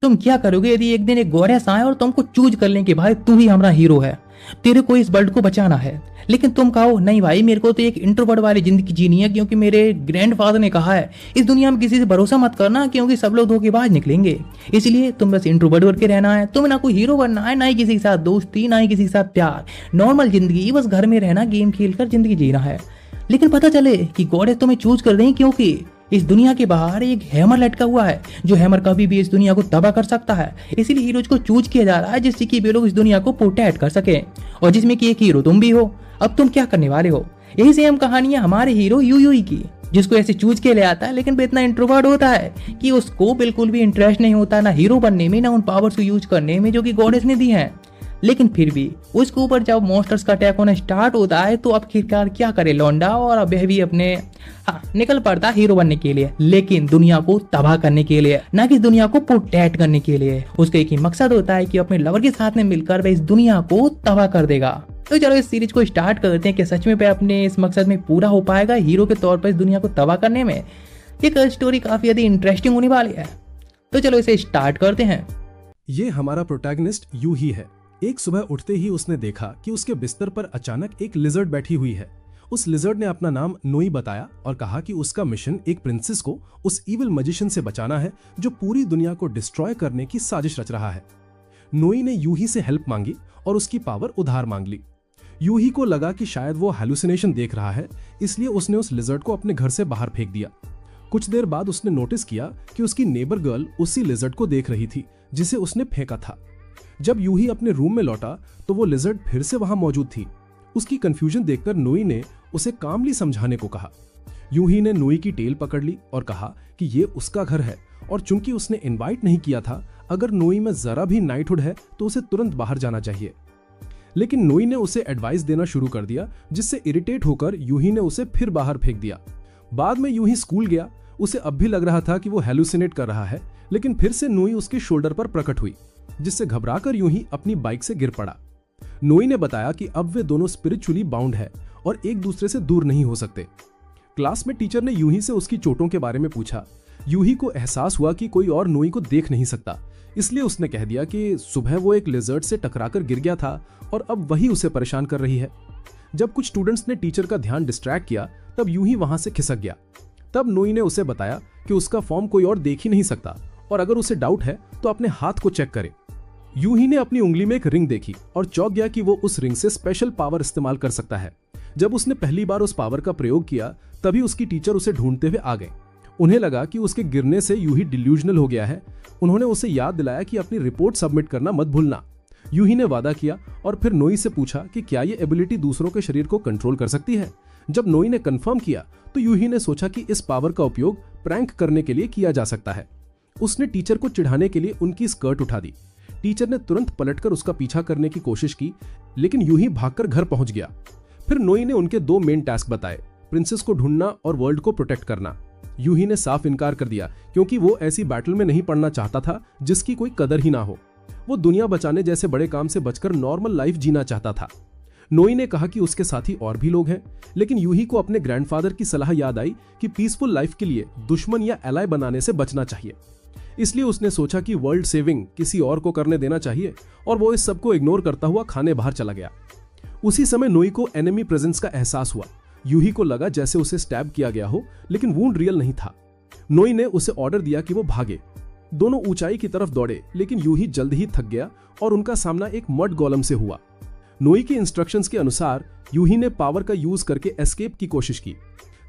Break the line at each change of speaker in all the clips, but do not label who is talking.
तुम क्या करोगे यदि एक दिन एक गॉडेस आए और तुमको चूज कर लें कि भाई तू ही हमारा हीरो है, तेरे को इस वर्ल्ड को बचाना है, लेकिन तुम कहो नहीं भाई मेरे को तो एक इंट्रोवर्ट वाली जिंदगी जीनी है क्योंकि मेरे ग्रैंडफादर ने कहा है इस दुनिया में किसी से भरोसा मत करना क्योंकि सब लोग धोखेबाज निकलेंगे, इसलिए तुम बस इंट्रोवर्ट बन के रहना है, तुम्हें ना कोई हीरो बनना है, ना ही किसी के साथ दोस्ती, ना ही किसी के साथ प्यार, नॉर्मल जिंदगी, बस घर में रहना, गेम खेल कर जिंदगी जीना है। लेकिन पता चले कि गॉडेस तुम्हें चूज कर रही क्योंकि इस दुनिया के बाहर एक हैमर लटका हुआ है, जो हैमर कभी भी इस दुनिया को तबाह कर सकता है, इसीलिए हीरोज को चूज किया जा रहा है जिससे कि वे लोग इस दुनिया को प्रोटेक्ट कर सके, और जिसमें कि एक हीरो तुम भी हो। अब तुम क्या करने वाले हो? यही सेम कहानी है हमारे हीरो यूयूई की, जिसको ऐसे चूज के ले आता है, लेकिन वो इतना इंट्रोवर्ट होता है कि उसको बिल्कुल भी इंटरेस्ट नहीं होता ना हीरो बनने में, ना उन पावर्स को यूज करने में जो कि गॉडेस ने दी है। लेकिन फिर भी उसके ऊपर जब मॉन्स्टर्स का अटैक होना स्टार्ट होता है तो आखिरकार क्या करे लौंडा, और अब भी अपने निकल पड़ता हीरो बनने के लिए, लेकिन दुनिया को तबाह करने के लिए, ना कि इस दुनिया को प्रोटेक्ट करने के लिए। उसका एक ही मकसद होता है कि अपने लवर के साथ में मिलकर वह इस दुनिया को तबाह कर देगा। तो चलो इस सीरीज को स्टार्ट करते हैं कि सच में वह अपने इस मकसद में पूरा हो पाएगा हीरो के तौर पर इस दुनिया को तबाह करने में। ये स्टोरी काफी ज्यादा इंटरेस्टिंग होने वाली है, तो चलो इसे स्टार्ट करते हैं।
ये हमारा प्रोटैगनिस्ट यू ही है। एक सुबह उठते ही उसने देखा कि उसके बिस्तर पर अचानक एक लिजर्ड बैठी हुई है। उस लिजर्ड ने अपना नाम नोई बताया और कहा कि उसका मिशन एक प्रिंसेस को उस इविल मैजिशियन से बचाना है जो पूरी दुनिया को डिस्ट्रॉय करने की साजिश रच रहा है। नोई ने यूही से हेल्प मांगी और उसकी पावर उधार मांग ली। यूही को लगा कि शायद वो हैलुसिनेशन देख रहा है, इसलिए उसने उस लिजर्ड को अपने घर से बाहर फेंक दिया। कुछ देर बाद उसने नोटिस किया कि उसकी नेबर गर्ल उसी लिजर्ड को देख रही थी जिसे उसने फेंका था। जब यूही अपने रूम में लौटा तो वो लिजर्ड फिर से वहां मौजूद थी। उसकी कंफ्यूजन देखकर नोई ने उसे कामली समझाने को कहा। यूही ने नोई की टेल पकड़ ली और कहा कि ये उसका घर है और चूंकि उसने इनवाइट नहीं किया था, अगर नोई में जरा भी नाइटहुड है तो उसे तुरंत बाहर जाना चाहिए। लेकिन नोई ने उसे एडवाइस देना शुरू कर दिया, जिससे इरिटेट होकर यूही ने उसे फिर बाहर फेंक दिया। बाद में यूही स्कूल गया। उसे अब भी लग रहा था कि वो हेलुसिनेट कर रहा है, लेकिन फिर से नोई उसके शोल्डर पर प्रकट हुई, जिससे घबराकर यूही अपनी बाइक से गिर पड़ा। नोई ने बताया कि अब वे दोनों स्पिरिचुअली बाउंड है और एक दूसरे से दूर नहीं हो सकते। क्लास में टीचर ने यूही से उसकी चोटों के बारे में पूछा। यूही को एहसास हुआ कि कोई और नोई को देख नहीं सकता, इसलिए उसने कह दिया कि सुबह वो एक लिजर्ड से टकराकर गिर गया था और अब वही उसे परेशान कर रही है। जब कुछ स्टूडेंट्स ने टीचर का ध्यान डिस्ट्रैक्ट किया तब यूही वहां से खिसक गया। तब नोई ने उसे बताया कि उसका फॉर्म कोई और देख ही नहीं सकता और अगर उसे डाउट है तो अपने हाथ को चेक करे। यूही ने अपनी उंगली में एक रिंग देखी और चौंक गया कि वो उस रिंग से स्पेशल पावर इस्तेमाल कर सकता है। जब उसने पहली बार उस पावर का प्रयोग किया तभी उसकी टीचर उसे ढूंढते हुए आ गए। उन्हें लगा कि उसके गिरने से यूही डिल्यूजनल हो गया है। उन्होंने उसे याद दिलाया कि अपनी रिपोर्ट सबमिट करना मत भूलना। यूही ने वादा किया और फिर नोई से पूछा कि क्या ये एबिलिटी दूसरों के शरीर को कंट्रोल कर सकती है। जब नोई ने कंफर्म किया तो यूही ने सोचा कि इस पावर का उपयोग प्रैंक करने के लिए किया जा सकता है। उसने टीचर को चिढ़ाने के लिए उनकी स्कर्ट उठा दी। टीचर ने तुरंत पलटकर उसका पीछा करने की कोशिश की, लेकिन यूही भागकर घर पहुंच गया। फिर नोई ने उनके दो मेन टास्क बताए, प्रिंसेस को ढूंढना और वर्ल्ड को प्रोटेक्ट करना। यूही ने साफ इनकार कर दिया क्योंकि वो ऐसी बैटल में नहीं पड़ना चाहता था जिसकी कोई कदर ही ना हो। वो दुनिया बचाने जैसे बड़े काम से बचकर नॉर्मल लाइफ जीना चाहता था। नोई ने कहा कि उसके साथी और भी लोग हैं, लेकिन यूही को अपने ग्रैंडफादर की सलाह याद आई कि पीसफुल लाइफ के लिए दुश्मन या एलाय बनाने से बचना चाहिए। इसलिए उसने सोचा कि वर्ल्ड सेविंग किसी और को करने देना चाहिए और वो इस सबको इग्नोर करता हुआ खाने बाहर चला गया। उसी समय नोई को एनिमी प्रेजेंस का एहसास हुआ। यूही को लगा जैसे उसे स्टैब किया गया हो, लेकिन वुंड रियल नहीं था। नोई ने उसे ऑर्डर दिया कि वो भागे। दोनों ऊंचाई की तरफ दौड़े, लेकिन यूही जल्द ही थक गया और उनका सामना एक मड गोलम से हुआ। नोई के इंस्ट्रक्शंस के अनुसार यूही ने पावर का यूज करके एस्केप की कोशिश की।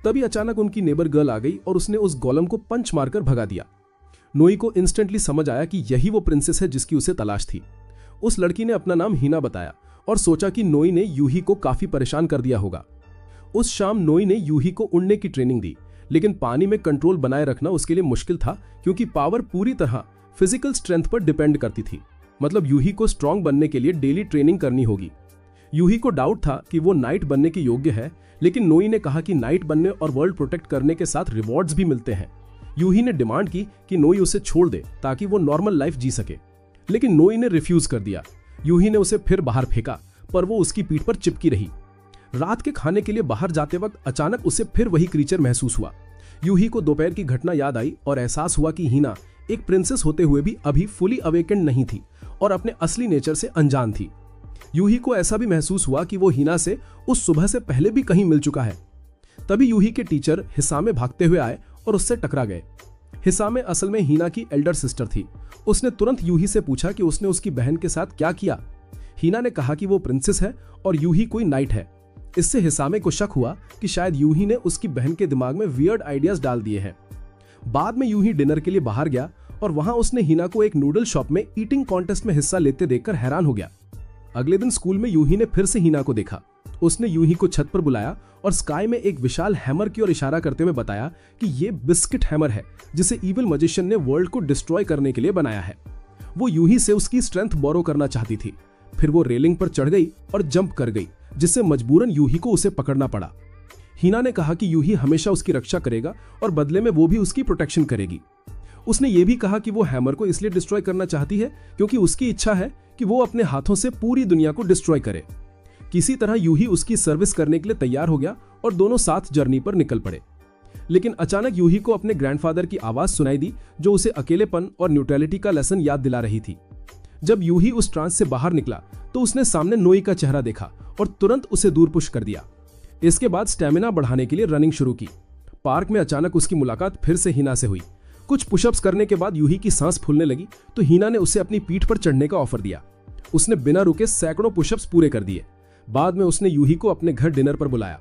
तभी अचानक उनकी नेबर गर्ल आ गई और उसने उस गोलम को पंच मारकर भगा दिया। नोई को इंस्टेंटली समझ आया कि यही वो प्रिंसेस है जिसकी उसे तलाश थी। उस लड़की ने अपना नाम हीना बताया और सोचा कि नोई ने यूही को काफी परेशान कर दिया होगा। उस शाम नोई ने यूही को उड़ने की ट्रेनिंग दी, लेकिन पानी में कंट्रोल बनाए रखना उसके लिए मुश्किल था क्योंकि पावर पूरी तरह फिजिकल स्ट्रेंथ पर डिपेंड करती थी। मतलब यूही को स्ट्रांग बनने के लिए डेली ट्रेनिंग करनी होगी। यूही को डाउट था कि वो नाइट बनने के योग्य है, लेकिन नोई ने कहा कि नाइट बनने और वर्ल्ड प्रोटेक्ट करने के साथ रिवॉर्ड्स भी मिलते हैं। यूही ने डिमांड की कि नोई उसे छोड़ दे ताकि वो नॉर्मल लाइफ जी सके, लेकिन नोई ने रिफ्यूज कर दिया। यूही ने उसे फिर बाहर फेंका, पर वो उसकी पीठ पर चिपकी रही। रात के खाने के लिए बाहर जाते वक्त अचानक उसे फिर वही क्रीचर महसूस हुआ। यूही को दोपहर की घटना याद आई और एहसास हुआ कि हीना एक प्रिंसेस होते हुए भी अभी फुली अवेकेंड नहीं थी और अपने असली नेचर से अनजान थी। यूही को ऐसा भी महसूस हुआ कि वो हिना से उस सुबह से पहले भी कहीं मिल चुका है। तभी यूही के टीचर हिसामे भागते हुए आए और उससे टकरा गए। हिसामे असल में हिना की एल्डर सिस्टर थी। उसने तुरंत यूही से पूछा कि उसने उसकी बहन के साथ क्या किया। हिना ने कहा कि वो प्रिंसेस है और यूही कोई नाइट है। इससे हिसामे को शक हुआ कि शायद यूही ने उसकी बहन के दिमाग में वियर्ड आइडियाज डाल दिए हैं। बाद में यूही डिनर के लिए बाहर गया और वहां उसने हिना को एक नूडल शॉप में ईटिंग कॉन्टेस्ट में हिस्सा लेते देखकर हैरान हो गया। अगले दिन स्कूल में यूही ने फिर से हिना को देखा। उसने यूही को छत पर बुलाया और स्काई में एक विशाल हैमर की ओर इशारा करते हुए बताया कि ये बिस्किट हैमर है जिसे इविल मैजिशियन ने वर्ल्ड को डिस्ट्रॉय करने के लिए बनाया है। वो यूही से उसकी स्ट्रेंथ बोरो करना चाहती थी। फिर वो रेलिंग पर चढ़ गई और जंप कर गई, जिससे मजबूरन यूही को उसे पकड़ना पड़ा। हिना ने कहा कि यूही हमेशा उसकी रक्षा करेगा और बदले में वो भी उसकी प्रोटेक्शन करेगी। उसने ये भी कहा कि वो हैमर को इसलिए डिस्ट्रॉय करना चाहती है क्योंकि उसकी इच्छा है कि वो अपने हाथों से पूरी दुनिया को डिस्ट्रॉय करे। किसी तरह यूही उसकी सर्विस करने के लिए तैयार हो गया और दोनों साथ जर्नी पर निकल पड़े। लेकिन अचानक यूही को अपने ग्रैंडफादर की आवाज सुनाई दी, जो उसे अकेलेपन और न्यूट्रलिटी का लेसन याद दिला रही थी। जब यूही उस ट्रांस से बाहर निकला तो उसने सामने नोई का चेहरा देखा और तुरंत उसे दूर पुश कर दिया। इसके बाद स्टेमिना बढ़ाने के लिए रनिंग शुरू की। पार्क में अचानक उसकी मुलाकात फिर से हिना से हुई। कुछ पुशअप्स करने के बाद यूही की सांस फूलने लगी तो हिना ने उसे अपनी पीठ पर चढ़ने का ऑफर दिया। उसने बिना रुके सैकड़ों पुशअप्स पूरे कर दिए। बाद में उसने यूही को अपने घर डिनर पर बुलाया।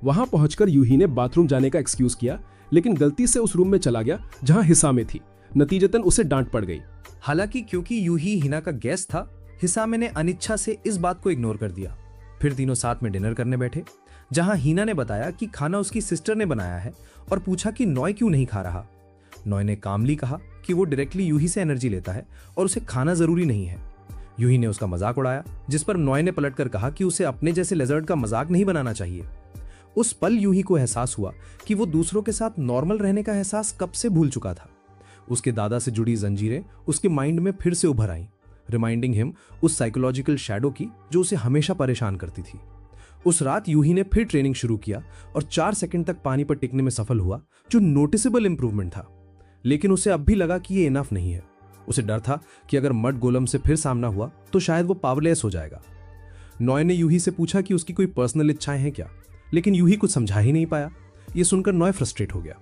वहां पहुंचकर यूही ने बाथरूम जाने का एक्सक्यूज किया, लेकिन गलती से उस रूम में चला गया जहां हिसामे थी। नतीजतन उसे डांट पड़ गई।
हालांकि क्योंकि यूही हिना का गेस्ट था, हिसामे ने अनिच्छा से इस बात को इग्नोर कर दिया। फिर तीनों साथ में डिनर करने बैठे, जहां हिना ने बताया कि खाना उसकी सिस्टर ने बनाया है और पूछा कि नॉय क्यों नहीं खा रहा। नॉय ने कामली कहा कि वो डायरेक्टली यूही से एनर्जी लेता है और उसे खाना जरूरी नहीं है। यूही ने उसका मजाक उड़ाया, जिस पर नॉय ने पलटकर कहा कि उसे अपने जैसे लेजर्ड का मजाक नहीं बनाना चाहिए। उस पल यूही को एहसास हुआ कि वो दूसरों के साथ नॉर्मल रहने का एहसास कब से भूल चुका था। उसके दादा से जुड़ी जंजीरें उसके माइंड में फिर से उभर आईं, रिमाइंडिंग हिम उस साइकोलॉजिकल शैडो की जो उसे हमेशा परेशान करती थी। उस रात यूही ने फिर ट्रेनिंग शुरू किया और 4 सेकंड तक पानी पर टिकने में सफल हुआ, जो नोटिसेबल इंप्रूवमेंट था। लेकिन उसे अब भी लगा कि ये इनफ नहीं है। उसे डर था कि अगर मड गोलम से फिर सामना हुआ तो शायद वो पावरलेस हो जाएगा। नॉय ने यूही से पूछा कि उसकी कोई पर्सनल इच्छाएं हैं क्या, लेकिन यूही कुछ समझा ही नहीं पाया। ये सुनकर नॉय फ्रस्ट्रेट हो गया।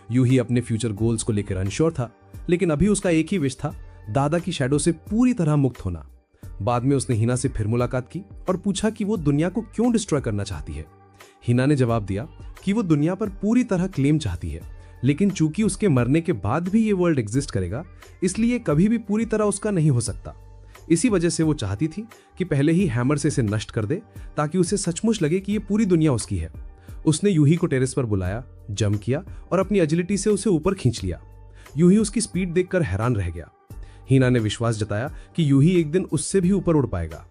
यूही अपने फ्यूचर गोल्स को लेकर अनश्योर था, लेकिन अभी उसका एक ही विश था, दादा की शैडो से पूरी तरह मुक्त होना। बाद में उसने हिना से फिर मुलाकात की और पूछा कि वो दुनिया को क्यों डिस्ट्रॉय करना चाहती है। हिना ने जवाब दिया कि वो दुनिया पर पूरी तरह क्लेम चाहती है, लेकिन चूंकि उसके मरने के बाद भी ये वर्ल्ड एग्जिस्ट करेगा, इसलिए कभी भी पूरी तरह उसका नहीं हो सकता। इसी वजह से वो चाहती थी कि पहले ही हैमर से इसे नष्ट कर दे, ताकि उसे सचमुच लगे कि ये पूरी दुनिया उसकी है। उसने यूही को टेरेस पर बुलाया, जंप किया और अपनी एजिलिटी से उसे ऊपर खींच लिया। यूही उसकी स्पीड देखकर हैरान रह गया। हिना ने विश्वास जताया कि यूही एक दिन उससे भी ऊपर उड़ पाएगा।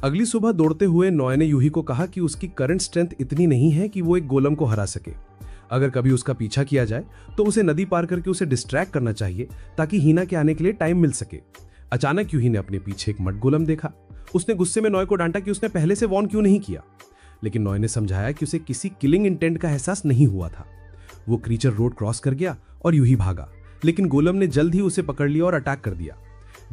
अगली सुबह दौड़ते हुए नॉय ने यूही को कहा कि उसकी करंट स्ट्रेंथ इतनी नहीं है कि वो एक गोलम को हरा सके। अगर कभी उसका पीछा किया जाए तो उसे नदी पार करके उसे डिस्ट्रैक्ट करना चाहिए, ताकि हिना के आने के लिए टाइम मिल सके। अचानक यूही ने अपने पीछे एक मड गोलम देखा। उसने गुस्से में नॉय को डांटा कि उसने पहले से वॉर्न क्यों नहीं किया, लेकिन नॉय ने समझाया कि उसे किसी किलिंग इंटेंट का एहसास नहीं हुआ था। वो क्रीचर रोड क्रॉस कर गया और यूही भागा, लेकिन गोलम ने जल्द ही उसे पकड़ लिया और अटैक कर दिया।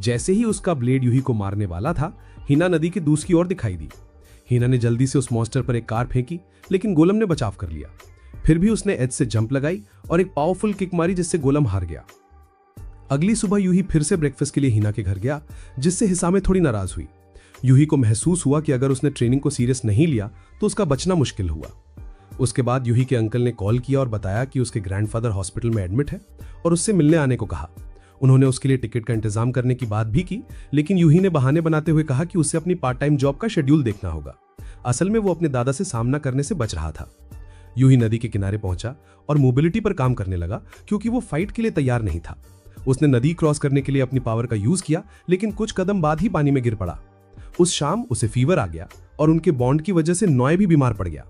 जैसे ही उसका ब्लेड यूही को मारने वाला था, हिना नदी के दूसरी ओर दिखाई दी। हिना ने जल्दी से उस मॉन्स्टर पर एक कार फेंकी, लेकिन गोलम ने बचाव कर लिया। फिर भी उसने एज से जंप लगाई और एक पावरफुल किक मारी, जिससे गोलम हार गया। अगली सुबह यूही फिर से ब्रेकफास्ट के लिए हिना के घर गया, जिससे हिसामे थोड़ी नाराज हुई। यूही को महसूस हुआ कि अगर उसने ट्रेनिंग को सीरियस नहीं लिया तो उसका बचना मुश्किल हुआ। उसके बाद यूही के अंकल ने कॉल किया और बताया कि उसके ग्रैंडफादर हॉस्पिटल में एडमिट है और उससे मिलने आने को कहा। उन्होंने उसके लिए टिकट का इंतजाम करने की बात भी की, लेकिन यूही ने बहाने बनाते हुए कहा कि उसे अपनी पार्ट टाइम जॉब का शेड्यूल देखना होगा। असल में वो अपने दादा से सामना करने से बच रहा था। यूही नदी के किनारे पहुंचा और मोबिलिटी पर काम करने लगा, क्योंकि वो फाइट के लिए तैयार नहीं था। उसने नदी क्रॉस करने के लिए अपनी पावर का यूज किया, लेकिन कुछ कदम बाद ही पानी में गिर पड़ा। उस शाम उसे फीवर आ गया और उनके बॉन्ड की वजह से नॉय भी बीमार पड़ गया।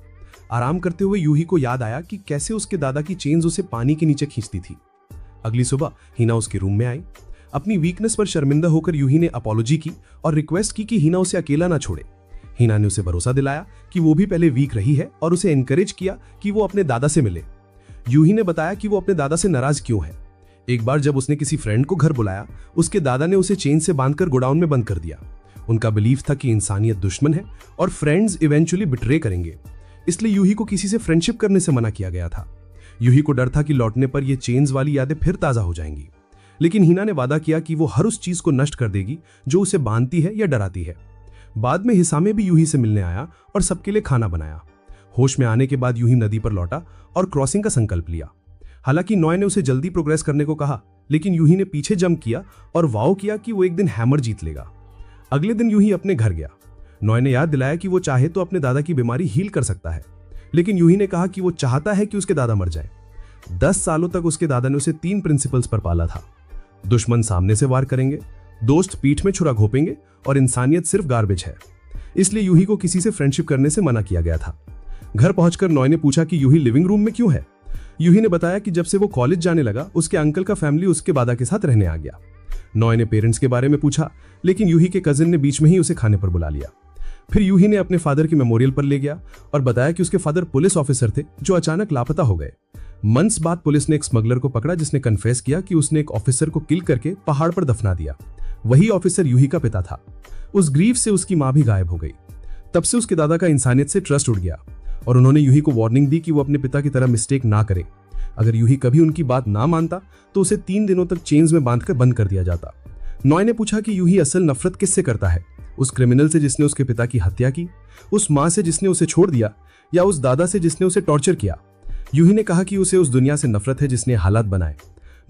आराम करते हुए यूही को याद आया कि कैसे उसके दादा की चेन्स उसे पानी के नीचे खींचती थी। अगली सुबह हिना उसके रूम में आई। अपनी वीकनेस पर शर्मिंदा होकर यूही ने अपॉलॉजी की और रिक्वेस्ट की कि हिना उसे अकेला ना छोड़े। हिना ने उसे भरोसा दिलाया कि वो भी पहले वीक रही है और उसे एनकरेज किया कि वो अपने दादा से मिले। यूही ने बताया कि वो अपने दादा से नाराज क्यों है।
एक बार जब उसने किसी फ्रेंड को घर बुलाया, उसके दादा ने उसे चेन से बांधकर गोडाउन में बंद कर दिया। उनका बिलीफ था कि इंसानियत दुश्मन है और फ्रेंड्स इवेंचुअली बिट्रे करेंगे, इसलिए यूही को किसी से फ्रेंडशिप करने से मना किया गया था। यूही को डर था कि लौटने पर ये चेन्स वाली यादें फिर ताजा हो जाएंगी, लेकिन हिना ने वादा किया कि वो हर उस चीज को नष्ट कर देगी जो उसे बांधती है या डराती है। बाद में हिसामे भी यूही से मिलने आया और सबके लिए खाना बनाया। होश में आने के बाद यूही नदी पर लौटा और क्रॉसिंग का संकल्प लिया। हालांकि नॉय ने उसे जल्दी प्रोग्रेस करने को कहा, लेकिन यूही ने पीछे जंप किया और वाव किया कि वो एक दिन हैमर जीत लेगा। अगले दिन यूही अपने घर गया। नॉय ने याद दिलाया कि वो चाहे तो अपने दादा की बीमारी हील कर सकता है, लेकिन यूही ने कहा कि वो चाहता है कि उसके दादा मर जाए। 10 सालों तक उसके दादा ने उसे 3 प्रिंसिपल्स पर पाला था। दुश्मन सामने से वार करेंगे, दोस्त पीठ में छुरा घोंपेंगे और इंसानियत सिर्फ गार्बेज है। इसलिए यूही को किसी से फ्रेंडशिप करने से मना किया गया था। घर पहुंचकर नॉय ने पूछा कि यूही लिविंग रूम में क्यों है। यूही ने बताया कि जब से वो कॉलेज जाने लगा, उसके अंकल का फैमिली उसके दादा के साथ रहने आ गया। नॉय ने पेरेंट्स के बारे में पूछा, लेकिन यूही के कजिन ने बीच में ही उसे खाने पर बुला लिया। फिर यूही ने अपने फादर की मेमोरियल पर ले गया और बताया कि उसके फादर पुलिस ऑफिसर थे जो अचानक लापता हो गए। मंथ्स बाद पुलिस ने एक स्मगलर को पकड़ा जिसने कन्फेस किया कि उसने एक ऑफिसर को किल करके पहाड़ पर दफना दिया। वही ऑफिसर यूही का पिता था। उस ग्रीफ से उसकी मां भी गायब हो गई। तब से उसके दादा का इंसानियत से ट्रस्ट उड़ गया और उन्होंने यूही को वार्निंग दी कि वो अपने पिता की तरह मिस्टेक ना करे। अगर यूही कभी उनकी बात ना मानता तो उसे 3 दिनों तक चेन्स में बांधकर बंद कर दिया जाता। नॉय ने पूछा कि यूही असल नफरत किससे करता है, उस क्रिमिनल से जिसने उसके पिता की हत्या की, उस मां से जिसने उसे छोड़ दिया, या उस दादा से जिसने उसे टॉर्चर किया। यूही ने कहा कि उसे उस दुनिया से नफरत है जिसने हालात बनाए।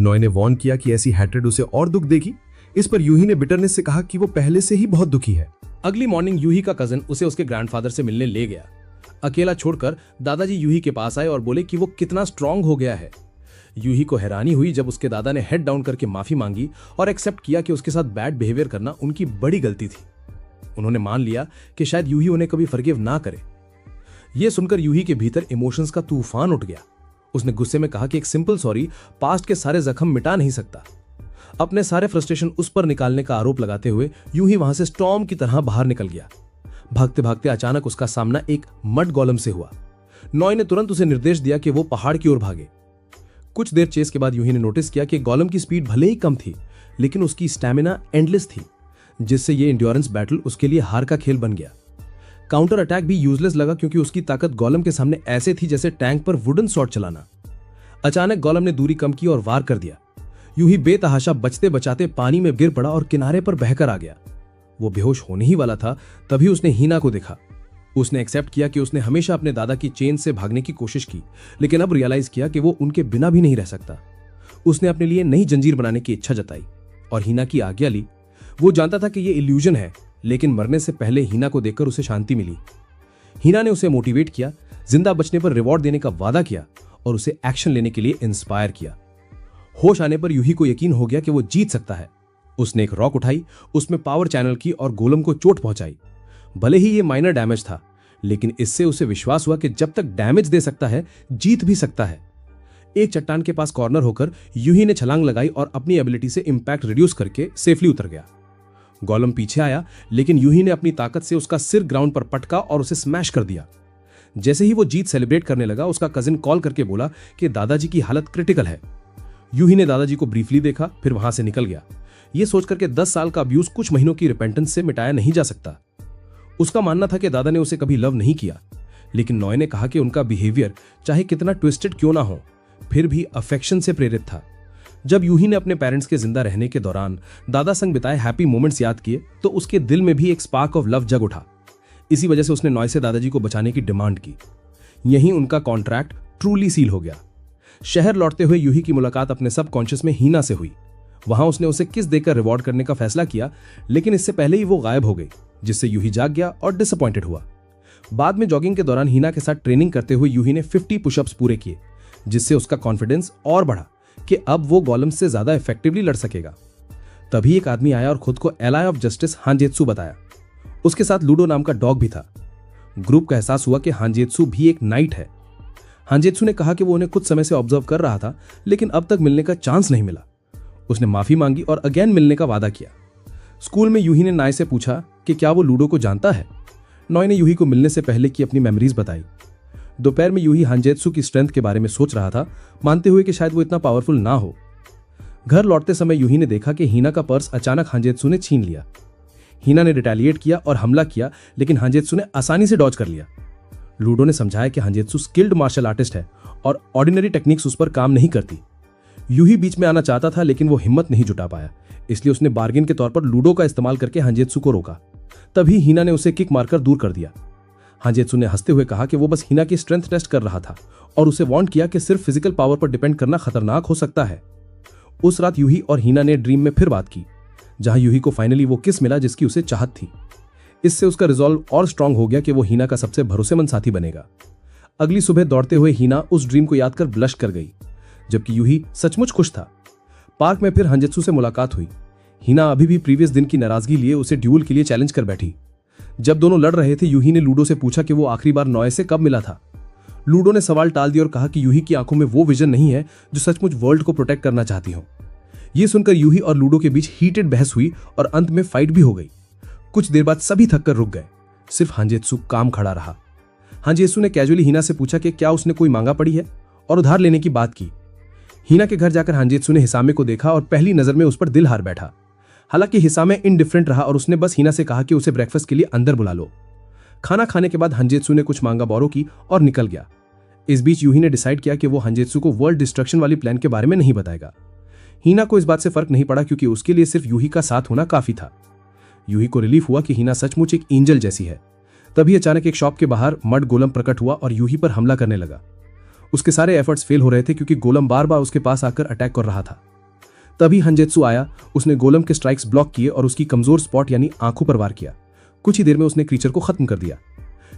नॉय ने वार्न किया कि ऐसी हैट्रेड उसे और दुख देगी। इस पर यूही ने बिटरनेस से कहा कि वो पहले से ही बहुत दुखी है।
अगली मॉर्निंग यूही का कजन उसे उसके ग्रैंडफादर से मिलने ले गया। अकेला छोड़कर दादाजी यूही के पास आए और बोले कि वो कितना स्ट्रांग हो गया है। यूही को हैरानी हुई जब उसके दादा ने हेड डाउन करके माफी मांगी और एक्सेप्ट किया कि उसके साथ बैड बिहेवियर करना उनकी बड़ी गलती थी। उन्होंने मान लिया कि शायद यूही उन्हें कभी फॉरगिव ना करे। यह सुनकर यूही के भीतर इमोशंस का तूफान उठ गया। उसने गुस्से में कहा कि एक सिंपल सॉरी पास्ट के सारे जख्म मिटा नहीं सकता। अपने सारे फ्रस्ट्रेशन उस पर निकालने का आरोप लगाते हुए यूही वहां से स्टॉर्म की तरह बाहर निकल गया। भागते भागते अचानक उसका सामना एक मड गोलम से हुआ। नॉय ने तुरंत उसे निर्देश दिया कि वो पहाड़ की ओर भागे। कुछ देर चेस के बाद यूही ने नोटिस किया कि गोलम की स्पीड भले ही कम थी, लेकिन उसकी स्टैमिना एंडलेस थी, जिससे ये एंड्योरेंस बैटल उसके लिए हार का खेल बन गया। काउंटर अटैक भी यूजलेस लगा क्योंकि उसकी ताकत गोलम के सामने ऐसे थी जैसे टैंक पर वुडन शॉट चलाना। अचानक गोलम ने दूरी कम की और वार कर दिया। यूही बेतहाशा बचते बचाते पानी में गिर पड़ा और किनारे पर बहकर आ गया। वो बेहोश होने ही वाला था, तभी उसने हीना को देखा। उसने एक्सेप्ट किया कि उसने हमेशा अपने दादा की चेन से भागने की कोशिश की, लेकिन अब रियलाइज किया कि वो उनके बिना भी नहीं रह सकता। उसने अपने लिए नई जंजीर बनाने की इच्छा जताई और हीना की आज्ञा ली। वो जानता था कि ये इल्यूजन है, लेकिन मरने से पहले हीना को देखकर उसे शांति मिली। हीना ने उसे मोटिवेट किया, जिंदा बचने पर रिवॉर्ड देने का वादा किया और उसे एक्शन लेने के लिए इंस्पायर किया। होश आने पर यूही को यकीन हो गया कि वो जीत सकता है। उसने एक रॉक उठाई, उसमें पावर चैनल की और गोलम को चोट पहुंचाई। भले ही ये माइनर डैमेज था, लेकिन इससे उसे विश्वास हुआ कि जब तक डैमेज दे सकता है, जीत भी सकता है। एक चट्टान के पास कॉर्नर होकर यूही ने छलांग लगाई और अपनी एबिलिटी से इंपैक्ट रिड्यूस करके सेफली उतर गया। गोलम पीछे आया, लेकिन यूही ने अपनी ताकत से उसका सिर ग्राउंड पर पटका और उसे स्मैश कर दिया। जैसे ही वो जीत सेलिब्रेट करने लगा, उसका कजिन कॉल करके बोला कि दादाजी की हालत क्रिटिकल है। यूही ने दादाजी को ब्रीफली देखा, फिर वहां से निकल गया, ये सोचकर के 10 साल का अब्यूज कुछ महीनों की रिपेंटेंस से मिटाया नहीं जा सकता। उसका मानना था कि दादा ने उसे कभी लव नहीं किया, लेकिन नॉय ने कहा कि उनका बिहेवियर चाहे कितना ट्विस्टेड क्यों ना हो, फिर भी अफेक्शन से प्रेरित था। जब यूही ने अपने पेरेंट्स के जिंदा रहने के दौरान दादा संग बिताए हैप्पी मोमेंट्स याद किए, तो उसके दिल में भी एक स्पार्क ऑफ लव जग उठा। इसी वजह से उसने नॉय से दादाजी को बचाने की डिमांड की। यहीं उनका कॉन्ट्रैक्ट ट्रूली सील हो गया। शहर लौटते हुए यूही की मुलाकात अपने सबकॉन्शियस में हीना से हुई। वहां उसने उसे किस देकर रिवॉर्ड करने का फैसला किया, लेकिन इससे पहले ही वो गायब हो गई, जिससे यूही जाग गया और डिसअपॉइंटेड हुआ। बाद में जॉगिंग के दौरान हीना के साथ ट्रेनिंग करते हुए यूही ने 50 पुशअप्स पूरे किए, जिससे उसका कॉन्फिडेंस और बढ़ा कि अब वो गोलम से ज्यादा इफेक्टिवली लड़ सकेगा। तभी एक आदमी आया और खुद को एलाय ऑफ जस्टिस हांजेत्सु बताया। उसके साथ लूडो नाम का डॉग भी था। ग्रुप का एहसास हुआ कि हांजेत्सु भी एक नाइट है। हांजेत्सु ने कहा कि वो उन्हें कुछ समय से ऑब्जर्व कर रहा था, लेकिन अब तक मिलने का चांस नहीं मिला। उसने माफी मांगी और अगेन मिलने का वादा किया। स्कूल में यूही ने नाय से पूछा कि क्या वो लूडो को जानता है। नॉय ने यूही को मिलने से पहले की अपनी मेमोरीज बताई। दोपहर में यूही हांजेत्सु की स्ट्रेंथ के बारे में सोच रहा था, मानते हुए कि शायद वो इतना पावरफुल ना हो। घर लौटते समय यूही ने देखा कि हिना का पर्स अचानक हांजेत्सु ने छीन लिया। हिना ने रिटेलिएट किया और हमला किया, लेकिन हांजेत्सु ने आसानी से डॉज कर लिया। लूडो ने समझाया कि हांजेत्सु स्किल्ड मार्शल आर्टिस्ट है और ऑर्डिनरी टेक्निक्स उस पर काम नहीं करती। यूही बीच में आना चाहता था, लेकिन वो हिम्मत नहीं जुटा पाया, इसलिए उसने बार्गेन के तौर पर लूडो का इस्तेमाल करके हांजेत्सु को रोका। तभी हिना ने उसे किक मारकर दूर कर दिया। हांजेत्सु ने हंसते हुए कहा कि वो बस हिना की स्ट्रेंथ टेस्ट कर रहा था और उसे वार्न किया कि सिर्फ फिजिकल पावर पर डिपेंड करना खतरनाक हो सकता है। उस रात यूही और हिना ने ड्रीम में फिर बात की, जहां यूही को फाइनली वो किस मिला जिसकी उसे चाहत थी। इससे उसका रिजॉल्व और स्ट्रांग हो गया कि वो हिना का सबसे भरोसेमंद साथी बनेगा। अगली सुबह दौड़ते हुए हिना उस ड्रीम को याद कर ब्लश कर गई, जबकि यूही सचमुच खुश था। पार्क में फिर हांजेत्सु से मुलाकात हुई। हिना अभी भी प्रीवियस दिन की नाराजगी लिए उसे ड्यूल के लिए चैलेंज कर बैठी। जब दोनों लड़ रहे थे, यूही ने लूडो से पूछा कि वो आखिरी बार नॉय से कब मिला था। लूडो ने सवाल टाल दिया और कहा कि यूही की आंखों में वो विजन नहीं है जो सचमुच वर्ल्ड को प्रोटेक्ट करना चाहती हो। ये सुनकर यूही और लूडो के बीच हीटेड बहस हुई और अंत में फाइट भी हो गई। कुछ देर बाद सभी थककर रुक गए, सिर्फ हांजेत्सु काम खड़ा रहा। हांजेत्सु ने कैजुअली हिना से पूछा कि क्या उसने कोई मांगा पड़ी है और उधार लेने की बात की। हिना के घर जाकर हांजेत्सु ने हिसामे को देखा और पहली नजर में उस पर दिल हार बैठा। हालांकि हिसामे इनडिफरेंट रहा और उसने बस हिना से कहा कि उसे ब्रेकफास्ट के लिए अंदर बुला लो। खाना खाने के बाद हांजेत्सु ने कुछ मांगा बोरो की और निकल गया। इस बीच यूही ने डिसाइड किया कि वो हांजेत्सु को वर्ल्ड डिस्ट्रक्शन वाली प्लान के बारे में नहीं बताएगा। हिना को इस बात से फर्क नहीं पड़ा, क्योंकि उसके लिए सिर्फ यूही का साथ होना काफी था। यूही को रिलीफ हुआ कि हिना सचमुच एक एंजल जैसी है। तभी अचानक एक शॉप के बाहर मड गोलम प्रकट हुआ और यूही पर हमला करने लगा। उसके सारे एफर्ट्स फेल हो रहे थे, क्योंकि गोलम बार बार उसके पास आकर अटैक कर रहा था। तभी हांजेत्सु आया, उसने गोलम के स्ट्राइक्स ब्लॉक किए और उसकी कमजोर स्पॉट यानी आंखों पर वार किया। कुछ ही देर में उसने क्रीचर को खत्म कर दिया।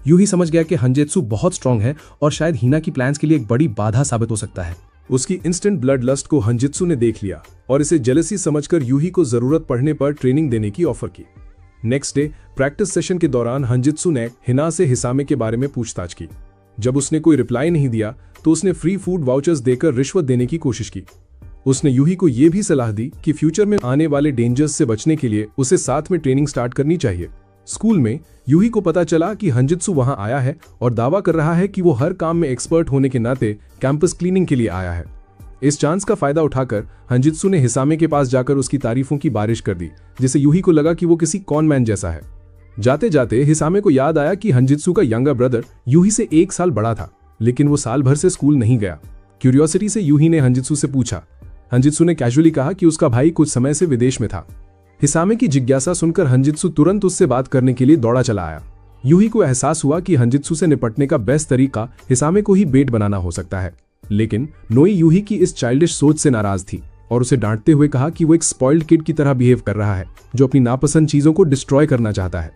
यूही समझ गया कि हांजेत्सु बहुत स्ट्रांग है और शायद हिना की प्लान्स के लिए एक बड़ी बाधा साबित हो सकता है।
उसकी इंस्टेंट ब्लड लस्ट को हांजेत्सु ने देख लिया और इसे जेलसी समझकर यूही को जरूरत पड़ने पर ट्रेनिंग देने की ऑफर की। नेक्स्ट डे प्रैक्टिस सेशन के दौरान हांजेत्सु ने हिना से हिसामे के बारे में पूछताछ की। जब उसने कोई रिप्लाई नहीं दिया तो उसने फ्री फूड वाउचर्स देकर रिश्वत देने की कोशिश की। उसने यूही को यह भी सलाह दी कि फ्यूचर में आने वाले डेंजर्स से बचने के लिए उसे साथ में ट्रेनिंग स्टार्ट करनी चाहिए। स्कूल में यूही को पता चला कि हांजेत्सु वहां आया है और दावा कर रहा है कि वो हर काम में एक्सपर्ट होने के नाते कैंपस क्लीनिंग के लिए आया है। इस चांस का फायदा उठाकर हांजेत्सु ने हिसामे के पास जाकर उसकी तारीफों की बारिश कर दी, जिससे यूही को लगा कि वो किसी कॉन मैन जैसा है। जाते जाते हिसामे को याद आया कि हांजेत्सु का यंगर ब्रदर यूही से 1 साल बड़ा था, लेकिन वो साल भर से स्कूल नहीं गया। क्यूरियोसिटी से यूही ने हांजेत्सु से पूछा। हांजेत्सु ने कैजुअली कहा कि उसका भाई कुछ समय से विदेश में था। हिसामे की जिज्ञासा सुनकर हांजेत्सु तुरंत उससे बात करने के लिए दौड़ा चला आया। यूही को एहसास हुआ कि हांजेत्सु से निपटने का बेस्ट तरीका हिसामे को ही बेट बनाना हो सकता है, लेकिन नोई यूही की इस चाइल्डिश सोच से नाराज थी और उसे डांटते हुए कहा कि वो एक स्पॉइल्ड किड की तरह बिहेव कर रहा है, जो अपनी नापसंद चीजों को डिस्ट्रॉय करना चाहता है।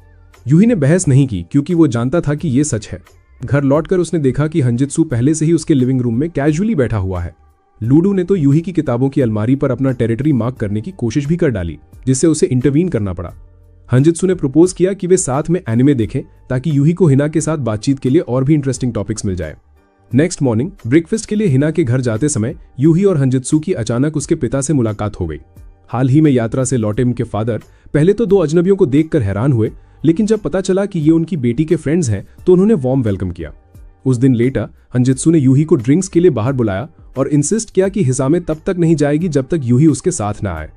यूही ने बहस नहीं की, क्योंकि वो जानता था कि ये सच है। घर लौटकर उसने देखा कि हांजेत्सु पहले से ही उसके लिविंग रूम में कैजुअली बैठा हुआ है। लूडो ने तो यूही की किताबों की अलमारी पर अपना टेरिटरी मार्क करने की कोशिश भी कर डाली, जिससे उसे इंटरवीन करना पड़ा। हांजेत्सु ने प्रपोज किया कि वे साथ में एनिमे देखें, ताकि यूही को हिना के साथ बातचीत के लिए और भी इंटरेस्टिंग टॉपिक्स मिल जाए। नेक्स्ट मॉर्निंग ब्रेकफास्ट के लिए हिना के घर जाते समय यूही और हांजेत्सु की अचानक उसके पिता से मुलाकात हो गई। हाल ही में यात्रा से लौटे उनके फादर पहले तो 2 अजनबियों को देखकर हैरान हुए, लेकिन जब पता चला कि ये उनकी बेटी के फ्रेंड्स हैं तो उन्होंने वार्म वेलकम किया। उस दिन लेटर हांजेत्सु ने यूही को ड्रिंक्स के लिए बाहर बुलाया और इंसिस्ट किया कि हिसामे तब तक नहीं जाएगी जब तक यूही उसके साथ ना आए।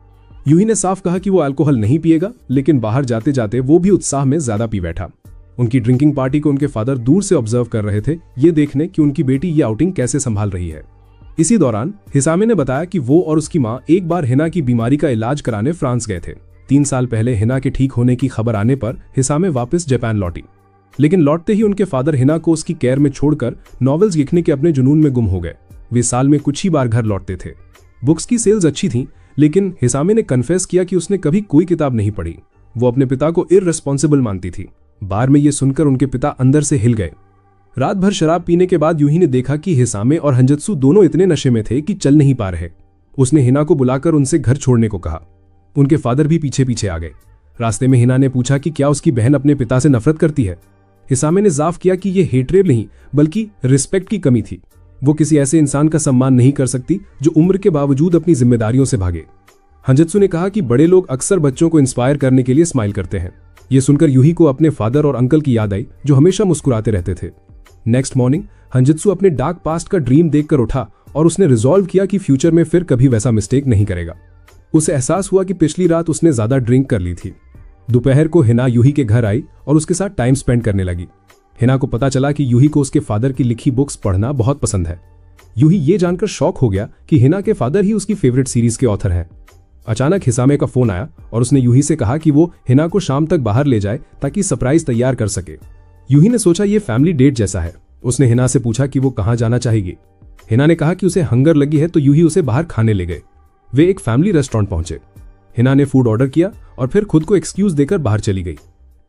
यूही ने साफ कहा कि वो अल्कोहल नहीं पिएगा, लेकिन बाहर जाते जाते वो भी उत्साह में ज्यादा पी बैठा। उनकी ड्रिंकिंग पार्टी को उनके फादर दूर से ऑब्जर्व कर रहे थे, ये देखने कि उनकी बेटी ये आउटिंग कैसे संभाल रही है। इसी दौरान हिसामे ने बताया कि वो और उसकी माँ एक बार हिना की बीमारी का इलाज कराने फ्रांस गए थे। 3 साल पहले हिना के ठीक होने की खबर आने पर हिसामे वापस जापान लौटी, लेकिन लौटते ही उनके फादर हिना को उसकी केयर में छोड़कर नॉवेल्स लिखने के अपने जुनून में गुम हो गए। वे साल में कुछ ही बार घर लौटते थे। बुक्स की सेल्स अच्छी थी, लेकिन हिसामे ने कन्फेस किया कि उसने कभी कोई किताब नहीं पढ़ी। वो अपने पिता को इररिस्पॉन्सिबल मानती थी। बार में ये सुनकर उनके पिता अंदर से हिल गए। रात भर शराब पीने के बाद यूही ने देखा कि हिसामे और हांजेत्सु दोनों इतने नशे में थे कि चल नहीं पा रहे। उसने हिना को बुलाकर उनसे घर छोड़ने को कहा। उनके फादर भी पीछे पीछे आ गए। रास्ते में हिना ने पूछा कि क्या उसकी बहन अपने पिता से नफरत करती है। हिसामे ने साफ किया कि यह हेट्रेड नहीं, बल्कि रिस्पेक्ट की कमी थी। वो किसी ऐसे इंसान का सम्मान नहीं कर सकती जो उम्र के बावजूद अपनी जिम्मेदारियों से भागे। हांजेत्सु ने कहा कि बड़े लोग अक्सर बच्चों को इंस्पायर करने के लिए स्माइल करते हैं। ये सुनकर यूही को अपने फादर और अंकल की याद आई, जो हमेशा मुस्कुराते रहते थे। नेक्स्ट मॉर्निंग हांजेत्सु अपने डार्क पास्ट का ड्रीम देखकर उठा और उसने रिजॉल्व किया कि फ्यूचर में फिर कभी वैसा मिस्टेक नहीं करेगा। उसे एहसास हुआ कि पिछली रात उसने ज्यादा ड्रिंक कर ली थी। दोपहर को हिना यूही के घर आई और उसके साथ टाइम स्पेंड करने लगी। हिना को पता चला कि यूही को उसके फादर की लिखी बुक्स पढ़ना बहुत पसंद है। यूही ये जानकर शॉक हो गया कि हिना के फादर ही उसकी फेवरेट सीरीज के ऑथर हैं। अचानक हिसामे का फोन आया और उसने यूही से कहा कि वो हिना को शाम तक बाहर ले जाए ताकि सरप्राइज तैयार कर सके। यूही ने सोचा ये फैमिली डेट जैसा है। उसने हिना से पूछा कि वो कहाँ जाना चाहेगी। हिना ने कहा कि उसे हंगर लगी है, तो यूही उसे बाहर खाने ले गए। वे एक फैमिली रेस्टोरेंट पहुंचे। हिना ने फूड ऑर्डर किया और फिर खुद को एक्सक्यूज देकर बाहर चली गई।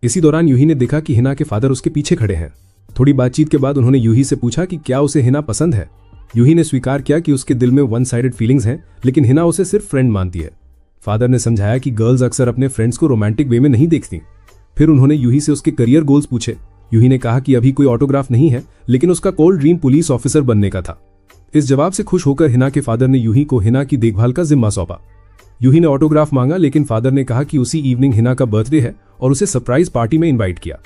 इसी दौरान यूही ने देखा कि हिना के फादर उसके पीछे खड़े हैं। थोड़ी बातचीत के बाद उन्होंने यूही से पूछा कि क्या उसे हिना पसंद है। यूही ने स्वीकार किया कि उसके दिल में वन साइडेड फीलिंग्स हैं, लेकिन हिना उसे सिर्फ फ्रेंड मानती है। फादर ने समझाया कि गर्ल्स अक्सर अपने फ्रेंड्स को रोमांटिक वे में नहीं देखती। फिर उन्होंने यूही से उसके करियर गोल्स पूछे। यूही ने कहा कि अभी कोई ऑटोग्राफ नहीं है, लेकिन उसका कोल्ड ड्रीम पुलिस ऑफिसर बनने का था। इस जवाब से खुश होकर हिना के फादर ने यूही को हिना की देखभाल का जिम्मा सौंपा। यूही ने ऑटोग्राफ मांगा, लेकिन फादर ने कहा कि उसी इवनिंग हिना का बर्थडे है और उसे सरप्राइज पार्टी में इनवाइट किया।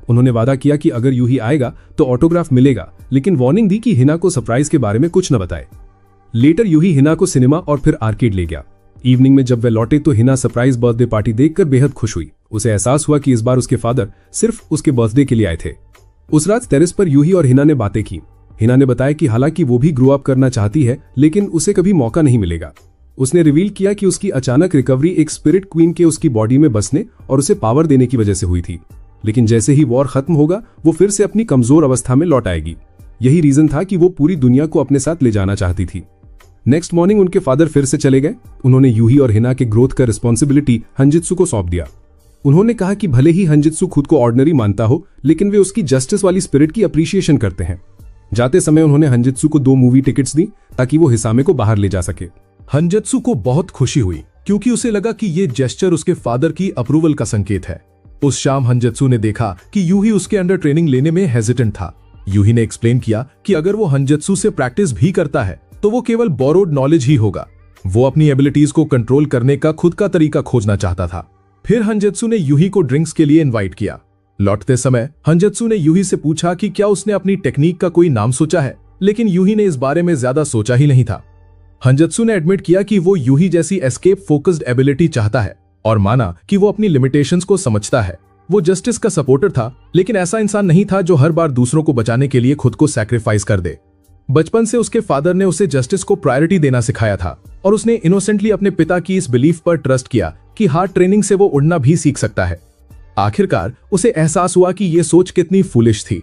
उन्होंने वादा किया कि अगर यूही आएगा तो ऑटोग्राफ मिलेगा, लेकिन वार्निंग दी कि हिना को सरप्राइज के बारे में कुछ न बताए। लेटर यूही हिना को सिनेमा और फिर आर्केड ले गया। इवनिंग में जब वे लौटे तो हिना सरप्राइज बर्थडे पार्टी देखकर बेहद खुश हुई। उसे एहसास हुआ कि इस बार उसके फादर सिर्फ उसके बर्थडे के लिए आए थे। उस रात टेरेस पर यूही और हिना ने बातें की। हिना ने बताया कि हालांकि वो भी ग्रो अप करना चाहती है, लेकिन उसे कभी मौका नहीं मिलेगा। उसने रिवील किया कि उसकी अचानक रिकवरी एक स्पिरिट क्वीन के उसकी बॉडी में बसने और उसे पावर देने की वजह से हुई थी, लेकिन जैसे ही वॉर खत्म होगा वो फिर से अपनी कमजोर अवस्था में लौट आएगी। यही रीजन था कि वो पूरी दुनिया को अपने साथ ले जाना चाहती थी। नेक्स्ट मॉर्निंग उनके फादर फिर से चले गए। उन्होंने यूही और हिना के ग्रोथ का रिस्पॉन्सिबिलिटी हंजित्सु को सौंप दिया। उन्होंने कहा कि भले ही हंजित्सु खुद को ऑर्डिनरी मानता हो, लेकिन वे उसकी जस्टिस वाली स्पिरिट की अप्रिशिएशन करते हैं। जाते समय उन्होंने हंजित्सु को 2 मूवी टिकट्स दी ताकि वो हिसामे को बाहर ले जा सके।
हंजित्सु को बहुत खुशी हुई क्योंकि उसे लगा कि ये जेस्चर उसके फादर की अप्रूवल का संकेत है। उस शाम हंजित्सु ने देखा कि यूही उसके अंडर ट्रेनिंग लेने में हेजिटेंट था। यूही ने एक्सप्लेन किया कि अगर वो हंजित्सु से प्रैक्टिस भी करता है तो वो केवल बोरोड नॉलेज ही होगा। वो अपनी एबिलिटीज को कंट्रोल करने का खुद का तरीका खोजना चाहता था। फिर हंजित्सु ने यूही को ड्रिंक्स के लिए इनवाइट किया। लौटते समय हंजित्सु ने यूही से पूछा कि क्या उसने अपनी टेक्निक का कोई नाम सोचा है, लेकिन यूही ने इस बारे में ज्यादा सोचा ही नहीं था। हंजित्सु ने एडमिट किया कि वो यूही जैसी एस्केप फोकस्ड एबिलिटी चाहता है और माना कि वो अपनी लिमिटेशंस को समझता है। वो जस्टिस का सपोर्टर था, लेकिन ऐसा इंसान नहीं था जो हर बार दूसरों को बचाने के लिए खुद को सैक्रिफाइस कर दे। बचपन से उसके फादर ने उसे जस्टिस को प्रायोरिटी देना सिखाया था और उसने इनोसेंटली अपने पिता की इस बिलीफ पर ट्रस्ट किया कि हार्ड ट्रेनिंग से वो उड़ना भी सीख सकता है। आखिरकार उसे एहसास हुआ कि ये सोच कितनी फूलिश थी।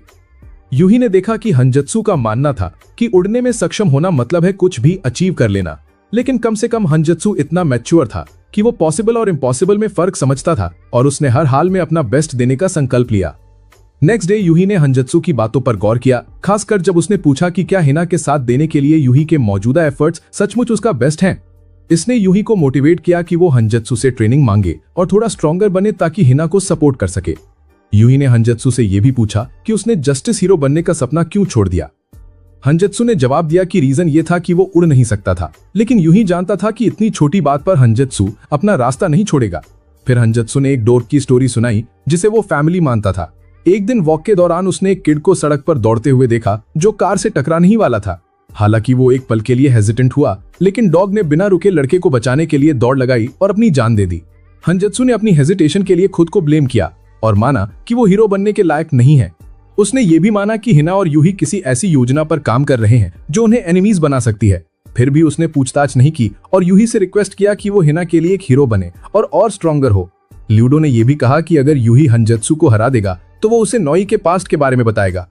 यूही ने देखा कि हंजित्सु का मानना था कि उड़ने में सक्षम होना मतलब है कुछ भी अचीव कर लेना, लेकिन कम से कम हंजित्सु इतना मैच्योर था कि वो पॉसिबल और इम्पॉसिबल में फर्क समझता था और उसने हर हाल में अपना बेस्ट देने का संकल्प लिया। नेक्स्ट डे यूही ने हंजित्सु की बातों पर गौर किया, खासकर जब उसने पूछा कि क्या हिना के साथ देने के लिए यूही के मौजूदा एफर्ट्स सचमुच उसका बेस्ट हैं। इसने यूही को मोटिवेट किया कि वो हंजित्सु से ट्रेनिंग मांगे और थोड़ा स्ट्रॉन्गर बने ताकि हिना को सपोर्ट कर सके। यूही ने हंजित्सु से यह भी पूछा कि उसने जस्टिस हीरो बनने का सपना क्यों छोड़ दिया। हंजित्सु ने जवाब दिया कि रीजन ये था कि वो उड़ नहीं सकता था, लेकिन यूही जानता था कि इतनी छोटी बात पर हंजित्सु अपना रास्ता नहीं छोड़ेगा। फिर हंजित्सु ने एक डोर की स्टोरी सुनाई जिसे वो फैमिली मानता था। एक दिन वॉक के दौरान उसने एक किड को सड़क पर दौड़ते हुए देखा जो कार से टकराने ही वाला था। हालांकि वो एक पल के लिए हेजिटेंट हुआ, लेकिन डॉग ने बिना रुके लड़के को बचाने के लिए दौड़ लगाई और अपनी जान दे दी। हंजित्सु ने अपनी हेजिटेशन के लिए खुद को ब्लेम किया और माना कि वो हीरो बनने के लायक नहीं है। उसने ये भी माना कि हिना और यूही किसी ऐसी योजना पर काम कर रहे हैं जो उन्हें एनिमीज बना सकती है। फिर भी उसने पूछताछ नहीं की और यूही से रिक्वेस्ट किया कि वो हिना के लिए एक हीरो बने और स्ट्रॉन्गर हो। ल्यूडो ने यह भी कहा कि अगर यूही हंजित्सु को हरा देगा तो वो उसे नोई के पास्ट के बारे में बताएगा।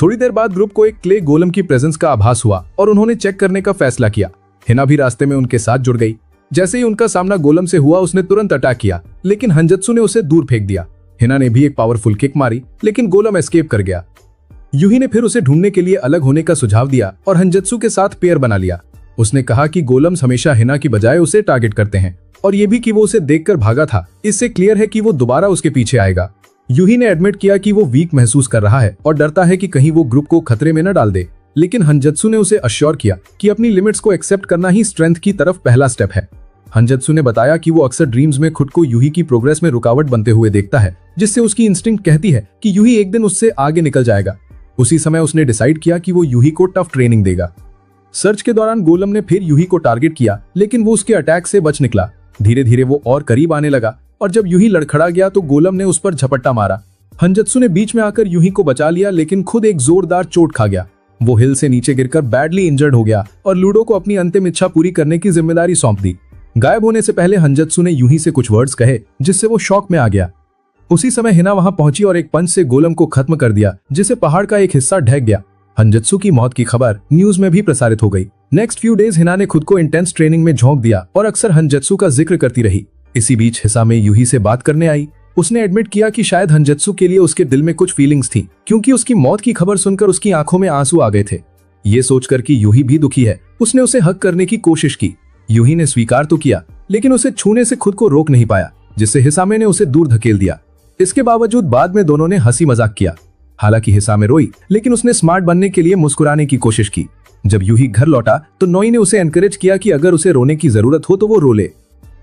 थोड़ी देर बाद ग्रुप को एक क्ले गोलम की प्रेजेंस का आभास हुआ और उन्होंने चेक करने का फैसला किया। हिना भी रास्ते में उनके साथ जुड़ गई। जैसे ही उनका सामना गोलम से हुआ उसने तुरंत अटैक किया, लेकिन हंजित्सु ने उसे दूर फेंक दिया। हिना ने भी एक पावरफुल किक मारी, लेकिन गोलम एस्केप कर गया। यूही ने फिर उसे ढूंढने के लिए अलग होने का सुझाव दिया और हंजित्सु के साथ पेयर बना लिया। उसने कहा कि गोलम्स हमेशा हिना की बजाय उसे टारगेट करते हैं और ये भी कि वो उसे देखकर भागा था। इससे क्लियर है कि वो दोबारा उसके पीछे आएगा। यूही ने एडमिट किया कि वो वीक महसूस कर रहा है और डरता है कि कहीं वो ग्रुप को खतरे में न डाल दे, लेकिन हंजित्सु ने उसे अश्योर किया कि अपनी लिमिट्स को एक्सेप्ट करना ही स्ट्रेंथ की तरफ पहला स्टेप है। हंजित्सु ने बताया कि वो अक्सर ड्रीम्स में खुद को यूही की प्रोग्रेस में रुकावट बनते हुए देखता है, जिससे उसकी इंस्टिंक्ट कहती है कि यूही एक दिन उससे आगे निकल जाएगा। उसी समय उसने डिसाइड किया कि वो यूही को टफ ट्रेनिंग देगा। सर्च के दौरान गोलम ने फिर यूही को टारगेट किया, लेकिन वो उसके अटैक से बच निकला। धीरे धीरे वो और करीब आने लगा और जब यूही लड़खड़ा गया तो गोलम ने उस पर झपट्टा मारा। हंजत्सु ने बीच में आकर यूही को बचा लिया, लेकिन खुद एक जोरदार चोट खा गया। वो हिल से नीचे गिरकर बैडली इंजर्ड हो गया और लूडो को अपनी अंतिम इच्छा पूरी करने की जिम्मेदारी सौंप दी। गायब होने से पहले हंजत्सु ने यूही से कुछ वर्ड्स कहे, जिससे वो शॉक में आ गया। उसी समय हिना वहां पहुंची और एक पंच से गोलम को खत्म कर दिया, जिससे पहाड़ का एक हिस्सा ढक गया। हंजत्सु की मौत की खबर न्यूज में भी प्रसारित हो गई। नेक्स्ट फ्यू डेज हिना ने खुद को इंटेंस ट्रेनिंग में झोंक दिया और अक्सर हंजत्सु का जिक्र करती रही। इसी बीच हिसामे यूही से बात करने आई। उसने एडमिट किया कि शायद हंजत्सु के लिए उसके दिल में कुछ फीलिंग्स थी, क्योंकि उसकी मौत की खबर सुनकर उसकी आंखों में आंसू आ गए थे। ये सोचकर कि यूही भी दुखी है, उसने उसे हक करने की कोशिश की। यूही ने स्वीकार तो किया, लेकिन उसे छूने से खुद को रोक नहीं पाया, जिससे हिसामे ने उसे दूर धकेल दिया। इसके बावजूद बाद में दोनों ने हंसी मजाक किया। हालांकि हिसामे रोई, लेकिन उसने स्मार्ट बनने के लिए मुस्कुराने की कोशिश की। जब यूही घर लौटा तो नोई ने उसे एनकरेज किया कि अगर उसे रोने की जरूरत हो तो वो रो ले।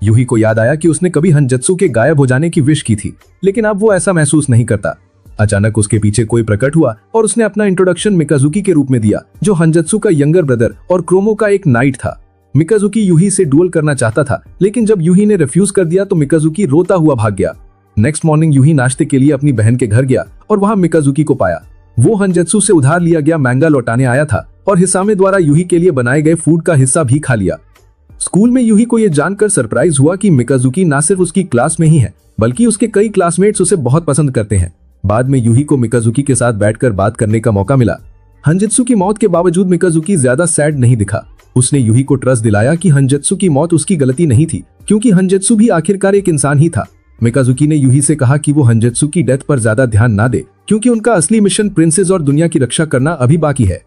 यूही को याद आया कि उसने कभी हंजत्सु के गायब हो जाने की विश की थी, लेकिन अब वो ऐसा महसूस नहीं करता। अचानक उसके पीछे कोई प्रकट हुआ और उसने अपना इंट्रोडक्शन मिकाजुकी के रूप में दिया, जो हंजत्सु का यंगर ब्रदर और क्रोमो का एक नाइट था। मिकाजुकी यूही से डुएल करना चाहता था, लेकिन जब यूही ने रिफ्यूज कर दिया तो मिकाजुकी रोता हुआ भाग गया। नेक्स्ट मॉर्निंग यूही नाश्ते के लिए अपनी बहन के घर गया और वहां मिकाजुकी को पाया। वो हंजत्सु से उधार लिया गया मैंगा लौटाने आया था और हिसामे द्वारा यूही के लिए बनाए गए फूड का हिस्सा भी खा लिया। स्कूल में यूही को यह जानकर सरप्राइज हुआ कि मिकाजुकी ना सिर्फ उसकी क्लास में ही है, बल्कि उसके कई क्लासमेट्स उसे बहुत पसंद करते हैं। बाद में यूही को मिकाजुकी के साथ बैठकर बात करने का मौका मिला। हंजत्सु की मौत के बावजूद मिकाजुकी ज्यादा सैड नहीं दिखा। उसने यूही को ट्रस्ट दिलाया कि हंजत्सु की मौत उसकी गलती नहीं थी, क्योंकि हंजत्सु भी आखिरकार एक इंसान ही था। मिकाजुकी ने यूही से कहा कि वो हंजत्सु की डेथ पर ज्यादा ध्यान ना दे, क्योंकि उनका असली मिशन प्रिंसेस और दुनिया की रक्षा करना अभी बाकी है।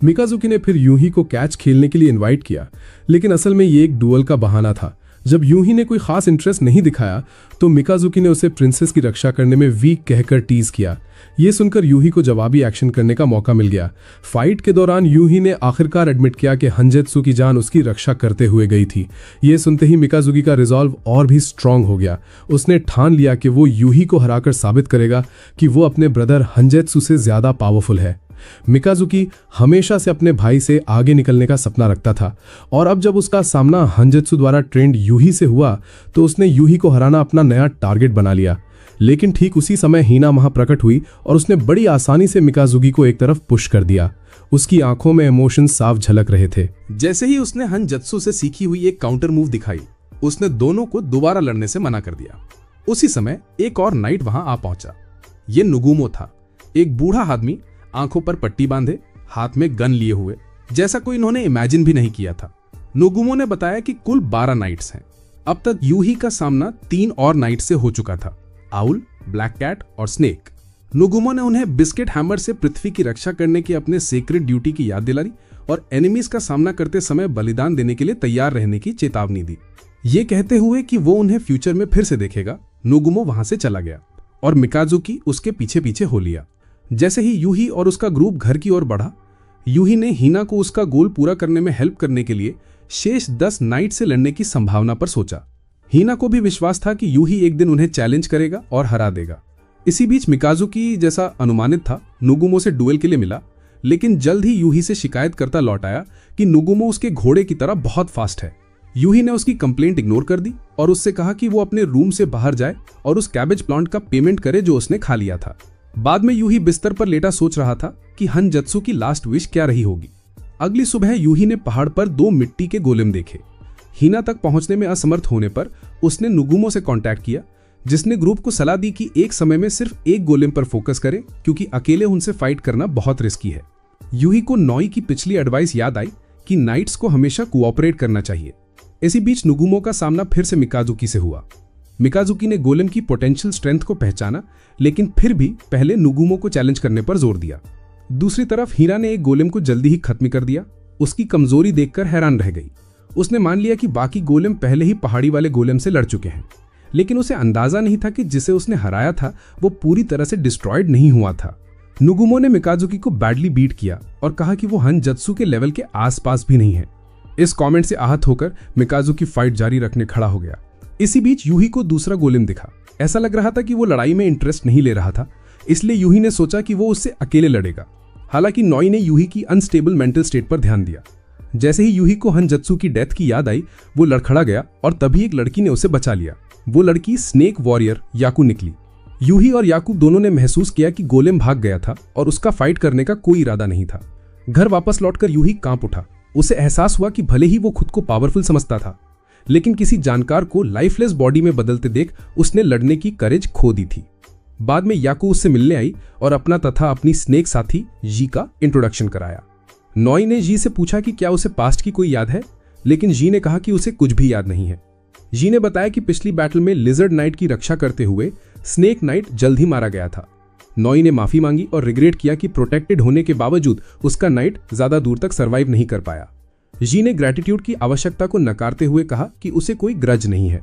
मिकाजुकी ने फिर यूही को कैच खेलने के लिए इनवाइट किया, लेकिन असल में ये एक डुअल का बहाना था। जब यूही ने कोई खास इंटरेस्ट नहीं दिखाया तो मिकाजुकी ने उसे प्रिंसेस की रक्षा करने में वीक कहकर टीज किया। ये सुनकर यूही को जवाबी एक्शन करने का मौका मिल गया। फाइट के दौरान यूही ने आखिरकार एडमिट किया कि हंजत्सु की जान उसकी रक्षा करते हुए गई थी। ये सुनते ही मिकाजुकी का रिजॉल्व और भी स्ट्रांग हो गया। उसने ठान लिया कि वो यूही को हराकर साबित करेगा कि वो अपने ब्रदर हंजत्सु से ज्यादा पावरफुल है। मिकाजुकी हमेशा से अपने भाई से आगे निकलने का सपना रखता था और अब जब उसका सामना हंजत्सु द्वारा ट्रेंड यूही से हुआ तो उसने यूही को हराना अपना नया टारगेट बना लिया। लेकिन ठीक उसी समय हीना वहां प्रकट हुई और उसने बड़ी आसानी से मिकाजुकी को एक तरफ पुश कर दिया। उसकी आंखों में इमोशन साफ झलक रहे थे।
जैसे ही उसने हंजत्सु से सीखी हुई एक काउंटर मूव दिखाई, उसने दोनों को दोबारा लड़ने से मना कर दिया। उसी समय एक और नाइट वहां आ पहुंचा। ये नुगुमो था, एक बूढ़ा आदमी, आंखों पर पट्टी बांधे, हाथ में गन लिए हुए, जैसा कोई इन्होंने इमेजिन भी नहीं किया था। नुगुमो ने बताया कि कुल 12 नाइट्स हैं। अब तक यूही का सामना 3 और नाइट से हो चुका था, आउल, ब्लैक कैट और स्नेक। नुगुमो ने उन्हें बिस्किट हैमर से पृथ्वी की रक्षा करने की अपने सीक्रेट ड्यूटी की याद दिलाई और एनिमीज का सामना करते समय बलिदान देने के लिए तैयार रहने की चेतावनी दी। ये कहते हुए कि वो उन्हें फ्यूचर में फिर से देखेगा, नुगुमो वहां से चला गया और मिकाजुकी उसके पीछे पीछे हो लिया। जैसे ही यूही और उसका ग्रुप घर की ओर बढ़ा, यूही ने हीना को उसका गोल पूरा करने में हेल्प करने के लिए शेष 10 नाइट से लड़ने की संभावना पर सोचा। हीना को भी विश्वास था कि यूही एक दिन उन्हें चैलेंज करेगा और हरा देगा। इसी बीच मिकाजुकी, जैसा अनुमानित था, नुगुमो से डुएल के लिए मिला, लेकिन जल्द ही यूही से शिकायत करता लौट आया कि नुगुमो उसके घोड़े की तरह बहुत फास्ट है। यूही ने उसकी कंप्लेंट इग्नोर कर दी और उससे कहा कि वो अपने रूम से बाहर जाए और उस कैबेज प्लांट का पेमेंट करे जो उसने खा लिया था। बाद में यूही बिस्तर पर लेटा सोच रहा था कि हंजत्सु की लास्ट विश क्या रही होगी। अगली सुबह यूही ने पहाड़ पर 2 मिट्टी के गोलेम देखे। हीना तक पहुंचने में असमर्थ होने पर उसने नुगुमो से कांटेक्ट किया, जिसने ग्रुप को सलाह दी कि एक समय में सिर्फ एक गोलेम पर फोकस करें, क्योंकि अकेले उनसे फाइट करना बहुत रिस्की है। यूही को नोई की पिछली एडवाइस याद आई कि नाइट्स को हमेशा कोऑपरेट करना चाहिए। इसी बीच नुगुमो का सामना फिर से मिकाजुकी से हुआ। मिकाजुकी ने गोलेम की पोटेंशियल स्ट्रेंथ को पहचाना, लेकिन फिर भी पहले नुगुमो को चैलेंज करने पर जोर दिया। दूसरी तरफ हीरा ने एक गोलेम को जल्दी ही खत्म कर दिया। उसकी कमजोरी देखकर हैरान रह गई। उसने मान लिया कि बाकी गोलेम पहले ही पहाड़ी वाले गोलेम से लड़ चुके हैं, लेकिन उसे अंदाजा नहीं था कि जिसे उसने हराया था वो पूरी तरह से डिस्ट्रॉयड नहीं हुआ था। नुगुमो ने मिकाजुकी को बैडली बीट किया और कहा कि वो हंजत्सु के लेवल के आसपास भी नहीं है। इस कमेंट से आहत होकर मिकाजुकी फाइट जारी रखने खड़ा हो गया। इसी बीच यूही को दूसरा गोलेम दिखा। ऐसा लग रहा था कि वो लड़ाई में इंटरेस्ट नहीं ले रहा था, इसलिए यूही ने सोचा कि वो उससे अकेले लड़ेगा। हालांकि नोई ने यूही की अनस्टेबल मेंटल स्टेट पर ध्यान दिया।
जैसे ही यूही को हनजत्सु की डेथ की याद आई, वो लड़खड़ा गया और तभी एक लड़की ने उसे बचा लिया। वो लड़की स्नेक वॉरियर याकू निकली। यूही और याकूब दोनों ने महसूस किया कि गोलेम भाग गया था और उसका फाइट करने का कोई इरादा नहीं था। घर वापस लौटकर यूही कांप उठा। उसे एहसास हुआ कि भले ही वो खुद को पावरफुल समझता था, लेकिन किसी जानकार को लाइफलेस बॉडी में बदलते देख उसने लड़ने की करेज खो दी थी। बाद में याकू उससे मिलने आई और अपना तथा अपनी स्नेक साथी जी का इंट्रोडक्शन कराया। नॉई ने जी से पूछा कि क्या उसे पास्ट की कोई याद है, लेकिन जी ने कहा कि उसे कुछ भी याद नहीं है। जी ने बताया कि पिछली बैटल में लिजर्ड नाइट की रक्षा करते हुए स्नेक नाइट जल्द ही मारा गया था। नॉई ने माफी मांगी और रिग्रेट किया कि प्रोटेक्टेड होने के बावजूद उसका नाइट ज्यादा दूर तक सरवाइव नहीं कर पाया। जी ने ग्रैटिट्यूड की आवश्यकता को नकारते हुए कहा कि उसे कोई ग्रज नहीं है।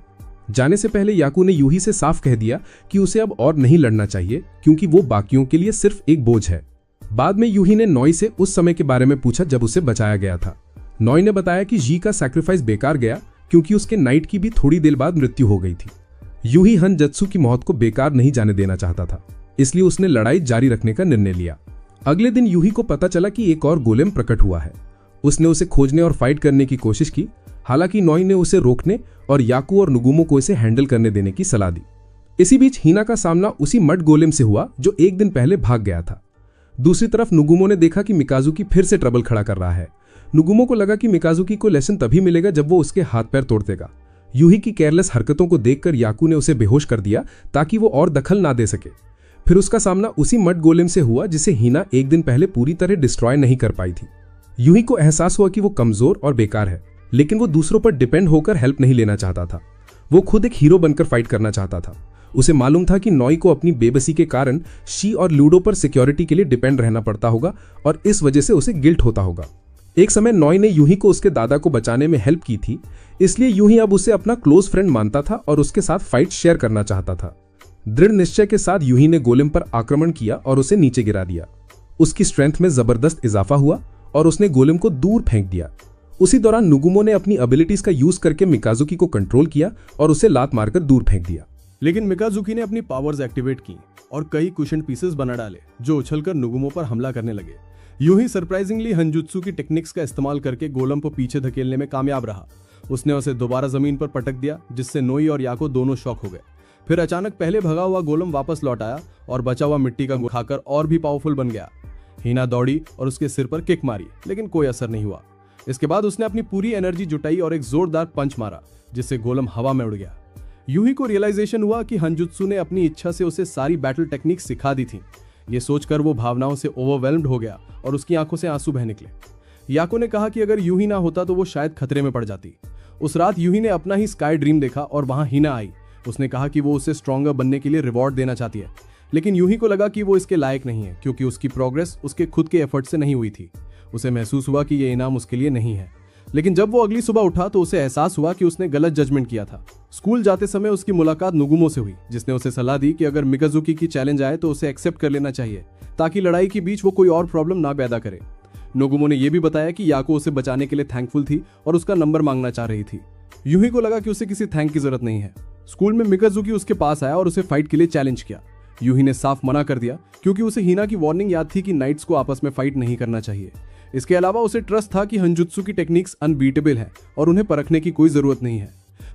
जाने से पहले याकू ने यूही से साफ कह दिया कि उसे अब और नहीं लड़ना चाहिए, क्योंकि वो बाकियों के लिए सिर्फ एक बोझ है। बाद में यूही ने नॉई से उस समय के बारे में पूछा जब उसे बचाया गया था। नॉई ने बताया कि जी का सैक्रिफाइस बेकार गया, क्योंकि उसके नाइट की भी थोड़ी देर बाद मृत्यु हो गई थी। यूही हनजत्सु की मौत को बेकार नहीं जाने देना चाहता था, इसलिए उसने लड़ाई जारी रखने का निर्णय लिया। अगले दिन यूही को पता चला कि एक और गोलेम प्रकट हुआ है। उसने उसे खोजने और फाइट करने की कोशिश की, हालांकि नॉई ने उसे रोकने और याकू और नुगुमो को इसे हैंडल करने देने की सलाह दी। इसी बीच हीना का सामना उसी मड गोलेम से हुआ जो एक दिन पहले भाग गया था। दूसरी तरफ नुगुमो ने देखा कि मिकाजुकी फिर से ट्रबल खड़ा कर रहा है। नुगुमो को लगा कि मिकाजुकी को लेसन तभी मिलेगा जब वो उसके हाथ पैर तोड़ देगा। यूही की केयरलेस हरकतों को देखकर याकू ने उसे बेहोश कर दिया ताकि वो और दखल ना दे सके। फिर उसका सामना उसी मड गोलेम से हुआ जिसे हीना एक दिन पहले पूरी तरह डिस्ट्रॉय नहीं कर पाई थी। यूही को एहसास हुआ कि वो कमजोर और बेकार है, लेकिन वो दूसरों पर डिपेंड होकर हेल्प नहीं लेना चाहता था। वो खुद एक हीरो बनकर फाइट करना चाहता था। उसे मालूम था कि नॉई को अपनी बेबसी के कारण शी और लूडो पर सिक्योरिटी के लिए डिपेंड रहना पड़ता होगा और इस वजह से उसे गिल्ट होता होगा। एक समय नॉई ने यूही को उसके दादा को बचाने में हेल्प की थी, इसलिए यूही अब उसे अपना क्लोज फ्रेंड मानता था और उसके साथ फाइट शेयर करना चाहता था। दृढ़ निश्चय के साथ यूही ने गोलेम पर आक्रमण किया और उसे नीचे गिरा दिया। उसकी स्ट्रेंथ में जबरदस्त इजाफा हुआ और उसने गोलेम को दूर फेंक दिया। उसी दौरान नुगुमो ने अपनी एबिलिटीज का यूज करके मिकाजुकी को कंट्रोल किया और उसे लात मारकर दूर फेंक दिया।
लेकिन मिकाजुकी ने अपनी पावर्स एक्टिवेट की और कई कुशन पीसेस बना डाले जो उछलकर नुगुमो पर हमला करने लगे। यूं ही सरप्राइजिंगली हनजुत्सु की टेक्निक्स का इस्तेमाल करके गोलम को पीछे धकेलने में कामयाब रहा। उसने उसे दोबारा जमीन पर पटक दिया, जिससे नोई और याको दोनों शॉक हो गए। फिर अचानक पहले भगा हुआ गोलम वापस लौट आया और बचा हुआ मिट्टी का खाकर और भी पावरफुल बन गया। हीना दौड़ी और उसके सिर पर किक मारी, लेकिन कोई असर नहीं हुआ। इसके बाद उसने अपनी पूरी एनर्जी जुटाई और एक जोरदार पंच मारा, जिससे गोलम हवा में उड़ गया। यूही को रियलाइजेशन हुआ कि हनजुत्सु ने अपनी इच्छा से उसे सारी बैटल टेक्निक सिखा दी थी। ये सोचकर वो भावनाओं से ओवरवेल्म्ड हो गया और उसकी आंखों से आंसू बह निकले। याको ने कहा कि अगर यूही ना होता तो वो शायद खतरे में पड़ जाती। उस रात यूही ने अपना ही स्काई ड्रीम देखा और वहां हीना आई। उसने कहा कि वो उसे स्ट्रॉन्गर बनने के लिए रिवॉर्ड देना चाहती है, लेकिन यूही को लगा कि वो इसके लायक नहीं है, क्योंकि उसकी प्रोग्रेस उसके खुद के एफर्ट से नहीं हुई थी। उसे महसूस हुआ कि ये इनाम उसके लिए नहीं है। लेकिन जब वो अगली सुबह उठा तो उसे एहसास हुआ कि उसने गलत जजमेंट किया था। स्कूल जाते समय उसकी मुलाकात नुगुमो से हुई, जिसने उसे सलाह दी कि अगर मिकाजुकी की चैलेंज आए तो उसे एक्सेप्ट कर लेना चाहिए, ताकि लड़ाई के बीच वो कोई और प्रॉब्लम ना पैदा करे। नुगुमो ने यह भी बताया कि याको उसे बचाने के लिए थैंकफुल थी और उसका नंबर मांगना चाह रही थी। यूही को लगा कि उसे किसी थैंक की जरूरत नहीं है। स्कूल में मिकाजुकी उसके पास आया और उसे फाइट के लिए चैलेंज किया। यूही ने साफ मना कर दिया, क्योंकि उसे हीना की वार्निंग याद थी कि नाइट्स को आपस में फाइट नहीं करना चाहिए। इसके अलावा उसे ट्रस्ट था कि हनजुत्सु की टेक्निक्स अनबीटेबल है और उन्हें परखने की कोई जरूरत नहीं है।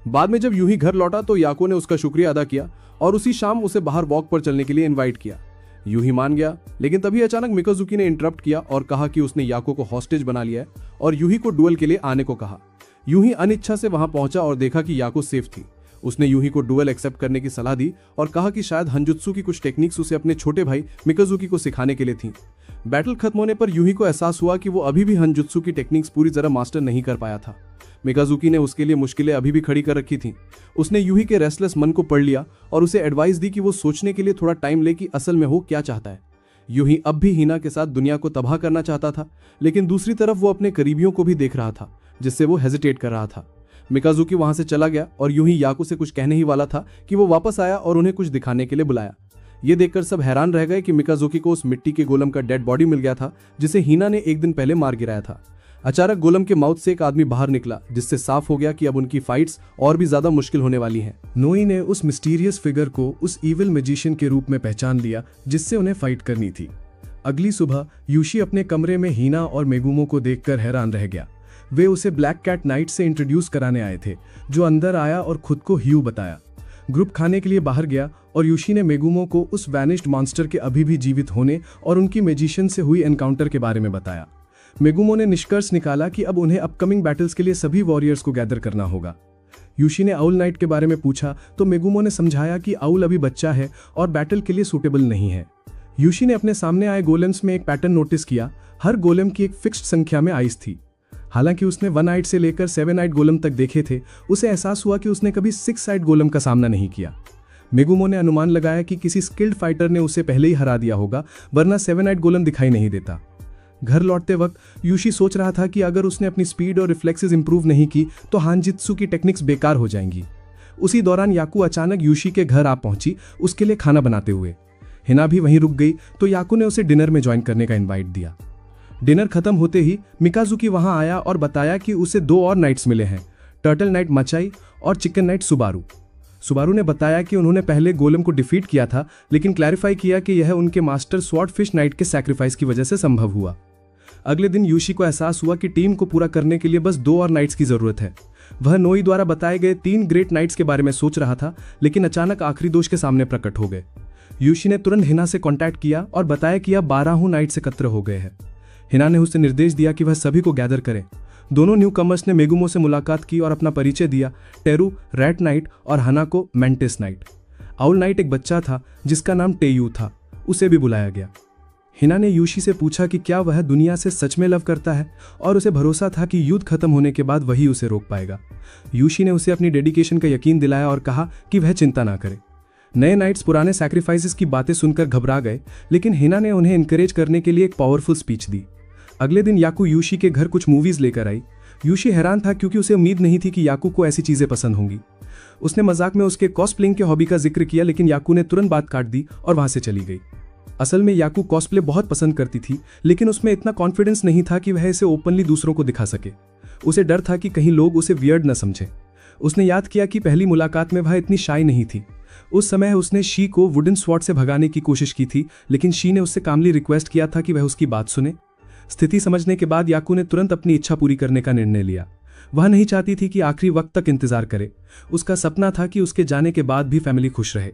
बाद में जब यूही घर लौटा तो याको ने उसका शुक्रिया अदा किया और उसी शाम उसे बाहर वॉक पर चलने के लिए इनवाइट किया। यूही मान गया, लेकिन तभी अचानक मिकाजुकी ने इंटरप्ट किया और कहा कि उसने याको को हॉस्टेज बना लिया है और यूही को डुएल के लिए आने को कहा। यूही अनिच्छा से वहां पहुंचा और देखा कि याको सेफ थी। उसने यूही को डुएल एक्सेप्ट करने की सलाह दी और कहा कि शायद हनजुत्सु की कुछ टेक्निक्स उसे अपने छोटे भाई मिकाजुकी को सिखाने के लिए थी। बैटल खत्म होने पर यूही को एहसास हुआ कि वो अभी भी हनजुत्सु की टेक्निक्स पूरी तरह मास्टर नहीं कर पाया था। मिकाजुकी ने उसके लिए मुश्किलें अभी भी खड़ी कर रखी थीं। उसने यूही के रेस्टलेस मन को पढ़ लिया और उसे एडवाइस दी कि वो सोचने के लिए थोड़ा टाइम ले कि असल में वो क्या चाहता है। यूही अब भी हीना के साथ दुनिया को तबाह करना चाहता था, लेकिन दूसरी तरफ वो अपने करीबियों को भी देख रहा था, जिससे वो हेजिटेट कर रहा था। मिकाजुकी वहां से चला गया और यूही याको से कुछ कहने ही वाला था कि वो वापस आया और उन्हें कुछ दिखाने के लिए बुलाया। ये देखकर सब हैरान रह गए कि मिकाजुकी को उस मिट्टी के गोलम का डेड बॉडी मिल गया था, जिसे हीना ने एक दिन पहले मार गिराया था। अचानक गोलम के माउथ से एक आदमी बाहर निकला, जिससे साफ हो गया कि अब उनकी फाइट्स और भी ज्यादा मुश्किल होने वाली हैं।
नोई ने उस मिस्टीरियस फिगर को उस इविल मैजिशियन के रूप में पहचान लिया जिससे उन्हें फाइट करनी थी। अगली सुबह यूशी अपने कमरे में हीना और मेगुमो को देखकर हैरान रह गया। वे उसे ब्लैक कैट नाइट से इंट्रोड्यूस कराने आए थे, जो अंदर आया और खुद को ह्यू बताया। ग्रुप खाने के लिए बाहर गया और यूशी ने मेगुमो को उस वैनिश्ड मॉन्स्टर के अभी भी जीवित होने और उनकी मैजिशियन से हुई एनकाउंटर के बारे में बताया। मेगुमो ने निष्कर्ष निकाला कि अब उन्हें अपकमिंग बैटल्स के लिए सभी वॉरियर्स को गैदर करना होगा। यूशी ने आउल नाइट के बारे में पूछा तो मेगुमो ने समझाया कि आउल अभी बच्चा है और बैटल के लिए सूटेबल नहीं है। यूशी ने अपने सामने आए गोलेम्स में एक पैटर्न नोटिस किया। हर गोलेम की एक फिक्स्ड संख्या में आइस थी। हालांकि उसने 1 आइट से लेकर 7 आइट गोलम तक देखे थे, उसे एहसास हुआ कि उसने कभी 6 आइट गोलम का सामना नहीं किया। मेगुमो ने अनुमान लगाया कि किसी स्किल्ड फाइटर ने उसे पहले ही हरा दिया होगा, वरना 7 आइट गोलम दिखाई नहीं देता। घर लौटते वक्त यूशी सोच रहा था कि अगर उसने अपनी स्पीड और रिफ्लेक्सेस इंप्रूव नहीं की तो हानजित्सु की टेक्निक्स बेकार हो जाएंगी। उसी दौरान याकू अचानक यूशी के घर आ पहुंची, उसके लिए खाना बनाते हुए। हिना भी वहीं रुक गई तो याकू ने उसे डिनर में ज्वाइन करने का इनवाइट दिया। डिनर खत्म होते ही मिकाजुकी वहां आया और बताया कि उसे 2 और नाइट्स मिले हैं, टर्टल नाइट मचाई और चिकन नाइट सुबारू। सुबारू ने बताया कि उन्होंने पहले गोलम को डिफीट किया था, लेकिन क्लैरिफाई किया कि यह उनके मास्टर स्वॉर्डफिश नाइट के सैक्रिफाइस की वजह से संभव हुआ। अगले दिन यूशी को एहसास हुआ कि टीम को पूरा करने के लिए बस 2 और नाइट्स की जरूरत है। वह नोई द्वारा बताए गए 3 ग्रेट नाइट्स के बारे में सोच रहा था, लेकिन अचानक आखिरी दोष के सामने प्रकट हो गए। यूशी ने तुरंत हिना से कांटेक्ट किया और बताया कि अब 12 नाइट्स एकत्र हो गए हैं। हिना ने उसे निर्देश दिया कि वह सभी को गैदर करे। दोनों न्यू कमर्स ने मेगुमो से मुलाकात की और अपना परिचय दिया, टेरू रैट नाइट और हना को मेंटिस नाइट। आउल नाइट एक बच्चा था जिसका नाम टेयू था, उसे भी बुलाया गया। हिना ने यूशी से पूछा कि क्या वह दुनिया से सच में लव करता है और उसे भरोसा था कि युद्ध खत्म होने के बाद वही उसे रोक पाएगा। यूशी ने उसे अपनी डेडिकेशन का यकीन दिलाया और कहा कि वह चिंता ना करे। नए नाइट्स पुराने सैक्रिफाइसेस की बातें सुनकर घबरा गए, लेकिन हिना ने उन्हें इनकरेज करने के लिए एक पावरफुल स्पीच दी। अगले दिन याकू यूशी के घर कुछ मूवीज लेकर आई। यूशी हैरान था क्योंकि उसे उम्मीद नहीं थी कि याकू को ऐसी चीजें पसंद होंगी। उसने मजाक में उसके कॉस्प्लेइंग के हॉबी का जिक्र किया, लेकिन याकू ने तुरंत बात काट दी और वहां से चली गई। असल में याकू कॉस्प्ले बहुत पसंद करती थी, लेकिन उसमें इतना कॉन्फिडेंस नहीं था कि वह इसे ओपनली दूसरों को दिखा सके। उसे डर था कि कहीं लोग उसे वियर्ड न समझे। उसने याद किया कि पहली मुलाकात में वह इतनी शाई नहीं थी। उस समय उसने शी को वुडन स्वॉर्ड से भगाने की कोशिश की थी, लेकिन शी ने उससे कामली रिक्वेस्ट किया था कि वह उसकी बात सुने। स्थिति समझने के बाद याकू ने तुरंत अपनी इच्छा पूरी करने का निर्णय लिया। वह नहीं चाहती थी कि आखिरी वक्त तक इंतजार करे। उसका सपना था कि उसके जाने के बाद भी फैमिली खुश रहे।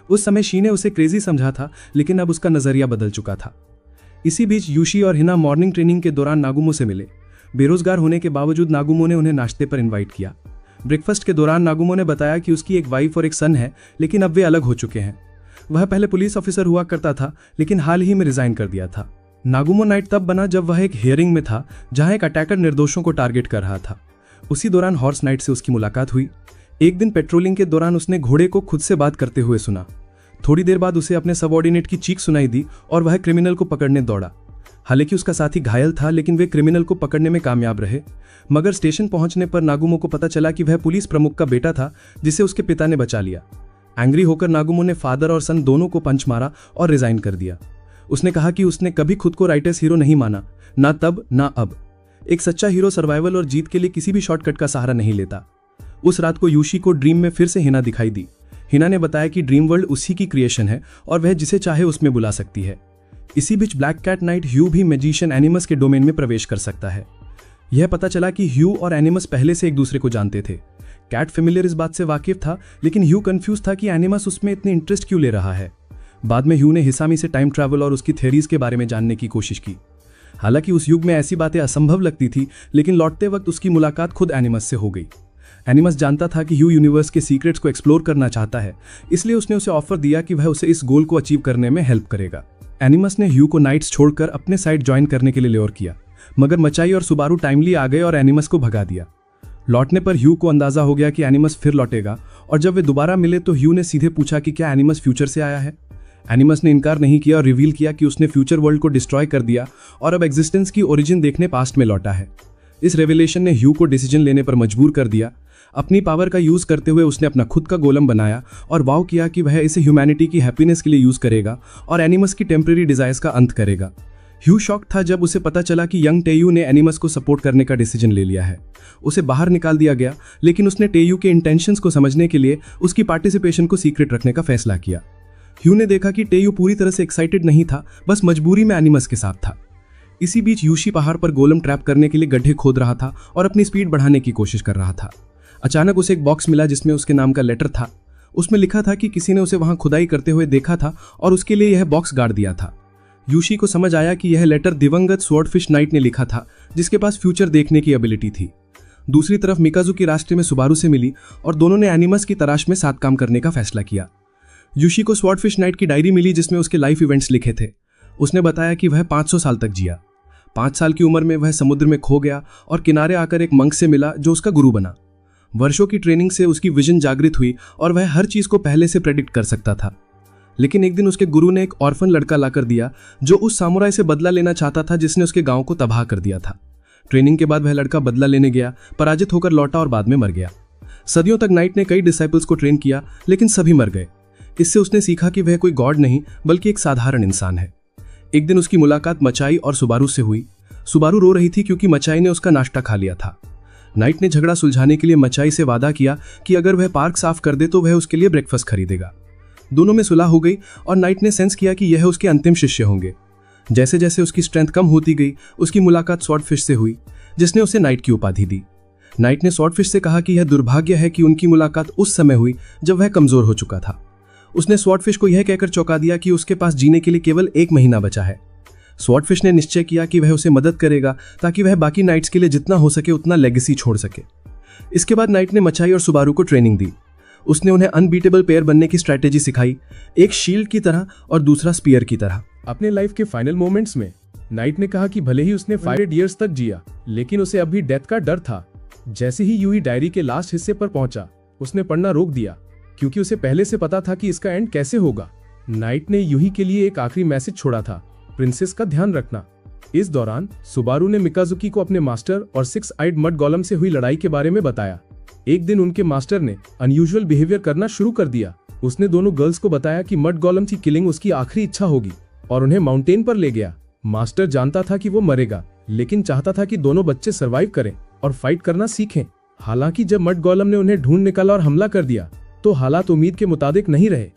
उस समय शी ने उसे क्रेजी समझा था, लेकिन अब उसका नजरिया बदल चुका था। इसी बीच यूशी और हिना मॉर्निंग ट्रेनिंग के दौरान नागुमो से मिले। बेरोजगार होने के बावजूद नागुमो ने उन्हें नाश्ते पर इन्वाइट किया। ब्रेकफास्ट के दौरान नागुमो ने बताया कि उसकी एक वाइफ और एक सन है, लेकिन अब वे अलग हो चुके हैं। वह पहले पुलिस ऑफिसर हुआ करता था, लेकिन हाल ही में रिजाइन कर दिया था। नागुमो नाइट तब बना जब वह एक हियरिंग में था जहां एक अटैकर निर्दोषों को टारगेट कर रहा था। उसी दौरान हॉर्स नाइट से उसकी मुलाकात हुई। एक दिन पेट्रोलिंग के दौरान उसने घोड़े को खुद से बात करते हुए सुना। थोड़ी देर बाद उसे अपने सबऑर्डिनेट की चीख सुनाई दी और वह क्रिमिनल को पकड़ने दौड़ा। हालांकि उसका साथी घायल था, लेकिन वे क्रिमिनल को पकड़ने में कामयाब रहे। मगर स्टेशन पहुंचने पर नागुमो को पता चला कि वह पुलिस प्रमुख का बेटा था, जिसे उसके पिता ने बचा लिया। एंग्री होकर नागुमो ने फादर और सन दोनों को पंच मारा और रिजाइन कर दिया। उसने कहा कि उसने कभी खुद को राइटर्स हीरो नहीं माना, ना तब ना अब। एक सच्चा हीरो सर्वाइवल और जीत के लिए किसी भी शॉर्टकट का सहारा नहीं लेता। उस रात को यूशी को ड्रीम में फिर से हिना दिखाई दी। हिना ने बताया कि ड्रीम वर्ल्ड उसी की क्रिएशन है और वह जिसे चाहे उसमें बुला सकती है। इसी बीच ब्लैक कैट नाइट ह्यू भी मैजिशियन एनिमस के डोमेन में प्रवेश कर सकता है। यह पता चला कि ह्यू और एनिमस पहले से एक दूसरे को जानते थे। कैट फेमिलियर इस बात से वाकिफ था, लेकिन ह्यू कंफ्यूज था कि एनिमस उसमें इतने इंटरेस्ट क्यों ले रहा है। बाद में ह्यू ने हिसामी से टाइम ट्रैवल और उसकी थ्योरीज के बारे में जानने की कोशिश की। हालांकि उस युग में ऐसी बातें असंभव लगती थी, लेकिन लौटते वक्त उसकी मुलाकात खुद एनिमस से हो गई। एनिमस जानता था कि ह्यू यूनिवर्स के सीक्रेट्स को एक्सप्लोर करना चाहता है, इसलिए उसने उसे ऑफर दिया कि वह उसे इस गोल को अचीव करने में हेल्प करेगा। एनिमस ने ह्यू को नाइट्स छोड़कर अपने साइड ज्वाइन करने के लिए ल्योर किया, मगर मचाई और सुबारू टाइमली आ गए और एनिमस को भगा दिया। लौटने पर ह्यू को अंदाजा हो गया कि एनिमस फिर लौटेगा, और जब वे दोबारा मिले तो ह्यू ने सीधे पूछा कि क्या एनिमस फ्यूचर से आया है। एनिमस ने इनकार नहीं किया और रिवील किया कि उसने फ्यूचर वर्ल्ड को डिस्ट्रॉय कर दिया और अब एग्जिस्टेंस की ओरिजिन देखने पास्ट में लौटा है। इस रेवलेशन ने ह्यू को डिसीजन लेने पर मजबूर कर दिया। अपनी पावर का यूज करते हुए उसने अपना खुद का गोलम बनाया और वाव किया कि वह इसे ह्यूमैनिटी की हैप्पीनेस के लिए यूज करेगा और एनिमस की टेम्परेरी डिजायर्स का अंत करेगा। ह्यू शॉक था जब उसे पता चला कि यंग टेयू ने एनिमस को सपोर्ट करने का डिसीजन ले लिया है। उसे बाहर निकाल दिया गया, लेकिन उसने टेयू के इंटेंशंस को समझने के लिए उसकी पार्टिसिपेशन को सीक्रेट रखने का फैसला किया। ह्यू ने देखा कि टेयू पूरी तरह से एक्साइटेड नहीं था, बस मजबूरी में एनिमस के साथ था। इसी बीच यूशी पहाड़ पर गोलम ट्रैप करने के लिए गड्ढे खोद रहा था और अपनी स्पीड बढ़ाने की कोशिश कर रहा था। अचानक उसे एक बॉक्स मिला जिसमें उसके नाम का लेटर था। उसमें लिखा था कि किसी ने उसे वहां खुदाई करते हुए देखा था और उसके लिए यह बॉक्स गाड़ दिया था। यूशी को समझ आया कि यह लेटर दिवंगत स्वॉर्डफिश नाइट ने लिखा था, जिसके पास फ्यूचर देखने की एबिलिटी थी। दूसरी तरफ मिकाजुकी रास्ते में सुबारू से मिली और दोनों ने एनिमस की तलाश में साथ काम करने का फैसला किया। यूशी को स्वॉर्डफिश नाइट की डायरी मिली जिसमें उसके लाइफ इवेंट्स लिखे थे। उसने बताया कि वह 500 साल तक जिया। 5 साल की उम्र में वह समुद्र में खो गया और किनारे आकर एक मंक से मिला जो उसका गुरु बना। वर्षों की ट्रेनिंग से उसकी विजन जागृत हुई और वह हर चीज को पहले से प्रेडिक्ट कर सकता था। लेकिन एक दिन उसके गुरु ने एक ऑर्फन लड़का लाकर दिया जो उस सामुराई से बदला लेना चाहता था जिसने उसके गांव को तबाह कर दिया था। ट्रेनिंग के बाद वह लड़का बदला लेने गया, पराजित होकर लौटा और बाद में मर गया। सदियों तक नाइट ने कई डिसाइपल्स को ट्रेन किया लेकिन सभी मर गए। इससे उसने सीखा कि वह कोई गॉड नहीं बल्कि एक साधारण इंसान है। एक दिन उसकी मुलाकात मचाई और सुबारू से हुई। सुबारू रो रही थी क्योंकि मचाई ने उसका नाश्ता खा लिया था। नाइट ने झगड़ा सुलझाने के लिए मचाई से वादा किया कि अगर वह पार्क साफ कर दे तो वह उसके लिए ब्रेकफास्ट खरीदेगा। दोनों में सुलह हो गई और नाइट ने सेंस किया कि यह उसके अंतिम शिष्य होंगे। जैसे जैसे उसकी स्ट्रेंथ कम होती गई, उसकी मुलाकात स्वॉर्डफिश से हुई जिसने उसे नाइट की उपाधि दी। नाइट ने स्वॉर्डफिश से कहा कि यह दुर्भाग्य है कि उनकी मुलाकात उस समय हुई जब वह कमजोर हो चुका था। उसने स्वॉर्डफिश को यह कहकर चौंका दिया कि उसके पास जीने के लिए केवल 1 महीना बचा है। स्वॉर्डफिश ने निश्चय किया कि वह उसे मदद करेगा ताकि वह बाकी नाइट्स के लिए जितना हो सके उतना लेगेसी छोड़ सके। इसके बाद नाइट ने मचाई और सुबारू को ट्रेनिंग दी। उसने उन्हें अनबीटेबल पेयर बनने की स्ट्रैटेजी सिखाई, एक शील्ड की तरह और दूसरा स्पीयर की तरह।
अपने लाइफ के फाइनल मोमेंट्स में नाइट ने कहा कि भले ही उसने 500 ईयर्स तक जिया लेकिन उसे अभी डेथ का डर था। जैसे ही यूही डायरी के लास्ट हिस्से पर पहुंचा, उसने पढ़ना रोक दिया क्योंकि उसे पहले से पता था कि इसका एंड कैसे होगा। नाइट ने यूही के लिए एक आखिरी मैसेज छोड़ा था, प्रिंसेस का ध्यान रखना। इस दौरान सुबारू ने मिकाजुकी को अपने मास्टर और 6 आइड मड गोलम से हुई लड़ाई के बारे में बताया। एक दिन उनके मास्टर ने अनयूजुअल बिहेवियर करना शुरू कर दिया। उसने दोनों गर्ल्स को बताया कि मड गोलम की किलिंग उसकी आखिरी इच्छा होगी और उन्हें माउंटेन पर ले गया। मास्टर जानता था कि वो मरेगा लेकिन चाहता था कि दोनों बच्चे सरवाइव करें और फाइट करना सीखें। हालांकि जब मड गोलम ने उन्हें ढूंढ निकाला और हमला कर दिया तो हालात उम्मीद के मुताबिक नहीं रहे।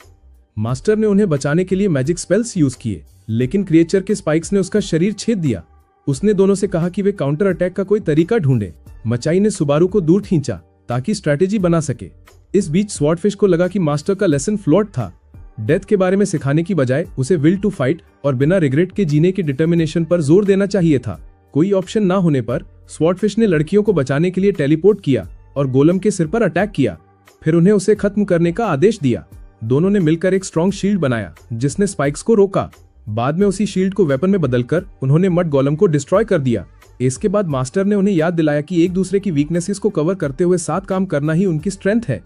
मास्टर ने उन्हें बचाने के लिए मैजिक स्पेल्स यूज किए लेकिन क्रिएचर के स्पाइक्स ने उसका शरीर छेद दिया। उसने दोनों से कहा कि वे काउंटर अटैक का कोई तरीका ढूंढे। मचाई ने सुबारू को दूर खींचा ताकि स्ट्रैटेजी बना सके। इस बीच स्वॉर्डफिश को लगा कि मास्टर का लेसन फ्लॉट था। डेथ के बारे में सिखाने की बजाय उसे विल टू फाइट और बिना रिग्रेट के जीने की डिटर्मिनेशन पर जोर देना चाहिए था। कोई ऑप्शन ना होने पर स्वॉर्डफिश ने लड़कियों को बचाने के लिए टेलीपोर्ट किया और गोलम के सिर पर अटैक किया। फिर उन्हें उसे खत्म करने का आदेश दिया। दोनों ने मिलकर एक स्ट्रॉन्ग शील्ड बनाया जिसने स्पाइक्स को रोका। बाद में उसी शील्ड को वेपन में बदलकर उन्होंने मड गोलम को डिस्ट्रॉय कर दिया। इसके बाद मास्टर ने उन्हें याद दिलाया कि एक दूसरे की वीकनेसेस को कवर करते हुए साथ काम करना ही उनकी स्ट्रेंथ है।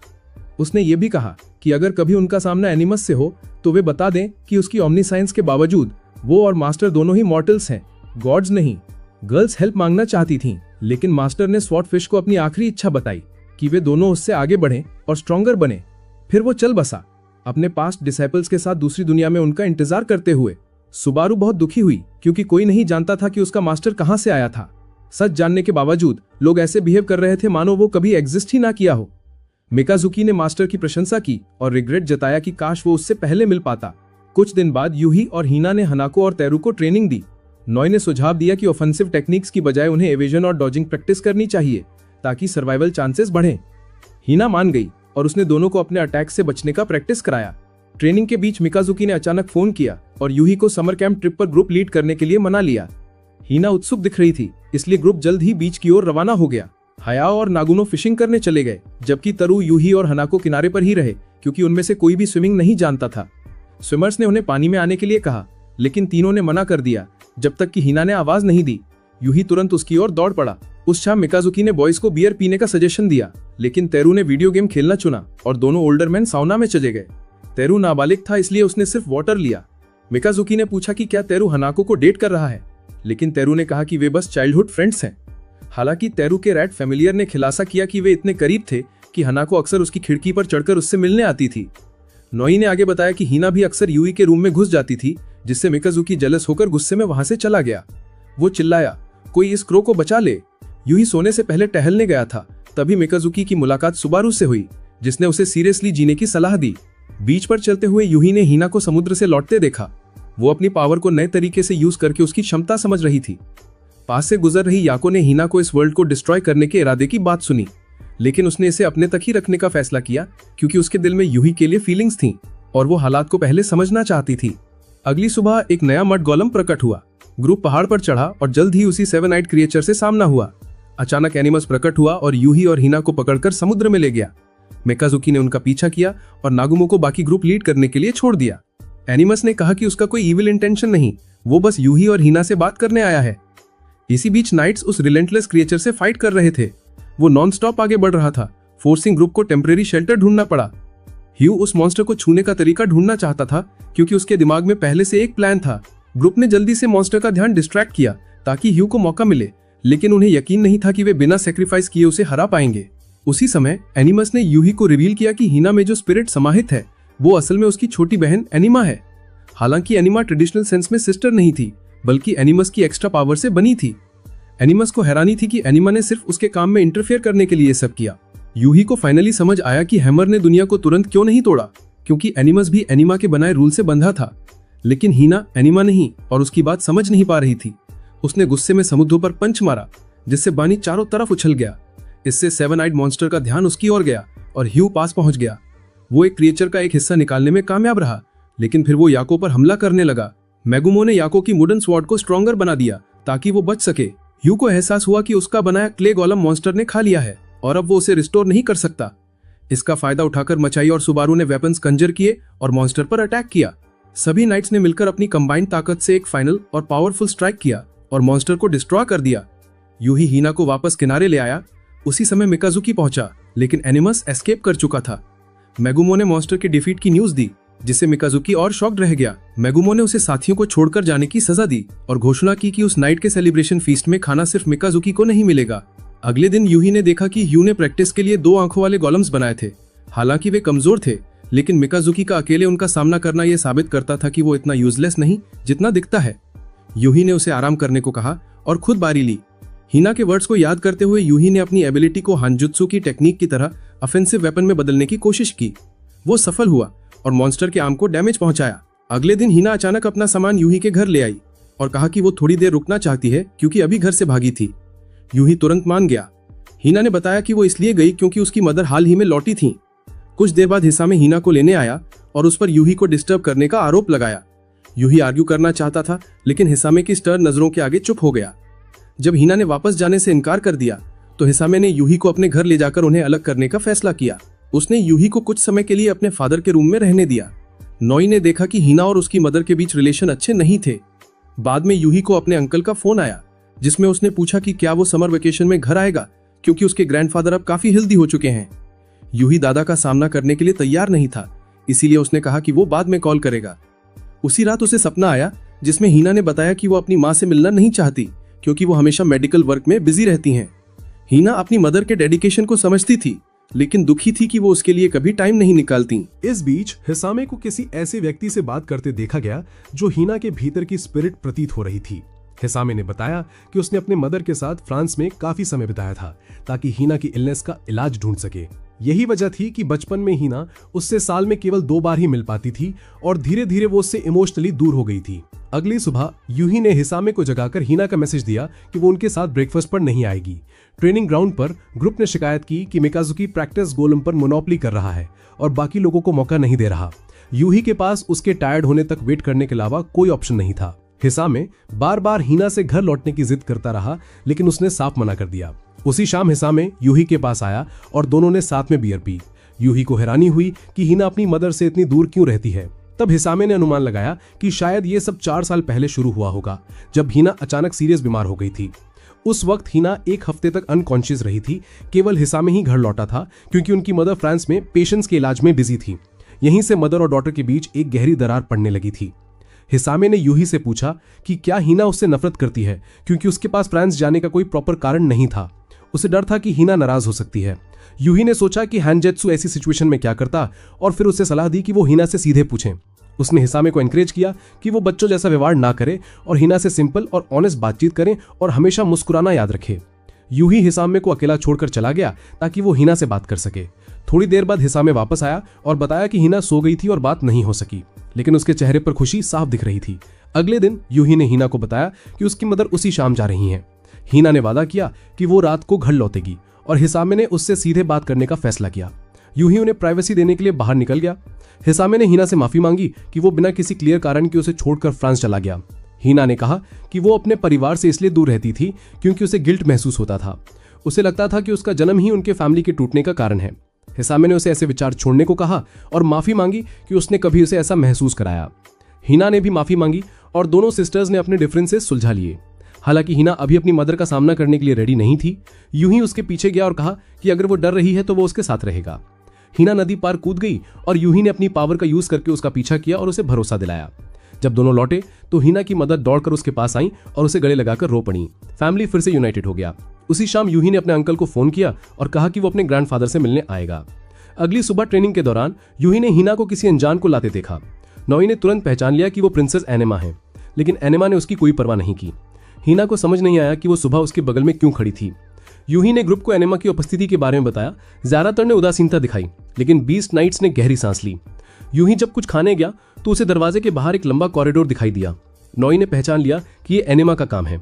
उसने ये भी कहा कि अगर कभी उनका सामना एनिमस से हो तो वे बता दें कि उसकी ओमनीसाइंस के बावजूद वो और मास्टर दोनों ही मॉर्टल्स हैं, गॉड्स नहीं। गर्ल्स हेल्प मांगना चाहती थीं, लेकिन मास्टर ने स्वॉर्डफिश को अपनी आखिरी इच्छा बताई कि वे दोनों उससे आगे बढ़ें और स्ट्रॉन्गर बने। फिर वो चल बसा, अपने पास्ट डिसाइपल्स के साथ दूसरी दुनिया में उनका इंतजार करते हुए। सुबारू बहुत दुखी हुई क्योंकि कोई नहीं जानता था कि उसका मास्टर कहां से आया था। सच जानने के बावजूद लोग ऐसे बिहेव कर रहे थे मानो वो कभी एग्जिस्ट ही ना किया हो। मिकाजुकी ने मास्टर की प्रशंसा की और रिग्रेट जताया कि काश वो उससे पहले मिल पाता। कुछ दिन बाद यूही और हीना ने हनाको और तेरू को ट्रेनिंग दी। नॉय ने सुझाव दिया कि ऑफेंसिव टेक्निक्स की बजाय उन्हें एवेजन और डॉजिंग प्रैक्टिस करनी चाहिए ताकि सर्वाइवल चांसेस बढ़ें। हीना मान गई और उसने दोनों को अपने अटैक से बचने का प्रैक्टिस कराया। ट्रेनिंग के बीच मिकाजुकी ने अचानक फोन किया और यूही को समर कैंप ट्रिप पर ग्रुप लीड करने के लिए मना लिया। हीना उत्सुक दिख रही थी, इसलिए ग्रुप जल्द ही बीच की ओर रवाना हो गया। हयाओ और नागुनो फिशिंग करने चले गए, जबकि तरु, यूही और हनाको किनारे पर ही रहे क्योंकि उनमें से कोई भी स्विमिंग नहीं जानता था। स्विमर्स ने उन्हें पानी में आने के लिए कहा, लेकिन तीनों ने मना कर दिया जब तक कि हीना ने आवाज नहीं दी। यूही तुरंत उसकी ओर दौड़ पड़ा। उस शाम मिकाजुकी ने बॉयज को बियर पीने का सजेशन दिया, लेकिन तेरू ने वीडियो गेम खेलना चुना और दोनों ओल्डर मैन साउना में चले गए। तेरू नाबालिग था, इसलिए उसने सिर्फ वाटर लिया। मिकाजुकी ने पूछा कि क्या तेरू हनाको को डेट कर रहा है, लेकिन तेरू ने कहा कि वे बस चाइल्डहुड फ्रेंड्स हैं। हालांकि तेरू के रैट फैमिलियर ने खुलासा किया कि वे इतने करीब थे कि हनाको अक्सर उसकी खिड़की पर चढ़कर उससे मिलने आती थी। नोई ने आगे बताया कि हीना भी अक्सर यूई के रूम में घुस जाती थी, जिससे मिकाजुकी जेलस होकर गुस्से में वहां से चला गया। वो चिल्लाया, कोई इस क्रो को बचा ले। यूही सोने से पहले टहलने गया था, तभी मिकाजुकी की मुलाकात सुबारू से हुई, जिसने उसे सीरियसली जीने की सलाह दी। बीच पर चलते हुए यूही ने हीना को समुद्र से लौटते देखा।
वो अपनी पावर को नए तरीके से यूज करके उसकी क्षमता समझ रही थी। पास से गुजर रही याको ने हिना को इस वर्ल्ड को डिस्ट्रॉय करने के इरादे की बात सुनी, लेकिन उसने इसे अपने तक ही रखने का फैसला किया क्योंकि उसके दिल में यूही के लिए फीलिंग्स थीं और वो हालात को पहले समझना चाहती थी। अगली सुबह एक नया मड गोलम प्रकट हुआ। ग्रुप पहाड़ पर चढ़ा और जल्द ही उसी 7 आइड क्रिएचर से सामना हुआ। अचानक एनिमस प्रकट हुआ और यूही और हिना को पकड़कर समुद्र में ले गया। मेकाजुकी ने उनका पीछा किया और नागुमो को बाकी ग्रुप लीड करने के लिए छोड़ दिया। एनिमस ने कहा कि उसका कोई इविल इंटेंशन नहीं, वो बस यूही और हिना से बात करने आया है। इसी बीच नाइट्स उस रिलेंटलेस क्रिएचर से फाइट कर रहे थे। वो नॉन स्टॉप आगे बढ़ रहा था, फोर्सिंग ग्रुप को टेम्परेरी शेल्टर ढूंढना पड़ा। ह्यू उस मॉन्स्टर को छूने का तरीका ढूंढना चाहता था क्योंकि उसके दिमाग में पहले से एक प्लान था। ग्रुप ने जल्दी से मॉन्स्टर का ध्यान डिस्ट्रैक्ट किया ताकि ह्यू को मौका मिले, लेकिन उन्हें यकीन नहीं था कि वे बिना सेक्रीफाइस किए उसे हरा पाएंगे। उसी समय एनिमस ने यूही को रिवील किया कि हिना में जो स्पिरिट समाहित है वो असल में उसकी छोटी बहन एनिमा है। हालांकि एनिमा ट्रेडिशनल सेंस में सिस्टर नहीं थी, बल्कि एनिमस की एक्स्ट्रा पावर से बनी थी। एनिमस को हैरानी थी कि एनिमा ने सिर्फ उसके काम में इंटरफेयर करने के लिए सब किया। यूही को फाइनली समझ आया कि हैमर ने दुनिया को तुरंत क्यों नहीं तोड़ा, क्योंकि एनिमस भी एनिमा के बनाए रूल से बंधा था। लेकिन हिना एनिमा नहीं और उसकी बात समझ नहीं पा रही थी। उसने गुस्से में समुद्र पर पंच मारा जिससे पानी चारों तरफ उछल गया। इससे 7 आइड मॉन्स्टर का ध्यान उसकी ओर गया और ह्यू पास पहुंच गया। वो एक क्रिएचर का एक हिस्सा निकालने में कामयाब रहा, लेकिन फिर वो याको पर हमला करने लगा। मेगुमो ने याको की वुडन स्वॉर्ड को स्ट्रॉन्गर बना दिया ताकि वो बच सके। ह्यू को एहसास हुआ कि उसका बनाया क्ले गोलम मॉन्स्टर ने खा लिया है और अब वो उसे रिस्टोर नहीं कर सकता। इसका फायदा उठाकर मचाई और सुबारू ने वेपन्स कंजर किए और मॉन्स्टर पर अटैक किया। सभी नाइट्स ने मिलकर अपनी कंबाइंड ताकत से एक फाइनल और पावरफुल स्ट्राइक किया और मॉन्स्टर को डिस्ट्रॉय कर दिया। यूही हिना को वापस किनारे ले आया। उसी समय मिकाजुकी पहुंचा, लेकिन एनिमस एस्केप कर चुका था। मेगुमो ने मॉन्स्टर के डिफीट की न्यूज दी, जिससे मिकाजुकी और शॉक्ड रह गया। मेगुमो ने उसे साथियों को छोड़कर जाने की सजा दी और घोषणा की कि उस नाइट के सेलिब्रेशन फीस्ट में खाना सिर्फ मिकाजुकी को नहीं मिलेगा। अगले दिन यूही ने देखा कि ह्यू ने प्रैक्टिस के लिए 2 आंखों वाले गोलम्स बनाए थे। हालांकि वे कमजोर थे, लेकिन मिकाजुकी का अकेले उनका सामना करना यह साबित करता था कि वो इतना यूजलेस नहीं जितना दिखता है। यूही ने उसे आराम करने को कहा और खुद बारी ली। हिना के वर्ड्स को याद करते हुए यूही ने अपनी एबिलिटी को हानजुत्सु की टेक्निक की तरह ऑफेंसिव वेपन में बदलने की कोशिश की। वो सफल हुआ और मॉन्स्टर के आर्म को डैमेज पहुंचाया। अगले दिन हिना अचानक अपना सामान यूही के घर ले आई और कहा कि वो थोड़ी देर रुकना चाहती है क्योंकि अभी घर से भागी थी। यूही तुरंत मान गया। हिना ने बताया कि वो इसलिए गई क्योंकि उसकी मदर हाल ही में लौटी थी। कुछ देर बाद हिसामे हिना को लेने आया और उस पर यूही को डिस्टर्ब करने का आरोप लगाया। यूही आर्ग्यू करना चाहता था, लेकिन हिसामे की स्टर्न नजरों के आगे चुप हो गया। जब हिना ने वापस जाने से इनकार कर दिया तो हिसामे ने यूही को अपने घर ले जाकर उन्हें अलग करने का फैसला किया। उसने यूही को कुछ समय के लिए अपने फादर के रूम में रहने दिया। नोई ने देखा कि हिना और उसकी मदर के बीच रिलेशन अच्छे नहीं थे। बाद में यूही को अपने अंकल का फोन आया, जिसमें उसने पूछा कि क्या वो समर वेकेशन में घर आएगा, क्योंकि उसके ग्रैंडफादर अब काफी हेल्दी हो चुके हैं। यूही दादा का सामना करने के लिए तैयार नहीं था, इसीलिए उसने कहा कि वो बाद में कॉल करेगा। उसी रात उसे सपना आया जिसमें हिना ने बताया कि वो अपनी माँ से मिलना नहीं चाहती क्योंकि वो हमेशा मेडिकल वर्क में बिजी रहती हैं। हिना अपनी मदर के डेडिकेशन को समझती थी, लेकिन दुखी थी कि वो उसके लिए कभी टाइम नहीं निकालती।
इस बीच हिसामे को किसी ऐसे व्यक्ति से बात करते देखा गया जो हिना के भीतर की स्पिरिट प्रतीत हो रही थी। हिसामे ने बताया कि उसने अपने मदर के साथ फ्रांस में काफी समय बिताया था ताकि हिना की इलनेस का इलाज ढूंढ सके। यही वजह थी कि बचपन में हिना उससे साल में केवल 2 बार ही मिल पाती थी और धीरे धीरे वो उससे इमोशनली दूर हो गई थी। अगली सुबह यूही ने हिसामे को जगाकर हिना का मैसेज दिया कि वो उनके साथ ब्रेकफास्ट पर नहीं आएगी। ट्रेनिंग ग्राउंड पर ग्रुप ने शिकायत की कि मिकाजुकी प्रैक्टिस गोलम पर मोनोपोली कर रहा है और बाकी लोगों को मौका नहीं दे रहा। यूही के पास उसके टायर्ड होने तक वेट करने के अलावा कोई ऑप्शन नहीं था। हिसामे बार बार हिना से घर लौटने की जिद करता रहा, लेकिन उसने साफ मना कर दिया। उसी शाम हिसामे यूही के पास आया और दोनों ने साथ में बियर पी। यूही को हैरानी हुई कि हिना अपनी मदर से इतनी दूर क्यों रहती है। तब हिसामे ने अनुमान लगाया कि शायद ये सब 4 साल पहले शुरू हुआ होगा, जब हिना अचानक सीरियस बीमार हो गई थी। उस वक्त हिना 1 हफ्ते तक अनकॉन्शियस रही थी। केवल हिसामे ही घर लौटा था क्योंकि उनकी मदर फ्रांस में पेशेंट्स के इलाज में बिजी थी। यहीं से मदर और डॉटर के बीच एक गहरी दरार पड़ने लगी थी। हिसामे ने यूही से पूछा कि क्या हिना उससे नफरत करती है, क्योंकि उसके पास फ्रांस जाने का कोई प्रॉपर कारण नहीं था। उसे डर था कि हिना नाराज हो सकती है। यूही ने सोचा कि हैंजेत्सु ऐसी सिचुएशन में क्या करता और फिर उसे सलाह दी कि वो हिना से सीधे पूछें। उसने हिसामे को एनकरेज किया कि वो बच्चों जैसा व्यवहार ना करे और हिना से सिंपल और ऑनेस्ट बातचीत करें और हमेशा मुस्कुराना याद रखे। यूही हिसामे को अकेला छोड़कर चला गया ताकि वो हिना से बात कर सके। थोड़ी देर बाद हिसामे वापस आया और बताया कि हिना सो गई थी और बात नहीं हो सकी। लेकिन उसके चेहरे पर खुशी साफ दिख रही थी। अगले दिन यूही ने हीना को बताया कि उसकी मदर उसी शाम जा रही हैं। हीना ने वादा किया कि वो रात को घर लौटेगी और हिसामे ने उससे सीधे बात करने का फैसला किया। यूही उन्हें प्राइवेसी देने के लिए बाहर निकल गया। हिसामे ने हीना से माफी मांगी कि वो बिना किसी क्लियर कारण के उसे छोड़कर फ्रांस चला गया। हीना ने कहा कि वो अपने परिवार से इसलिए दूर रहती थी क्योंकि उसे गिल्ट महसूस होता था। उसे लगता था कि उसका जन्म ही उनके फैमिली के टूटने का कारण है। हिसामे ने उसे ऐसे विचार छोड़ने को कहा और माफी मांगी कि उसने कभी उसे ऐसा महसूस कराया। हीना ने भी माफी मांगी और दोनों सिस्टर्स ने अपने डिफरेंसेस सुलझा लिए। हालांकि हीना अभी अपनी मदर का सामना करने के लिए रेडी नहीं थी। यूं ही उसके पीछे गया और कहा कि अगर वो डर रही है तो वो उसके साथ रहेगा। हीना नदी पार कूद गई और यूही ने अपनी पावर का यूज करके उसका पीछा किया और उसे भरोसा दिलाया। जब दोनों लौटे तो हीना की मदर दौड़कर उसके पास आई और उसे गले लगाकर रो पड़ी। फैमिली फिर से यूनाइटेड हो गया। उसी शाम यूही ने अपने अंकल को फोन किया और कहा कि वो अपने ग्रैंडफादर से मिलने आएगा। अगली सुबह ट्रेनिंग के दौरान यूही ने हीना को किसी अनजान को लाते देखा। नोई ने तुरंत पहचान लिया कि वो प्रिंसेस एनिमा है, लेकिन एनिमा ने उसकी कोई परवाह नहीं की। हीना को समझ नहीं आया कि वो सुबह उसके बगल में क्यों खड़ी थी। यूही ने ग्रुप को एनिमा की उपस्थिति के बारे में बताया। ज्यादातर ने उदासीनता दिखाई, लेकिन 20 नाइट्स ने गहरी सांस ली। यूही जब कुछ खाने गया तो उसे दरवाजे के बाहर एक लंबा कॉरिडोर दिखाई दिया। नोई ने पहचान लिया कि ये एनिमा का काम है।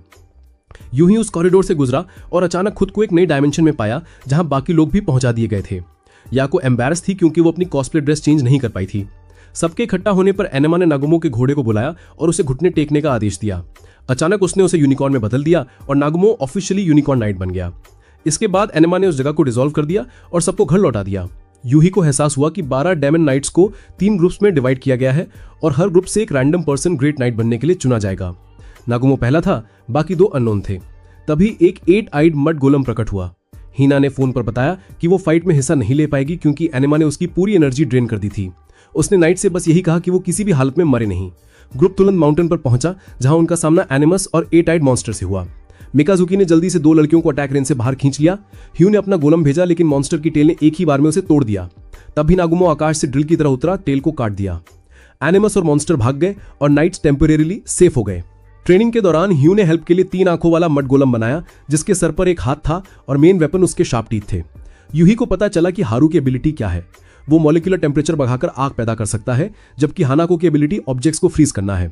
यूही उस कॉरिडोर से गुजरा और अचानक खुद को एक नई डायमेंशन में पाया जहां बाकी लोग भी पहुंचा दिए गए थे। याको एम्बैरस थी क्योंकि वो अपनी कॉस्प्ले ड्रेस चेंज नहीं कर पाई थी। सबके इकट्ठा होने पर एनिमा ने नागुमो के घोड़े को बुलाया और उसे घुटने टेकने का आदेश दिया। अचानक उसने उसे यूनिकॉर्न में बदल दिया और नागुमो ऑफिशियली यूनिकॉर्न नाइट बन गया। इसके बाद एनिमा ने उस जगह को डिसॉल्व कर दिया और सबको घर लौटा दिया। यूही को एहसास हुआ कि 12 डेमन नाइट्स को 3 ग्रुप्स में डिवाइड किया गया है और हर ग्रुप से एक रैंडम पर्सन ग्रेट नाइट बनने के लिए चुना जाएगा। नागुमो पहला था, बाकी 2 अननोन थे। तभी एक 8 आइड मड गोलम प्रकट हुआ। हीना ने फोन पर बताया कि वो फाइट में हिस्सा नहीं ले पाएगी क्योंकि एनिमा ने उसकी पूरी एनर्जी ड्रेन कर दी थी। उसने नाइट से बस यही कहा कि वो किसी भी हालत में मरे नहीं। ग्रुप तुरंत माउंटेन पर पहुंचा जहां उनका सामना एनिमस और 8 आइड मॉन्स्टर से हुआ। मिकाजुकी ने जल्दी से 2 लड़कियों को अटैक रेंज से बाहर खींच लिया। ह्यू ने अपना गोलम भेजा, लेकिन मॉन्स्टर की टेल ने एक ही बार में उसे तोड़ दिया। तब भी नागुमो आकाश से ड्रिल की तरह उतरा, टेल को काट दिया। एनिमस और मॉन्स्टर भाग गए और नाइट्स टेम्परेरीली सेफ हो गए। ट्रेनिंग के दौरान ह्यू ने हेल्प के लिए 3 आंखों वाला मड गोलम बनाया जिसके सर पर एक हाथ था और मेन वेपन उसके शार्प टीथ थे। यूही को पता चला कि हारू की एबिलिटी क्या है। वो मॉलिक्यूलर टेम्परेचर बढ़ाकर आग पैदा कर सकता है, जबकि हानाको की एबिलिटी ऑब्जेक्ट्स को फ्रीज करना है।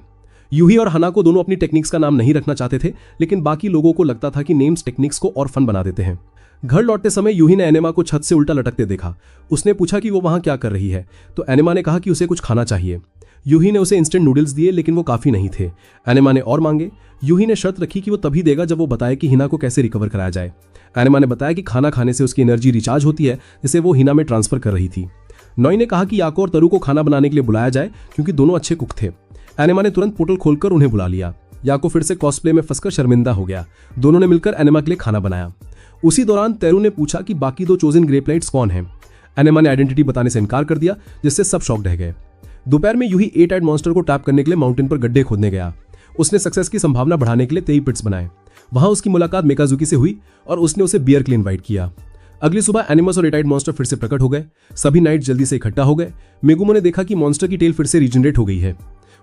यूही और हानाको दोनों अपनी टेक्निक्स का नाम नहीं रखना चाहते थे, लेकिन बाकी लोगों को लगता था कि नेम्स टेक्निक्स को और फन बना देते हैं। घर लौटते समय यूही ने एनिमा को छत से उल्टा लटकते देखा। उसने पूछा कि वो वहां क्या कर रही है, तो एनिमा ने कहा कि उसे कुछ खाना चाहिए। यूही ने उसे इंस्टेंट नूडल्स दिए, लेकिन वो काफी नहीं थे। एनिमा ने और मांगे। यूही ने शर्त रखी कि वो तभी देगा जब वो बताए कि हिना को कैसे रिकवर कराया जाए। एनिमा ने बताया कि खाना खाने से उसकी एनर्जी रिचार्ज होती है, जिसे वो हिना में ट्रांसफर कर रही थी। नोई ने कहा कि याको और तरु को खाना बनाने के लिए बुलाया जाए क्योंकि दोनों अच्छे कुक थे। एनिमा ने तुरंत पोर्टल खोलकर उन्हें बुला लिया। याको फिर से कॉस्प्ले में फंसकर शर्मिंदा हो गया। दोनों ने मिलकर एनिमा के लिए खाना बनाया। उसी दौरान तेरू ने पूछा कि बाकी 2 चोजन ग्रेपलाइट्स कौन हैं। एनिमा ने आइडेंटिटी बताने से इनकार कर दिया, जिससे सब शॉक रह गए। दोपहर में यूही 8 आइड मॉन्स्टर को टैप करने के लिए माउंटेन पर गड्ढे खोदने गया। उसने सक्सेस की संभावना बढ़ाने के लिए 23 पिट्स बनाए। वहां उसकी मुलाकात मिकाजुकी से हुई और उसने उसे बियर के लिए इनवाइट किया। अगली सुबह एनिमस और 8 आइड मॉन्स्टर फिर से प्रकट हो गए। सभी नाइट जल्दी से इकट्ठा हो गए। मेगुमो ने देखा कि मॉन्स्टर की टेल फिर से रीजनरेट हो गई है।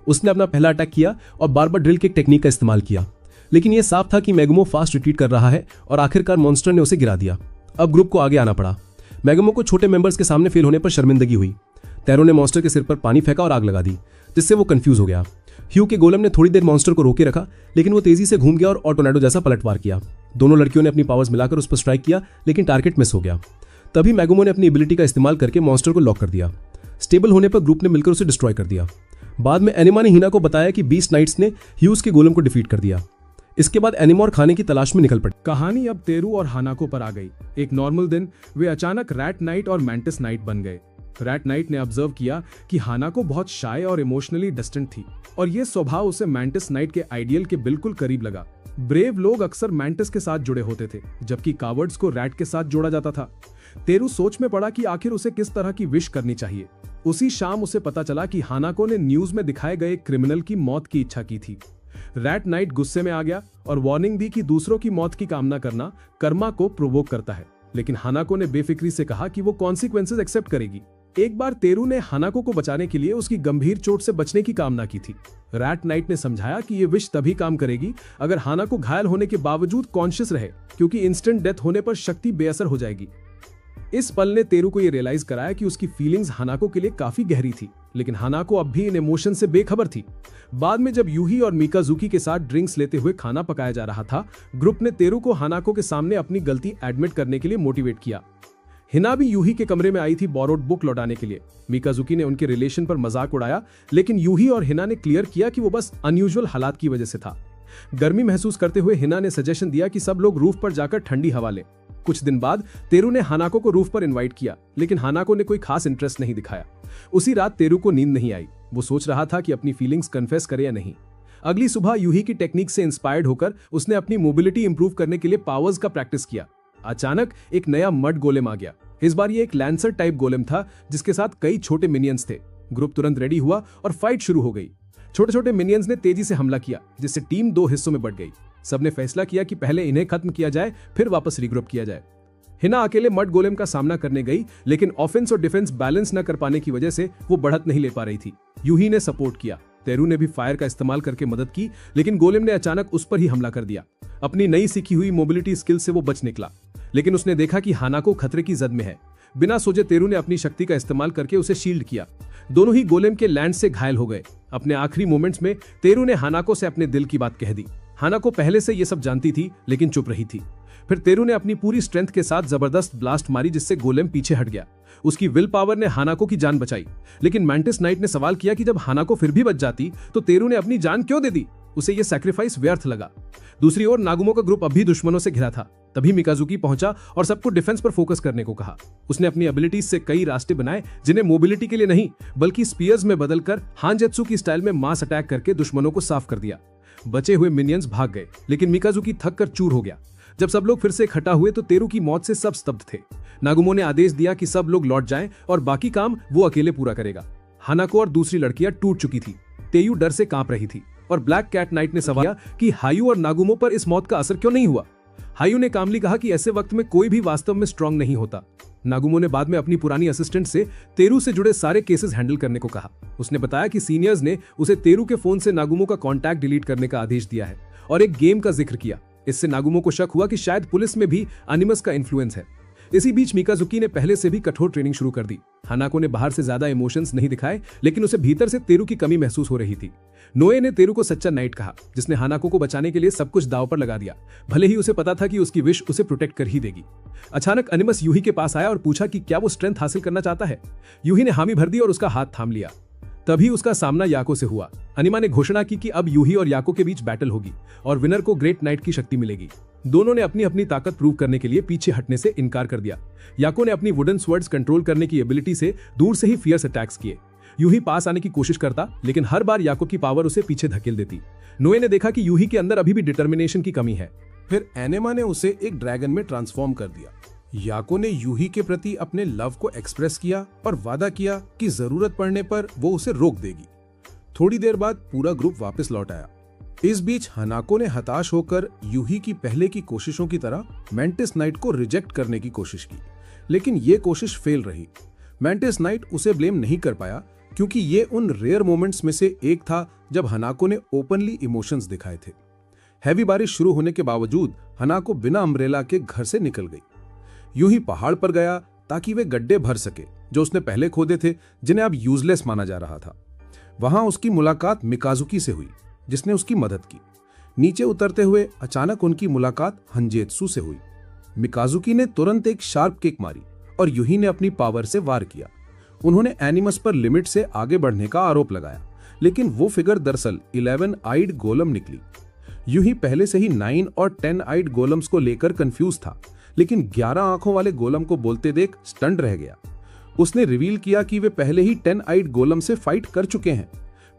उसने अपना पहला अटैक किया और बार बार ड्रिल किक टेक्निक का इस्तेमाल किया, लेकिन यह साफ था कि मेगुमो फास्ट रिट्रीट कर रहा है और आखिरकार मॉन्स्टर ने उसे गिरा दिया। अब ग्रुप को आगे आना पड़ा। मेगुमो को छोटे मेंबर्स के सामने फेल होने पर शर्मिंदगी हुई। तेरो ने मॉन्स्टर के सिर पर पानी फेंका और आग लगा दी, जिससे वो कंफ्यूज हो गया। ह्यू के गोलम ने थोड़ी देर मॉन्स्टर को रोके रखा, लेकिन वो तेजी से घूम गया और टोर्नेडो जैसा पलटवार किया। दोनों लड़कियों ने अपनी पावर्स मिलाकर उस पर स्ट्राइक किया, लेकिन टारगेट मिस हो गया। तभी मेगुमो ने अपनी एबिलिटी का इस्तेमाल करके मॉन्स्टर को लॉक कर दिया। स्टेबल होने पर ग्रुप ने मिलकर उसे डिस्ट्रॉय कर दिया। बाद में एनिमा ने हिना को बताया कि 20 नाइट्स ने ह्यूज के गोलम को डिफीट कर दिया। इसके बाद एनिमा और खाने की तलाश में निकल पड़ी।
कहानी अब तेरू और हानाको पर आ गई। एक नॉर्मल दिन वे अचानक रैट नाइट और मैंटिस नाइट बन गए। रैट नाइट ने ऑब्जर्व किया कि हानाको बहुत शाय और इमोशनली डिस्टेंट थी और ये स्वभाव उसे मैंटिस नाइट के आइडियल के बिल्कुल करीब लगा। ब्रेव लोग अक्सर मैंटिस के साथ जुड़े होते थे, जबकि कावर्ड्स को रैट के साथ जोड़ा जाता था। तेरू सोच में पड़ा कि आखिर उसे किस तरह की विश करनी चाहिए। उसी शाम उसे पता चला कि हानाको ने न्यूज में दिखाए गए क्रिमिनल की मौत की इच्छा की थी। रैट नाइट गुस्से में आ गया और वार्निंग दी कि दूसरों की मौत की कामना करना कर्मा को प्रोवोक करता है, लेकिन हानाको ने बेफिक्री से कहा कि वो कॉन्सिक्वेंसेस एक्सेप्ट करेगी। एक बार तेरू ने हानाको को बचाने के लिए उसकी गंभीर चोट से बचने की कामना की थी। रैट नाइट ने समझाया कि ये विश तभी काम करेगी अगर हानाको घायल होने के बावजूद कॉन्शियस रहे, क्योंकि इंस्टेंट डेथ होने पर शक्ति बेअसर हो जाएगी।
इस पल ने तेरू को यह रियलाइज कराया कि उसकी फीलिंग्स हानाको के लिए काफी गहरी थी, लेकिन हानाको अब भी इन इमोशन से बेखबर थी। बाद में जब यूही और मिकाजुकी के साथ ड्रिंक्स लेते हुए खाना पकाया जा रहा था, ग्रुप ने तेरू को हानाको के सामने अपनी गलती एडमिट करने के लिए मोटिवेट किया। हिना भी यूही के कमरे में आई थी बोरोड बुक लौटाने के लिए। मिकाजुकी ने उनके रिलेशन पर मजाक उड़ाया, लेकिन यूही और हिना ने क्लियर किया कि वो बस अनयूजुअल हालात की वजह से था। गर्मी महसूस करते हुए हिना ने सजेशन दिया कि सब लोग रूफ पर जाकर ठंडी हवा लें। कुछ दिन बाद तेरू ने हानाको को रूफ पर इनवाइट किया, लेकिन हानाको ने कोई खास इंटरेस्ट नहीं दिखाया। उसी रात तेरू को नींद नहीं आई। वो सोच रहा था कि अपनी फीलिंग्स कन्फेस करे या नहीं। अगली सुबह यूही की टेक्निक से इंस्पायर्ड होकर उसने अपनी मोबिलिटी इंप्रूव करने के लिए पावर्स का प्रैक्टिस किया। अचानक एक नया मड गोलेम आ गया। इस बार ये एक लैंसर टाइप गोलेम था, जिसके साथ कई छोटे मिनियंस थे। ग्रुप तुरंत रेडी हुआ और फाइट शुरू हो गई। छोटे छोटे मिनियंस ने तेजी से हमला किया, जिससे टीम 2 हिस्सों में बट गई। सबने फैसला किया कि पहले इन्हें खत्म किया जाए, फिर वापस रिग्रुप किया जाए। हिना अकेले मड गोलेम का सामना करने गई, लेकिन ऑफेंस और डिफेंस बैलेंस न कर पाने की वजह से वो बढ़त नहीं ले पा रही थी। यूही ने सपोर्ट किया। तेरू ने भी फायर का इस्तेमाल करके मदद की, लेकिन गोलेम ने अचानक उस पर ही हमला कर दिया। अपनी नई सीखी हुई मोबिलिटी स्किल से वो बच निकला, लेकिन उसने देखा कि हानाको खतरे की जद में है। बिना सोचे तेरू ने अपनी शक्ति का इस्तेमाल करके उसे शील्ड किया। दोनों ही गोलेम के लैंड से घायल हो गए। अपने आखिरी मोमेंट्स में तेरू ने हानाको से अपने दिल की बात कह दी। हानाको पहले से ये सब जानती थी, लेकिन चुप रही थी। फिर तेरू ने अपनी पूरी स्ट्रेंथ के साथ जबरदस्त ब्लास्ट मारी, जिससे गोलेम पीछे हट गया। उसकी विल पावर ने हानाको की जान बचाई, लेकिन मैंटिस नाइट ने सवाल किया कि जब हानाको फिर भी बच जाती तो तेरू ने अपनी जान क्यों दे दी। उसे यह सैक्रिफाइस व्यर्थ लगा। दूसरी ओर नागुमो का ग्रुप अब भी दुश्मनों से घिरा था। तभी मिकाजुकी पहुंचा और सबको डिफेंस पर फोकस करने को कहा। उसने अपनी एबिलिटीज से कई रास्ते बनाए, जिन्हें मोबिलिटी के लिए नहीं बल्कि स्पीयर्स में बदलकर हानजेत्सु की स्टाइल में मास अटैक करके दुश्मनों को साफ कर दिया। बचे हुए मिनियंस भाग गए, लेकिन मिकाजुकी थक कर चूर हो गया। जब सब लोग फिर से इकट्ठा हुए तो तेरू की मौत से सब स्तब्ध थे। नागुमो ने आदेश दिया कि सब लोग लौट जाएं और बाकी काम वो अकेले पूरा करेगा। हानाको और दूसरी लड़कियां टूट चुकी थी। तेयू डर से कांप रही थी और ब्लैक कैट नाइट ने सवाल किया कि हायू और नागुमो पर इस मौत का असर क्यों नहीं हुआ। हायू ने कामली कहा कि ऐसे वक्त में कोई भी वास्तव में स्ट्रांग नहीं होता। नागुमो ने बाद में अपनी पुरानी असिस्टेंट से तेरू से जुड़े सारे केसेस हैंडल करने को कहा। उसने बताया कि सीनियर्स ने उसे तेरू के फोन से नागुमो का कॉन्टैक्ट डिलीट करने का आदेश दिया है और एक गेम का जिक्र किया। इससे नागुमो को शक हुआ कि शायद पुलिस में भी एनिमस का इन्फ्लुएंस है। इसी बीच मिकाजुकी ने पहले से भी कठोर ट्रेनिंग शुरू कर दी। हानाको ने बाहर से ज्यादा इमोशंस नहीं दिखाए, लेकिन उसे भीतर से तेरू की कमी महसूस हो रही थी। नोए ने तेरू को सच्चा नाइट कहा, जिसने हानाको को बचाने के लिए सब कुछ दांव पर लगा दिया, भले ही उसे पता था कि उसकी विश उसे प्रोटेक्ट कर ही देगी। अचानक एनिमस यूही के पास आया और पूछा कि क्या वो स्ट्रेंथ हासिल करना चाहता है। यूही ने हामी भर दी और उसका हाथ थाम लिया। तभी उसका सामना याको से हुआ। अनिमा ने घोषणा की कि अब यूही और याको के बीच बैटल होगी और विनर को ग्रेट नाइट की शक्ति मिलेगी। दोनों ने अपनी अपनी ताकत प्रूव करने के लिए पीछे हटने से इनकार कर दिया। याको ने अपनी वुडन स्वर्ड्स कंट्रोल करने की एबिलिटी से दूर से ही फियर्स अटैक्स किए। यूही पास आने की कोशिश करता, लेकिन हर बार याको की पावर उसे पीछे धकेल देती। नोए ने देखा कि यूही के अंदर अभी भी डिटर्मिनेशन की कमी है। फिर एनेमा ने उसे एक ड्रैगन में ट्रांसफॉर्म कर दिया। याको ने यूही के प्रति अपने लव को एक्सप्रेस किया और वादा किया कि जरूरत पड़ने पर वो उसे रोक देगी। थोड़ी देर बाद पूरा ग्रुप वापस लौट आया। इस बीच हानाको ने हताश होकर यूही की पहले की कोशिशों की तरह मैंटिस नाइट को रिजेक्ट करने की कोशिश की, लेकिन ये कोशिश फेल रही। मैंटिस नाइट उसे ब्लेम नहीं कर पाया, क्योंकि ये उन रेयर मोमेंट्स में से एक था जब हानाको ने ओपनली इमोशंस दिखाए थे। हैवी बारिश शुरू होने के बावजूद हानाको बिना अम्ब्रेला के घर से निकल गई। यूही पहाड़ पर गया ताकि वे गड्ढे भर सके जो उसने पहले खोदे थे, जिन्हें अब यूजलेस माना जा रहा था। वहां उसकी मुलाकात मिकाजुकी से हुई, जिसने उसकी मदद की। नीचे उतरते हुए अचानक उनकी मुलाकात हंजेत्सु से हुई। मिकाजुकी ने तुरंत एक शार्प किक मारी और यूही ने अपनी पावर से वार किया। उन्होंने एनिमस पर लिमिट से आगे बढ़ने का आरोप लगाया, लेकिन वो फिगर दरअसल 11 आइड गोलम निकली। यूही पहले से ही 9 और 10 आइड गोलम्स को लेकर कंफ्यूज था, लेकिन 11 आंखों वाले गोलम को बोलते देख स्टंड रह गया। उसने रिवील किया कि वे पहले ही 10 आइड गोलम से फाइट कर चुके हैं।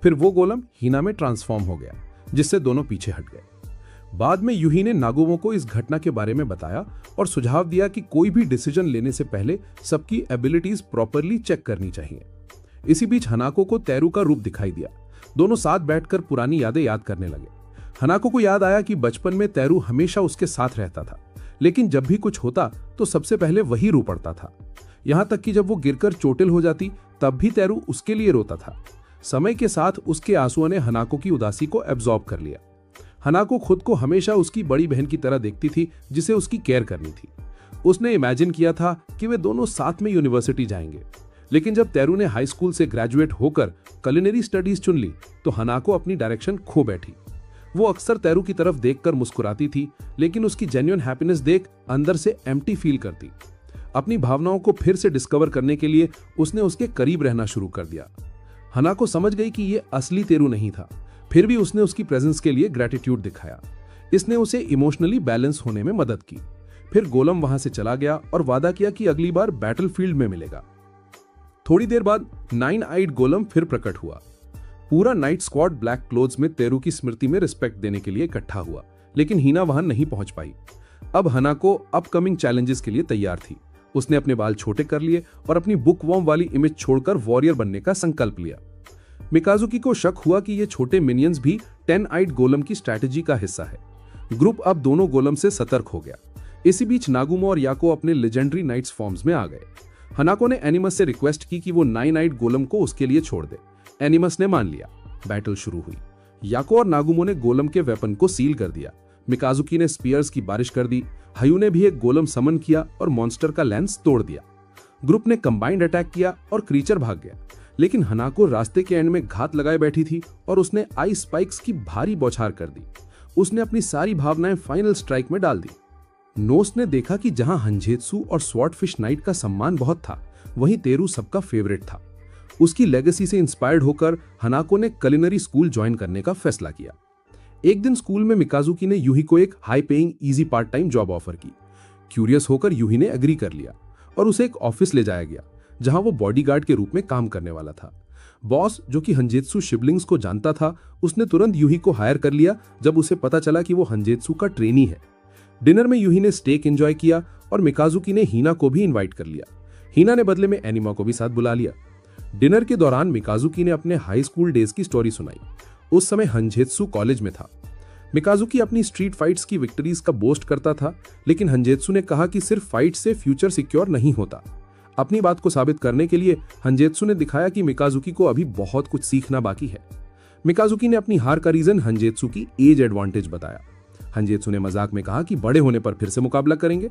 फिर वो गोलम हिना में ट्रांसफॉर्म हो गया, जिससे दोनों पीछे हट गए। बाद में यूही ने नागुमो को इस घटना के बारे में बताया और सुझाव दिया कि कोई भी डिसीजन लेने से पहले सबकी एबिलिटीज प्रॉपरली चेक करनी चाहिए। इसी बीच हनाको को तेरू का रूप दिखाई दिया। दोनों साथ बैठकर पुरानी यादें याद करने लगे। हनाको को याद आया कि बचपन में तेरू हमेशा उसके साथ रहता था, लेकिन जब भी कुछ होता तो सबसे पहले वही रो पड़ता था। यहां तक कि जब वो गिरकर चोटिल हो जाती तब भी तेरू उसके लिए रोता था। समय के साथ उसके आंसुओं ने हनाको की उदासी को एब्जॉर्ब कर लिया। हनाको खुद को हमेशा उसकी बड़ी बहन की तरह देखती थी, जिसे उसकी केयर करनी थी।
उसने इमेजिन किया था कि वे दोनों साथ में यूनिवर्सिटी जाएंगे, लेकिन जब तेरू ने हाई स्कूल से ग्रेजुएट होकर कुलिनरी स्टडीज चुन ली तो हनाको अपनी डायरेक्शन खो बैठी। वो अक्सर तेरू की तरफ देखकर मुस्कुराती थी, लेकिन उसकी जेन्युइन हैप्पीनेस देख अंदर से एम्प्टी फील करती। अपनी भावनाओं को फिर से डिस्कवर करने के लिए उसने उसके करीब रहना शुरू कर दिया। हनाको समझ गई कि ये असली तेरू नहीं था, फिर भी उसने उसकी प्रेजेंस के लिए ग्रेटिट्यूड दिखाया। इसने उसे इमोशनली बैलेंस होने में मदद की। फिर गोलम वहां से चला गया और वादा किया कि अगली बार बैटलफील्ड में मिलेगा। थोड़ी देर बाद 9 आइड गोलम फिर प्रकट हुआ। पूरा नाइट स्क्वाड ब्लैक क्लोथ्स में तेरू की स्मृति में रिस्पेक्ट देने के लिए इकट्ठा हुआ, लेकिन हीना वहां नहीं पहुंच पाई। अब हनाको अपकमिंग चैलेंजेस के लिए तैयार थी। उसने अपने बाल छोटे कर लिए और अपनी बुक वॉर्म वाली इमेज छोड़कर वॉरियर बनने का संकल्प लिया। मिकाजुकी को शक हुआ कि ये छोटे मिनियंस भी 10 आइड गोलम की स्ट्रैटेजी का हिस्सा है। ग्रुप अब दोनों गोलम से सतर्क हो गया। इसी बीच नागुमो और याको अपने लेजेंडरी नाइट्स फॉर्म्स में आ गए। हनाको ने एनिमस से रिक्वेस्ट की कि वो 9 आइड गोलम को उसके लिए छोड़ दे। एनिमस ने मान लिया। बैटल शुरू हुई। याको और नागुमो ने गोलम के वेपन को सील कर दिया। मिकाजुकी ने स्पीयर्स की बारिश कर दी। हायू ने भी एक गोलम समन किया और मॉन्स्टर का लेंस तोड़ दिया। ग्रुप ने कंबाइंड अटैक किया और क्रीचर भाग गया, लेकिन हनाको रास्ते के एंड में घात लगाए बैठी थी और उसने आइस स्पाइक्स की भारी बौछार कर दी। उसने अपनी सारी भावनाएं फाइनल स्ट्राइक में डाल दी। नोस ने देखा कि जहां हंजेत्सु और स्वॉर्डफिश नाइट का सम्मान बहुत था, वहीं तेरू सबका फेवरेट था। उसकी लेगेसी से इंस्पायर्ड होकर हनाको ने कुलिनरी स्कूल ज्वाइन करने का फैसला किया। एक दिन स्कूल में मिकाजुकी ने यूही को एक high paying easy part time job offer की। क्यूरियस होकर यूही ने एग्री कर लिया और उसे एक ऑफिस ले जाया गया, जहां वो बॉडीगार्ड के रूप में काम करने वाला था। बॉस, जो कि हंजेत्सु शिबलिंग्स को जानता था, उसने तुरंत यूही को हायर कर लिया जब उसे पता चला कि वो हंजेत्सु का ट्रेनी है। डिनर में यूही ने स्टेक एंजॉय किया और मिकाजुकी ने हीना को भी इनवाइट कर लिया। हीना ने बदले में एनिमा को भी साथ बुला लिया। डिनर के दौरान मिकाजुकी ने अपने हाई स्कूल डेज की स्टोरी सुनाई। उस समय हंजेत्सु कॉलेज में था। मिकाजुकी अपनी स्ट्रीट फाइट्स की विक्ट्रीज का बोस्ट करता था, लेकिन हंजेत्सु ने कहा कि सिर्फ फाइट से फ्यूचर सिक्योर नहीं होता। अपनी बात को साबित करने के लिए हंजेत्सु ने दिखाया कि मिकाजुकी को अभी बहुत कुछ सीखना बाकी है। मिकाजुकी ने अपनी हार का रीजन हंजेत्सु की एज एडवांटेज बताया। हंजेत्सु ने मजाक में कहा कि बड़े होने पर फिर से मुकाबला करेंगे,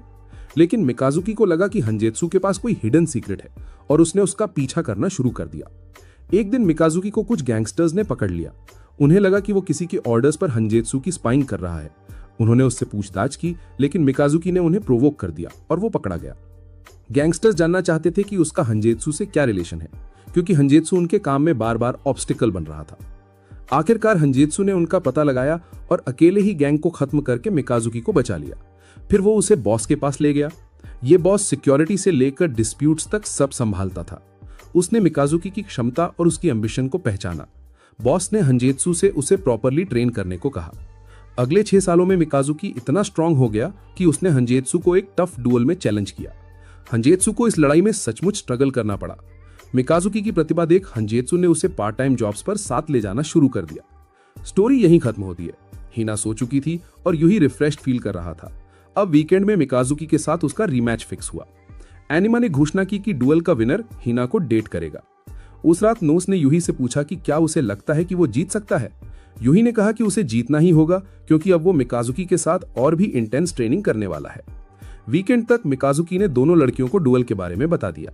लेकिन मिकाजुकी को लगा कि हंजेत्सु के पास कोई हिडन सीक्रेट है और उसने उसका पीछा करना शुरू कर दिया। एक दिन मिकाजुकी को कुछ गैंगस्टर्स ने पकड़ लिया। उन्हें लगा कि वो किसी के ऑर्डर्स पर हंजेत्सु की स्पाइंग कर रहा है। उन्होंने उससे पूछताछ की, लेकिन मिकाजुकी ने उन्हें प्रोवोक कर दिया और वो पकड़ा गया। गैंगस्टर्स जानना चाहते थे कि उसका हंजेत्सु से क्या रिलेशन है, क्योंकि हंजेत्सु उनके काम में बार बार ऑब्स्टिकल बन रहा था। आखिरकार हंजेत्सु ने उनका पता लगाया और अकेले ही गैंग को खत्म करके मिकाजुकी को बचा लिया। फिर वो उसे बॉस के पास ले गया। ये बॉस सिक्योरिटी से लेकर डिस्प्यूट्स तक सब संभालता था। उसने मिकाजुकी की क्षमता और उसकी एम्बिशन को पहचाना। बॉस ने हंजेत्सु से उसे प्रॉपरली ट्रेन करने को कहा। अगले 6 सालों में मिकाजुकी इतना स्ट्रांग हो गया कि उसने हंजेत्सु को एक टफ डुअल में चैलेंज किया। हंजेत्सु को इस लड़ाई में सचमुच स्ट्रगल करना पड़ा। मिकाजुकी की प्रतिभा देख हंजेत्सु ने उसे पार्ट टाइम जॉब्स पर साथ ले जाना शुरू कर दिया। स्टोरी यहीं खत्म होती है। हीना सो चुकी थी और यूही रिफ्रेश्ड फील कर रहा था। अब वीकेंड में मिकाजुकी के साथ उसका रीमैच फिक्स हुआ। एनिमा ने घोषणा की कि डुअल का विनर हीना को डेट करेगा। उस रात नोस ने यूही से पूछा कि क्या उसे लगता है कि वो जीत सकता है। यूही ने कहा कि उसे जीतना ही होगा, क्योंकि अब वो मिकाजुकी के साथ और भी इंटेंस ट्रेनिंग करने वाला है। वीकेंड तक मिकाजुकी ने दोनों लड़कियों को डुअल के बारे में बता दिया।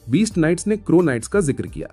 बीस्ट नाइट्स ने क्रो नाइट्स का जिक्र किया।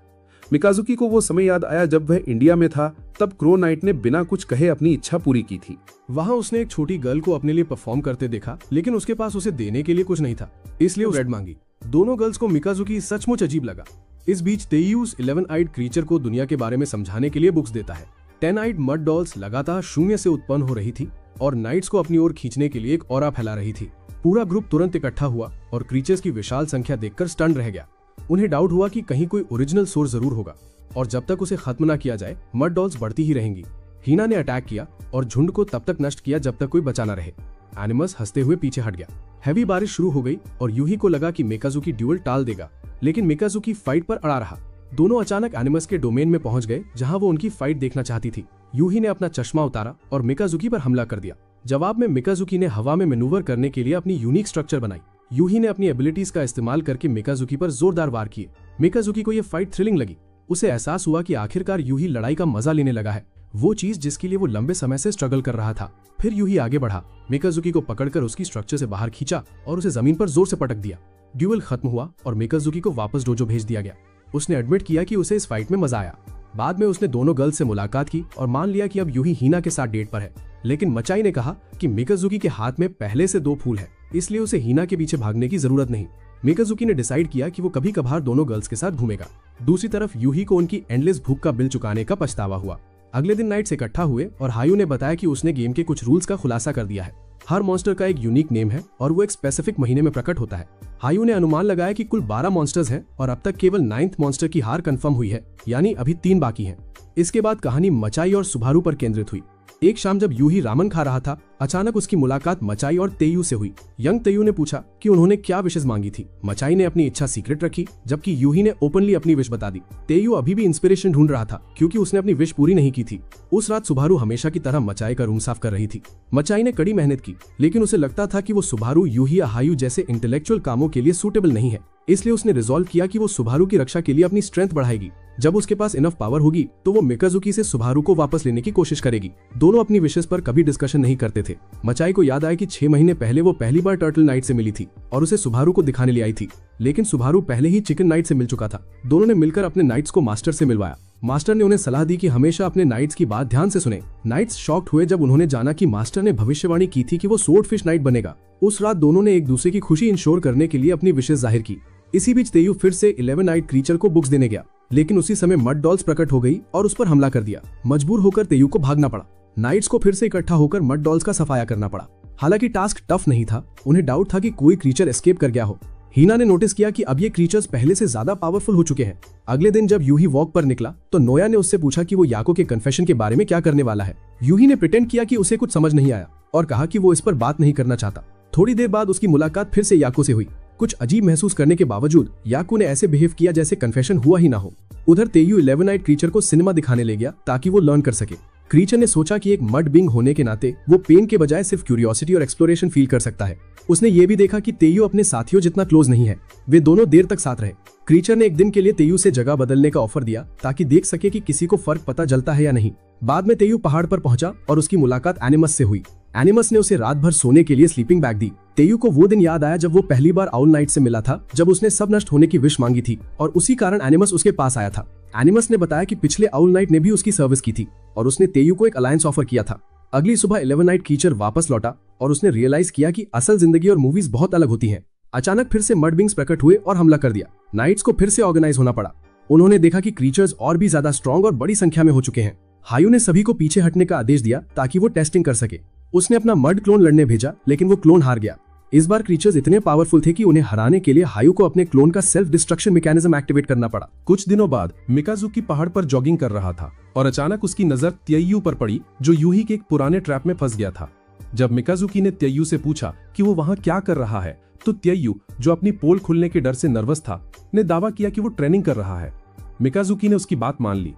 मिकाजुकी को वो समय याद आया जब वह इंडिया में था। तब क्रो नाइट ने बिना कुछ कहे अपनी इच्छा पूरी की थी।
वहाँ उसने एक छोटी गर्ल को अपने लिए परफॉर्म करते देखा, लेकिन उसके पास उसे देने के लिए कुछ नहीं था, इसलिए वो रेड मांगी। दोनों गर्ल्स को मिकाजुकी सचमुच अजीब लगा। इस बीच तेयूस 11 आइड क्रीचर को दुनिया के बारे में समझाने के लिए बुक्स देता है। 10 आइड मड डॉल्स लगातार शून्य से उत्पन्न हो रही थी और नाइट्स को अपनी ओर खींचने के लिए एक ऑरा फैला रही थी। पूरा ग्रुप तुरंत इकट्ठा हुआ और क्रीचर्स की विशाल संख्या देखकर स्टन रह गया। उन्हें डाउट हुआ कि कहीं कोई ओरिजिनल सोर्स जरूर होगा और जब तक उसे खत्म न किया जाए मड डॉल्स बढ़ती ही रहेंगी। हीना ने अटैक किया और झुंड को तब तक नष्ट किया जब तक कोई बचा न रहे। एनिमस हंसते हुए पीछे हट गया। हैवी बारिश शुरू हो गई और यूही को लगा कि मिकाजुकी ड्यूल टाल देगा, लेकिन मिकाजुकी फाइट पर अड़ा रहा। दोनों अचानक एनिमस के डोमेन में पहुंच गए, जहां वो उनकी फाइट देखना चाहती थी। यूही ने अपना चश्मा उतारा और मिकाजुकी पर हमला कर दिया। जवाब में मिकाजुकी ने हवा में मैन्यूवर करने के लिए अपनी यूनिक स्ट्रक्चर बनाई। यूही ने अपनी एबिलिटीज का इस्तेमाल करके मिकाजुकी पर जोरदार वार किए। मिकाजुकी को यह फाइट थ्रिलिंग लगी। उसे एहसास हुआ कि आखिरकार यूही लड़ाई का मजा लेने लगा है।
वो चीज जिसके लिए वो लंबे समय से स्ट्रगल कर रहा था। फिर यूही आगे बढ़ा, मिकाजुकी को पकड़कर उसकी स्ट्रक्चर से बाहर खींचा और उसे जमीन पर जोर से पटक दिया। ड्यूएल खत्म हुआ और मिकाजुकी को वापस डोजो भेज दिया गया। उसने एडमिट किया कि उसे इस फाइट में मजा आया। बाद में उसने दोनों गर्ल्स से मुलाकात की और मान लिया कि अब यूही हिना के साथ डेट पर है। लेकिन मचाई ने कहा कि मिकाजुकी के हाथ में पहले से 2 फूल है, इसलिए उसे हिना के पीछे भागने की जरूरत नहीं। मिकाजुकी ने डिसाइड किया कि वो कभी कभार दोनों गर्ल्स के साथ घूमेगा। दूसरी तरफ यूही को उनकी एंडलेस भूख का बिल चुकाने का पछतावा हुआ। अगले दिन नाइट्स इकट्ठा हुए और हायू ने बताया कि उसने गेम के कुछ रूल्स का खुलासा कर दिया है। हर मॉन्स्टर का एक यूनिक नेम है और वो एक स्पेसिफिक महीने में प्रकट होता है। हायू ने अनुमान लगाया कि कुल 12 मॉन्स्टर्स हैं और अब तक केवल 9th मॉन्स्टर की हार कंफर्म हुई है, यानी अभी 3 बाकी हैं। इसके बाद कहानी मचाई और सुबारू पर केंद्रित हुई। एक शाम जब यूही रामन खा रहा था, अचानक उसकी मुलाकात मचाई और तेयू से हुई। यंग तेयू ने पूछा कि उन्होंने क्या विशेष मांगी थी। मचाई ने अपनी इच्छा सीक्रेट रखी, जबकि यूही ने ओपनली अपनी विश बता दी। तेयू अभी भी इंस्पिरेशन ढूंढ रहा था क्योंकि उसने अपनी विश पूरी नहीं की थी। उस रात सुबारू हमेशा की तरह मचाई का रूम साफ कर रही थी। मचाई ने कड़ी मेहनत की, लेकिन उसे लगता था कि वो सुबारू, यूही या हायू जैसे इंटेलेक्चुअल कामों के लिए सूटेबल नहीं है। इसलिए उसने रिजॉल्व किया कि वो सुबारू की रक्षा के लिए अपनी स्ट्रेंथ बढ़ाएगी। जब उसके पास इनफ पावर होगी तो वो मिकाजुकी से सुबारू को वापस लेने की कोशिश करेगी। दोनों अपनी विशेष पर कभी डिस्कशन नहीं करते थे। मचाई को याद आया कि 6 महीने पहले वो पहली बार टर्टल नाइट से मिली थी और उसे सुबारू को दिखाने ले आई थी, लेकिन सुबारू पहले ही चिकन नाइट से मिल चुका था। दोनों ने मिलकर अपने नाइट्स को मास्टर से मिलवाया। मास्टर ने उन्हें सलाह दी कि हमेशा अपने नाइट्स की बात ध्यान से सुने। नाइट्स शॉक्ड हुए जब उन्होंने जाना कि मास्टर ने भविष्यवाणी की थी कि वो स्वॉर्डफिश नाइट बनेगा। उस रात दोनों ने एक दूसरे की खुशी इंश्योर करने के लिए अपनी विशेष जाहिर की। इसी बीच तेयू फिर से 11 नाइट क्रीचर को बुक्स देने गया, लेकिन उसी समय मड डॉल्स प्रकट हो गई और उस पर हमला कर दिया। मजबूर होकर तेयू को भागना पड़ा। नाइट्स को फिर से इकट्ठा होकर मड डॉल्स का सफाया करना पड़ा। हालांकि टास्क टफ नहीं था, उन्हें डाउट था कि कोई क्रीचर एस्केप कर गया हो। हीना ने नोटिस किया कि अब ये क्रीचर्स पहले से ज्यादा पावरफुल हो चुके हैं। अगले दिन जब यूही वॉक पर निकला तो नोया ने उससे पूछा कि वो याको के कन्फेशन के बारे में क्या करने वाला है। यूही ने प्रिटेंड किया कि उसे कुछ समझ नहीं आया और कहा कि वो इस पर बात नहीं करना चाहता। थोड़ी देर बाद उसकी मुलाकात फिर से याको से हुई। कुछ अजीब महसूस करने के बावजूद याको ने ऐसे बिहेव किया जैसे कन्फेशन हुआ ही ना हो। उधर तेयू 11 नाइट क्रीचर को सिनेमा दिखाने ले गया ताकि वो लर्न कर सके। क्रीचर ने सोचा कि एक मड बिंग होने के नाते वो पेन के बजाय सिर्फ क्यूरियोसिटी और एक्सप्लोरेशन फील कर सकता है। उसने ये भी देखा कि तेयू अपने साथियों जितना क्लोज नहीं है। वे दोनों देर तक साथ रहे। क्रीचर ने एक दिन के लिए तेयू से जगह बदलने का ऑफर दिया ताकि देख सके कि किसी को फर्क पता चलता है या नहीं। बाद में तेयू पहाड़ पर पहुंचा और उसकी मुलाकात एनिमस से हुई। एनिमस ने उसे रात भर सोने के लिए स्लीपिंग बैग दी। तेयू को वो दिन याद आया जब वो पहली बार आउल नाइट से मिला था, जब उसने सब नष्ट होने की विश मांगी थी और उसी कारण एनिमस उसके पास आया था। एनिमस ने बताया कि पिछले आउल नाइट ने भी उसकी सर्विस की थी और उसने तेयू को एक अलायंस ऑफर किया था। अगली सुबह 11 नाइट क्रीचर वापस लौटा और उसने रियलाइज किया कि असल जिंदगी और मूवीज बहुत अलग होती हैं। अचानक फिर से मड बिंग्स प्रकट हुए और हमला कर दिया। नाइट्स को फिर से ऑर्गेनाइज होना पड़ा। उन्होंने देखा कि क्रीचर्स और भी ज्यादा स्ट्रॉन्ग और बड़ी संख्या में हो चुके हैं। हायू ने सभी को पीछे हटने का आदेश दिया ताकि वो टेस्टिंग कर सके। उसने अपना मड क्लोन लड़ने भेजा, लेकिन वो क्लोन हार गया। इस बार क्रीचर्स इतने पावरफुल थे कि उन्हें हराने के लिए हायू को अपने क्लोन का सेल्फ डिस्ट्रक्शन मैकेनिज्म एक्टिवेट करना पड़ा।
कुछ दिनों बाद मिकाजुकी पहाड़ पर जॉगिंग कर रहा था और अचानक उसकी नजर तेयू पर पड़ी, जो यूही के एक पुराने ट्रैप में फंस गया था। जब मिकाजुकी ने तेयू से पूछा कि वो वहां क्या कर रहा है, तो तेयू, जो अपनी पोल खुलने के डर से नर्वस था, ने दावा किया कि वो ट्रेनिंग कर रहा है। मिकाजुकी ने उसकी बात मान ली।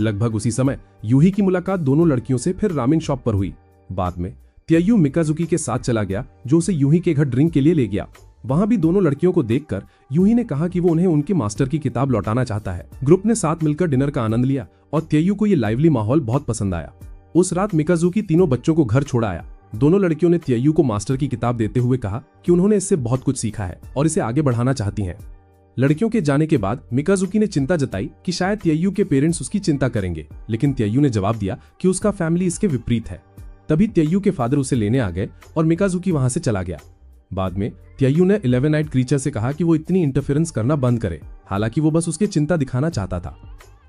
लगभग उसी समय यूही की मुलाकात दोनों लड़कियों से फिर रामेन शॉप पर हुई। बाद में तेयू मिकाजुकी के साथ चला गया, जो उसे यूही के घर ड्रिंक के लिए ले गया। वहां भी दोनों लड़कियों को देखकर यूही ने कहा कि वो उन्हें उनके मास्टर की किताब लौटाना चाहता है। ग्रुप ने साथ मिलकर डिनर का आनंद लिया और तेयू को ये लाइवली माहौल बहुत पसंद आया। उस रात मिकाजुकी तीनों बच्चों को घर छोड़ा आया। दोनों लड़कियों ने तेयू को मास्टर की किताब देते हुए कहा कि उन्होंने इससे बहुत कुछ सीखा है और इसे आगे बढ़ाना चाहती हैं। लड़कियों के जाने के बाद मिकाजुकी ने चिंता जताई कि शायद तेयू के पेरेंट्स उसकी चिंता करेंगे, लेकिन तेयू ने जवाब दिया कि उसका फैमिली इसके विपरीत है। तभी तेयू के फादर उसे लेने आ गए और मिकाजुकी वहां से चला गया। बाद में तेयू ने 11 नाइट क्रीचर से कहा कि वो इतनी इंटरफेरेंस करना बंद करे, हालांकि वो बस उसकी चिंता दिखाना चाहता था।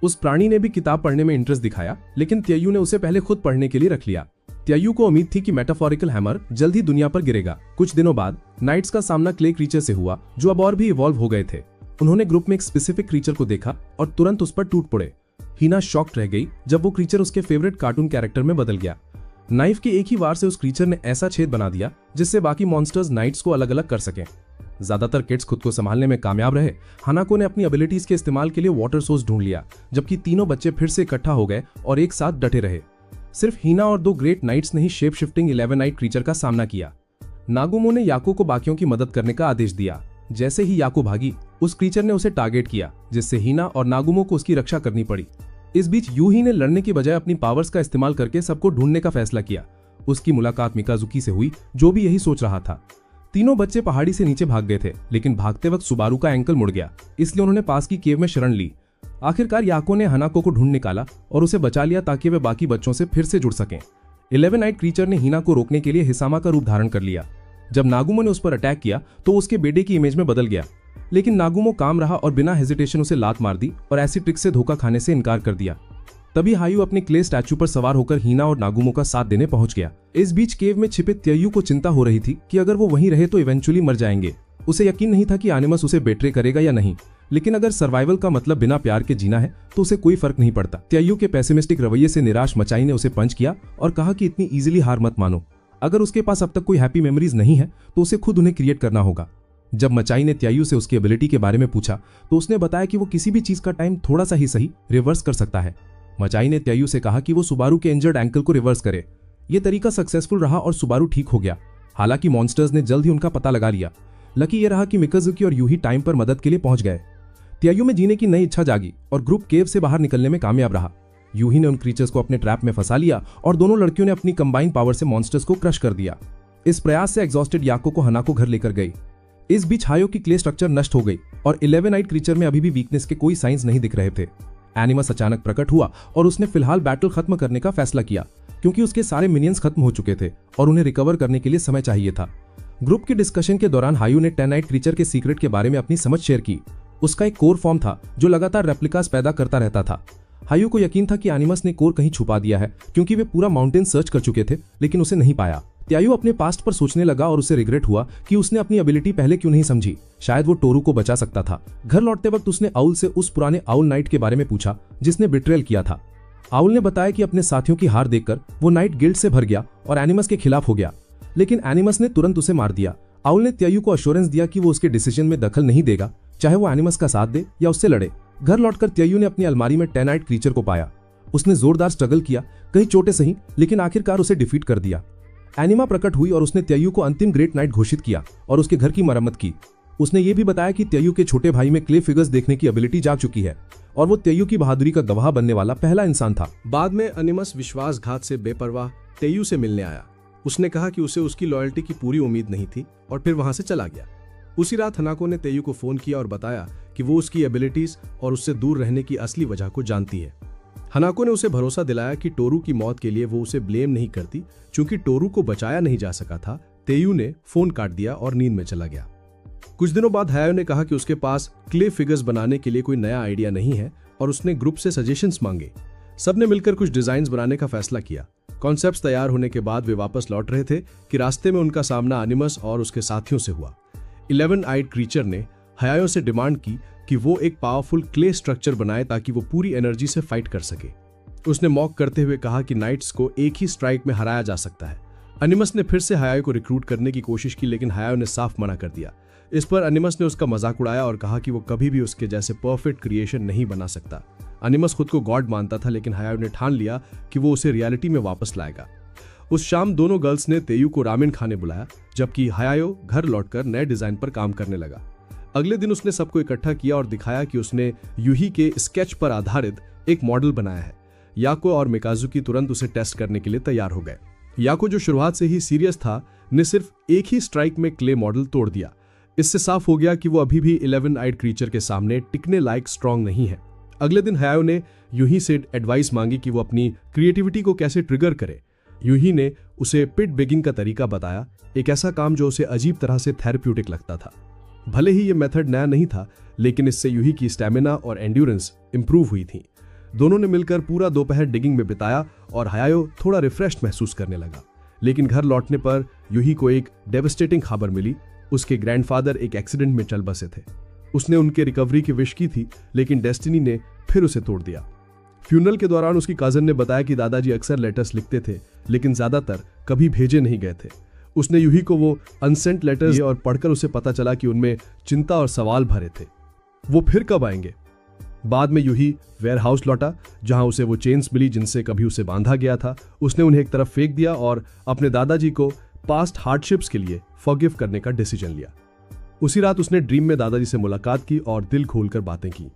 उस प्राणी ने भी किताब पढ़ने में इंटरेस्ट दिखाया, लेकिन तेयू ने उसे पहले खुद पढ़ने के लिए रख लिया। तेयू को उम्मीद थी कि मेटाफोरिकल हैमर जल्द ही दुनिया पर गिरेगा। कुछ दिनों बाद नाइट्स का सामना क्ले क्रीचर से हुआ, जो अब और भी इवॉल्व हो गए थे। उन्होंने ग्रुप में एक स्पेसिफिक क्रीचर को देखा और तुरंत उस पर टूट पड़े। हीना शॉक्ड रह गई जब वो क्रीचर उसके फेवरेट कार्टून कैरेक्टर में बदल गया। नाइफ के एक ही वार से उस क्रीचर ने ऐसा छेद बना दिया जिससे बाकी मॉन्स्टर्स नाइट्स को अलग अलग कर सकें। ज्यादातर किड्स खुद को संभालने में कामयाब रहे। हानाको ने अपनी एबिलिटीज के इस्तेमाल के लिए वाटर सोर्स ढूंढ लिया, जबकि तीनों बच्चे फिर से इकट्ठा हो गए और एक साथ डटे रहे। सिर्फ हीना और 2 ग्रेट नाइट्स ने ही शेप शिफ्टिंग 11 नाइट क्रीचर का सामना किया। नागुमो ने याको को बाकियों की मदद करने का आदेश दिया। जैसे ही याको भागी, उस क्रीचर ने उसे टारगेट किया, जिससे हीना और नागुमो को उसकी रक्षा करनी पड़ी।
इस बीच यूही ने लड़ने की बजाय अपनी पावर्स का इस्तेमाल करके सबको ढूंढने का फैसला किया। उसकी मुलाकात मिकाजुकी से हुई, जो भी यही सोच रहा था। तीनों बच्चे पहाड़ी से नीचे भाग गए थे, लेकिन भागते वक्त सुबारू का एंकल मुड़ गया, इसलिए उन्होंने पास की केव में शरण ली। आखिरकार याको ने हनाको को ढूंढ निकाला और उसे बचा लिया ताकि वे बाकी बच्चों से फिर से जुड़ सकें। 11 आइड क्रीचर ने हिना को रोकने के लिए हिसामा का रूप धारण कर लिया। जब नागुमो ने उस पर अटैक किया तो उसके बेटे की इमेज में बदल गया, लेकिन नागुमो काम रहा और बिना हेजिटेशन उसे लात मार दी और ऐसी ट्रिक से धोखा खाने से इनकार कर दिया। तभी हायू अपने क्ले स्टैचू पर सवार होकर हिना और नागुमो का साथ देने पहुंच गया। इस बीच केव में छिपे त्ययू को चिंता हो रही थी कि अगर वो वहीं रहे तो इवेंचुअली मर जाएंगे। उसे यकीन नहीं था कि एनिमस उसे बेट्रे करेगा या नहीं, लेकिन अगर सर्वाइवल का मतलब बिना प्यार के जीना है तो उसे कोई फर्क नहीं पड़ता। त्ययू के पेसिमिस्टिक रवैये से निराश मचाई ने उसे पंच किया और कहा कि इतनी इजीली हार मत मानो। अगर उसके पास अब तक कोई हैप्पी मेमोरीज नहीं है तो उसे खुद उन्हें क्रिएट करना होगा। जब मचाई ने त्ययू से उसकी एबिलिटी के बारे में पूछा तो उसने बताया कि वो किसी भी चीज का टाइम थोड़ा सा ही सही रिवर्स कर सकता है। मचाई ने त्ययू से कहा कि वो सुबारू के इंजर्ड एंकल को रिवर्स करे। ये तरीका सक्सेसफुल रहा और सुबारू ठीक हो गया। हालांकि मॉन्स्टर्स ने जल्द ही उनका पता लगा लिया। लकी ये रहा कि मिकाजुकी और यूही टाइम पर मदद के लिए पहुंच गए। त्ययू में जीने की नई इच्छा जागी और ग्रुप केव से बाहर निकलने में कामयाब रहा। यूही ने उन क्रीचर्स को अपने ट्रैप में फंसा लिया और दोनों लड़कियों ने अपनी कंबाइन पावर से मॉन्स्टर्स को क्रश कर दिया। इस प्रयास से एग्जॉस्टेड याको को हनाको घर लेकर गई। इस बीच हायो की क्ले स्ट्रक्चर नष्ट हो गई और 11 आइड क्रीचर में अभी भी वीकनेस के कोई साइंस नहीं दिख रहे थे। एनिमस अचानक प्रकट हुआ और उसने फिलहाल बैटल खत्म करने का फैसला किया, क्योंकि उसके सारे मिनियंस खत्म हो चुके थे और उन्हें रिकवर करने के लिए समय चाहिए था। ग्रुप की डिस्कशन के दौरान हायू ने 10 आइड क्रीचर के सीक्रेट के बारे में अपनी समझ शेयर की। उसका एक कोर फॉर्म था जो लगातार रेप्लिकास पैदा करता रहता था। हायू को यकीन था कि एनिमस ने कोर कहीं छुपा दिया है, क्योंकि वे पूरा माउंटेन सर्च कर चुके थे लेकिन उसे नहीं पाया। त्यायू अपने पास्ट पर सोचने लगा और उसे रिग्रेट हुआ कि उसने अपनी एबिलिटी पहले क्यों नहीं समझी। शायद वो टोरू को बचा सकता था। घर लौटते वक्त उसने आउल से उस पुराने आउल नाइट के बारे में पूछा जिसने बिट्रेल किया था। आउल ने बताया कि अपने साथियों की हार देखकर वो नाइट गिल्ड से भर गया और एनिमस के खिलाफ हो गया, लेकिन एनिमस ने तुरंत उसे मार दिया। आउल ने त्यायू को अश्योरेंस दिया कि वो उसके डिसीजन में दखल नहीं देगा, चाहे वो एनिमस का साथ दे या उससे लड़े। घर लौटकर त्यायू ने अपनी अलमारी में 10 आइड क्रीचर को पाया। उसने जोरदार स्ट्रगल किया, कई चोटें सही, लेकिन आखिरकार उसे डिफीट कर दिया। एनिमा प्रकट हुई और उसने त्यायू को अंतिम ग्रेट नाइट घोषित किया और उसके घर की मरम्मत की। उसने ये भी बताया कि त्यायू के छोटे भाई में क्ले फिगर्स देखने की एबिलिटी जाग चुकी है और वो त्यायू की बहादुरी का गवाह बनने वाला पहला इंसान था।
बाद में एनिमस विश्वासघात से बेपरवाह त्यायू से मिलने आया। उसने कहा कि उसे उसकी लॉयल्टी की पूरी उम्मीद नहीं थी और फिर वहां से चला गया। उसी रात हनाको ने त्यायू को फोन किया और बताया कि वो उसकी एबिलिटीज और उससे दूर रहने की असली वजह को जानती है। हनाको ने उसे भरोसा दिलाया कि टोरू की मौत के लिए वो उसे ब्लेम नहीं करती, चूंकि टोरू को बचाया नहीं जा सका था। त्यायू ने फोन काट दिया और नींद में चला गया। कुछ दिनों बाद हायो ने कहा कि उसके पास क्ले फिगर्स बनाने के लिए कोई नया आइडिया नहीं है और उसने ग्रुप से सजेशंस मांगे। सबने मिलकर कुछ डिजाइन्स बनाने का फैसला किया। कॉन्सेप्ट्स तैयार होने के बाद वे वापस लौट रहे थे कि रास्ते में उनका सामना एनिमस और उसके साथियों से हुआ। 11 आइड क्रीचर ने हायो से डिमांड की कि वो एक पावरफुल क्ले स्ट्रक्चर बनाए ताकि वो पूरी एनर्जी से फाइट कर सके। उसने मॉक करते हुए कहा कि नाइट्स को एक ही स्ट्राइक में हराया जा सकता है। एनिमस ने फिर से हायो को रिक्रूट करने की कोशिश की, लेकिन हायो ने साफ मना कर दिया। इस पर एनिमस ने उसका मजाक उड़ाया और कहा कि वो कभी भी उसके जैसे परफेक्ट क्रिएशन नहीं बना सकता। एनिमस खुद को गॉड मानता था, लेकिन हायो ने ठान लिया कि वो उसे रियलिटी में वापस लाएगा। उस शाम दोनों गर्ल्स ने त्यायू को रामेन खाने बुलाया, जबकि हायो घर लौटकर नए डिजाइन पर काम करने लगा। अगले दिन उसने सबको इकट्ठा किया और दिखाया कि उसने यूही के स्केच पर आधारित एक मॉडल बनाया है। याको और मिकाजुकी तुरंत उसे टेस्ट करने के लिए तैयार हो गए। याको, जो शुरुआत से ही सीरियस था, ने सिर्फ एक ही स्ट्राइक में क्ले मॉडल तोड़ दिया। इससे साफ हो गया कि वो अभी भी 11 आइड क्रीचर के सामने टिकने लायक स्ट्रांग नहीं है। अगले दिन हायो ने यूही से एडवाइस मांगी कि वो अपनी क्रिएटिविटी को कैसे ट्रिगर करे। यूही ने उसे पिट बेगिंग का तरीका बताया, एक ऐसा काम जो उसे अजीब तरह से थेरेप्यूटिक लगता था। भले ही ये मेथड नया नहीं था, लेकिन इससे यूही की स्टैमिना और एंड्योरेंस इंप्रूव हुई थी। दोनों ने मिलकर पूरा दोपहर डिगिंग में बिताया और हायो थोड़ा रिफ्रेश्ड महसूस करने लगा। लेकिन घर लौटने पर यूही को एक डेवस्टेटिंग खबर मिली। उसके ग्रैंडफादर एक एक्सीडेंट में चल बसे थे। उसने उनके रिकवरी की विश की थी, लेकिन डेस्टिनी ने फिर उसे तोड़ दिया। फ्यूनरल के दौरान उसकी कजन ने बताया कि दादाजी अक्सर लेटर्स लिखते थे, लेकिन ज्यादातर कभी भेजे नहीं गए थे। उसने यूही को वो अनसेंट लेटर्स दिए और पढ़कर उसे पता चला कि उनमें चिंता और सवाल भरे थे। वो फिर कब आएंगे? बाद में यूही वेयरहाउस लौटा, जहां उसे वो चेन्स मिली जिनसे कभी उसे बांधा गया था। उसने उन्हें एक तरफ फेंक दिया और अपने दादाजी को पास्ट हार्डशिप्स के लिए फॉरगिव करने का डिसीजन लिया। उसी रात उसने ड्रीम में दादाजी से मुलाकात की और दिल खोलकर बातें की।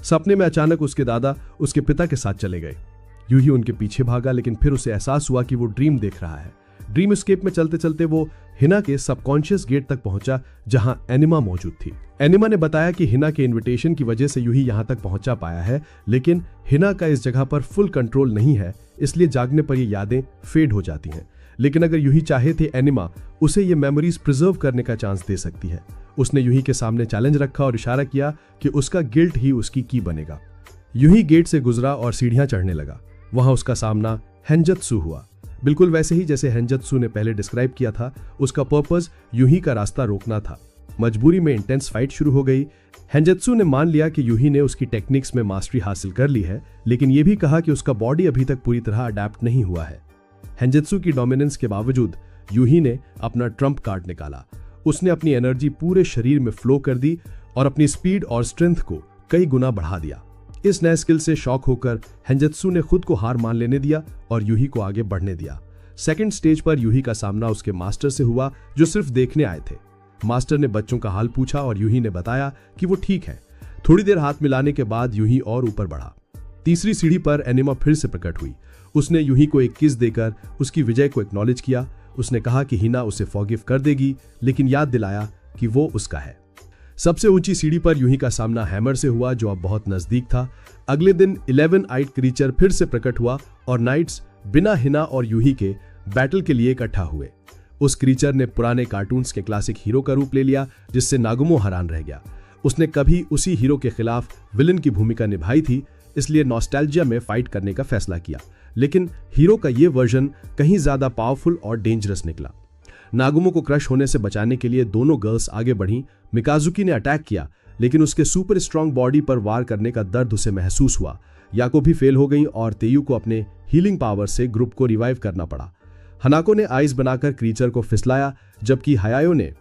सपने में अचानक उसके दादा उसके पिता के साथ चले गए। यूही उनके पीछे भागा, लेकिन फिर उसे एहसास हुआ कि वो ड्रीम देख रहा है। ड्रीम एस्केप में चलते चलते वो हिना के सबकॉन्शियस गेट तक पहुंचा, जहां एनिमा मौजूद थी। एनिमा ने बताया कि हिना के इनविटेशन की वजह से यूही यहां तक पहुंचा पाया है, लेकिन हिना का इस जगह पर फुल कंट्रोल नहीं है, इसलिए जागने पर ये यादें फेड हो जाती हैं। लेकिन अगर यूही चाहे थे, एनिमा उसे ये मेमोरीज प्रिजर्व करने का चांस दे सकती है। उसने यूही के सामने चैलेंज रखा और इशारा किया कि उसका गिल्ट ही उसकी की बनेगा। यूही गेट से गुजरा और सीढ़ियां चढ़ने लगा। वहां उसका सामना हेंजत्सु हुआ। बिल्कुल वैसे ही जैसे हेंजत्सु ने पहले डिस्क्राइब किया था। उसका पर्पस यूही का रास्ता रोकना था। मजबूरी में इंटेंस फाइट शुरू हो गई। हेंजत्सु ने मान लिया कि यूही ने उसकी टेक्निक्स में मास्टरी हासिल कर ली है, लेकिन यह भी कहा कि उसका बॉडी अभी तक पूरी तरह अडेप्ट नहीं हुआ है। हेंजत्सु की डोमिनेंस के बावजूद यूही ने अपना ट्रम्प कार्ड निकाला। उसने अपनी एनर्जी पूरे शरीर में फ्लो कर दी और अपनी स्पीड और स्ट्रेंथ को कई गुना बढ़ा दिया। इस नए स्किल से शॉक होकर हेंजत्सु ने खुद को हार मान लेने दिया और यूही को आगे बढ़ने दिया। सेकंड स्टेज पर यूही का सामना उसके मास्टर से हुआ, जो सिर्फ देखने आए थे। मास्टर ने बच्चों का हाल पूछा और यूही ने बताया कि वो ठीक है। थोड़ी देर हाथ मिलाने के बाद यूही और ऊपर बढ़ा। तीसरी सीढ़ी पर एनिमा फिर से प्रकट हुई। उसने यूही को एक किस देकर उसकी विजय को एक्नॉलेज किया। उसने कहा कि हिना उसे फॉरगिव कर देगी, लेकिन याद दिलाया कि वो उसका है। सबसे ऊंची सीढ़ी पर यूही का सामना हैमर से हुआ, जो अब बहुत नजदीक था। अगले दिन 11 आइड क्रीचर फिर से प्रकट हुआ और नाइट्स बिना हिना और यूही के बैटल के लिए इकट्ठा हुए। उस क्रीचर ने पुराने कार्टून्स के क्लासिक हीरो का रूप ले लिया, जिससे नागुमो हैरान रह गया। उसने कभी उसी हीरो के खिलाफ विलन की भूमिका निभाई थी, इसलिए नॉस्टैल्जिया में फाइट करने का फैसला किया। लेकिन हीरो का ये वर्जन कहीं ज्यादा पावरफुल और डेंजरस निकला। नागुमो को क्रश होने से बचाने के लिए दोनों गर्ल्स आगे बढ़ीं। मिकाजुकी ने अटैक किया, लेकिन उसके सुपर स्ट्रांग बॉडी पर वार करने का दर्द उसे महसूस हुआ। याको भी फेल हो गई और तेयू को अपने हीलिंग पावर से ग्रुप को रिवाइव करना पड़ा। हनाको ने आइस बनाकर क्रीचर को फिसलाया, जबकि हायायो ने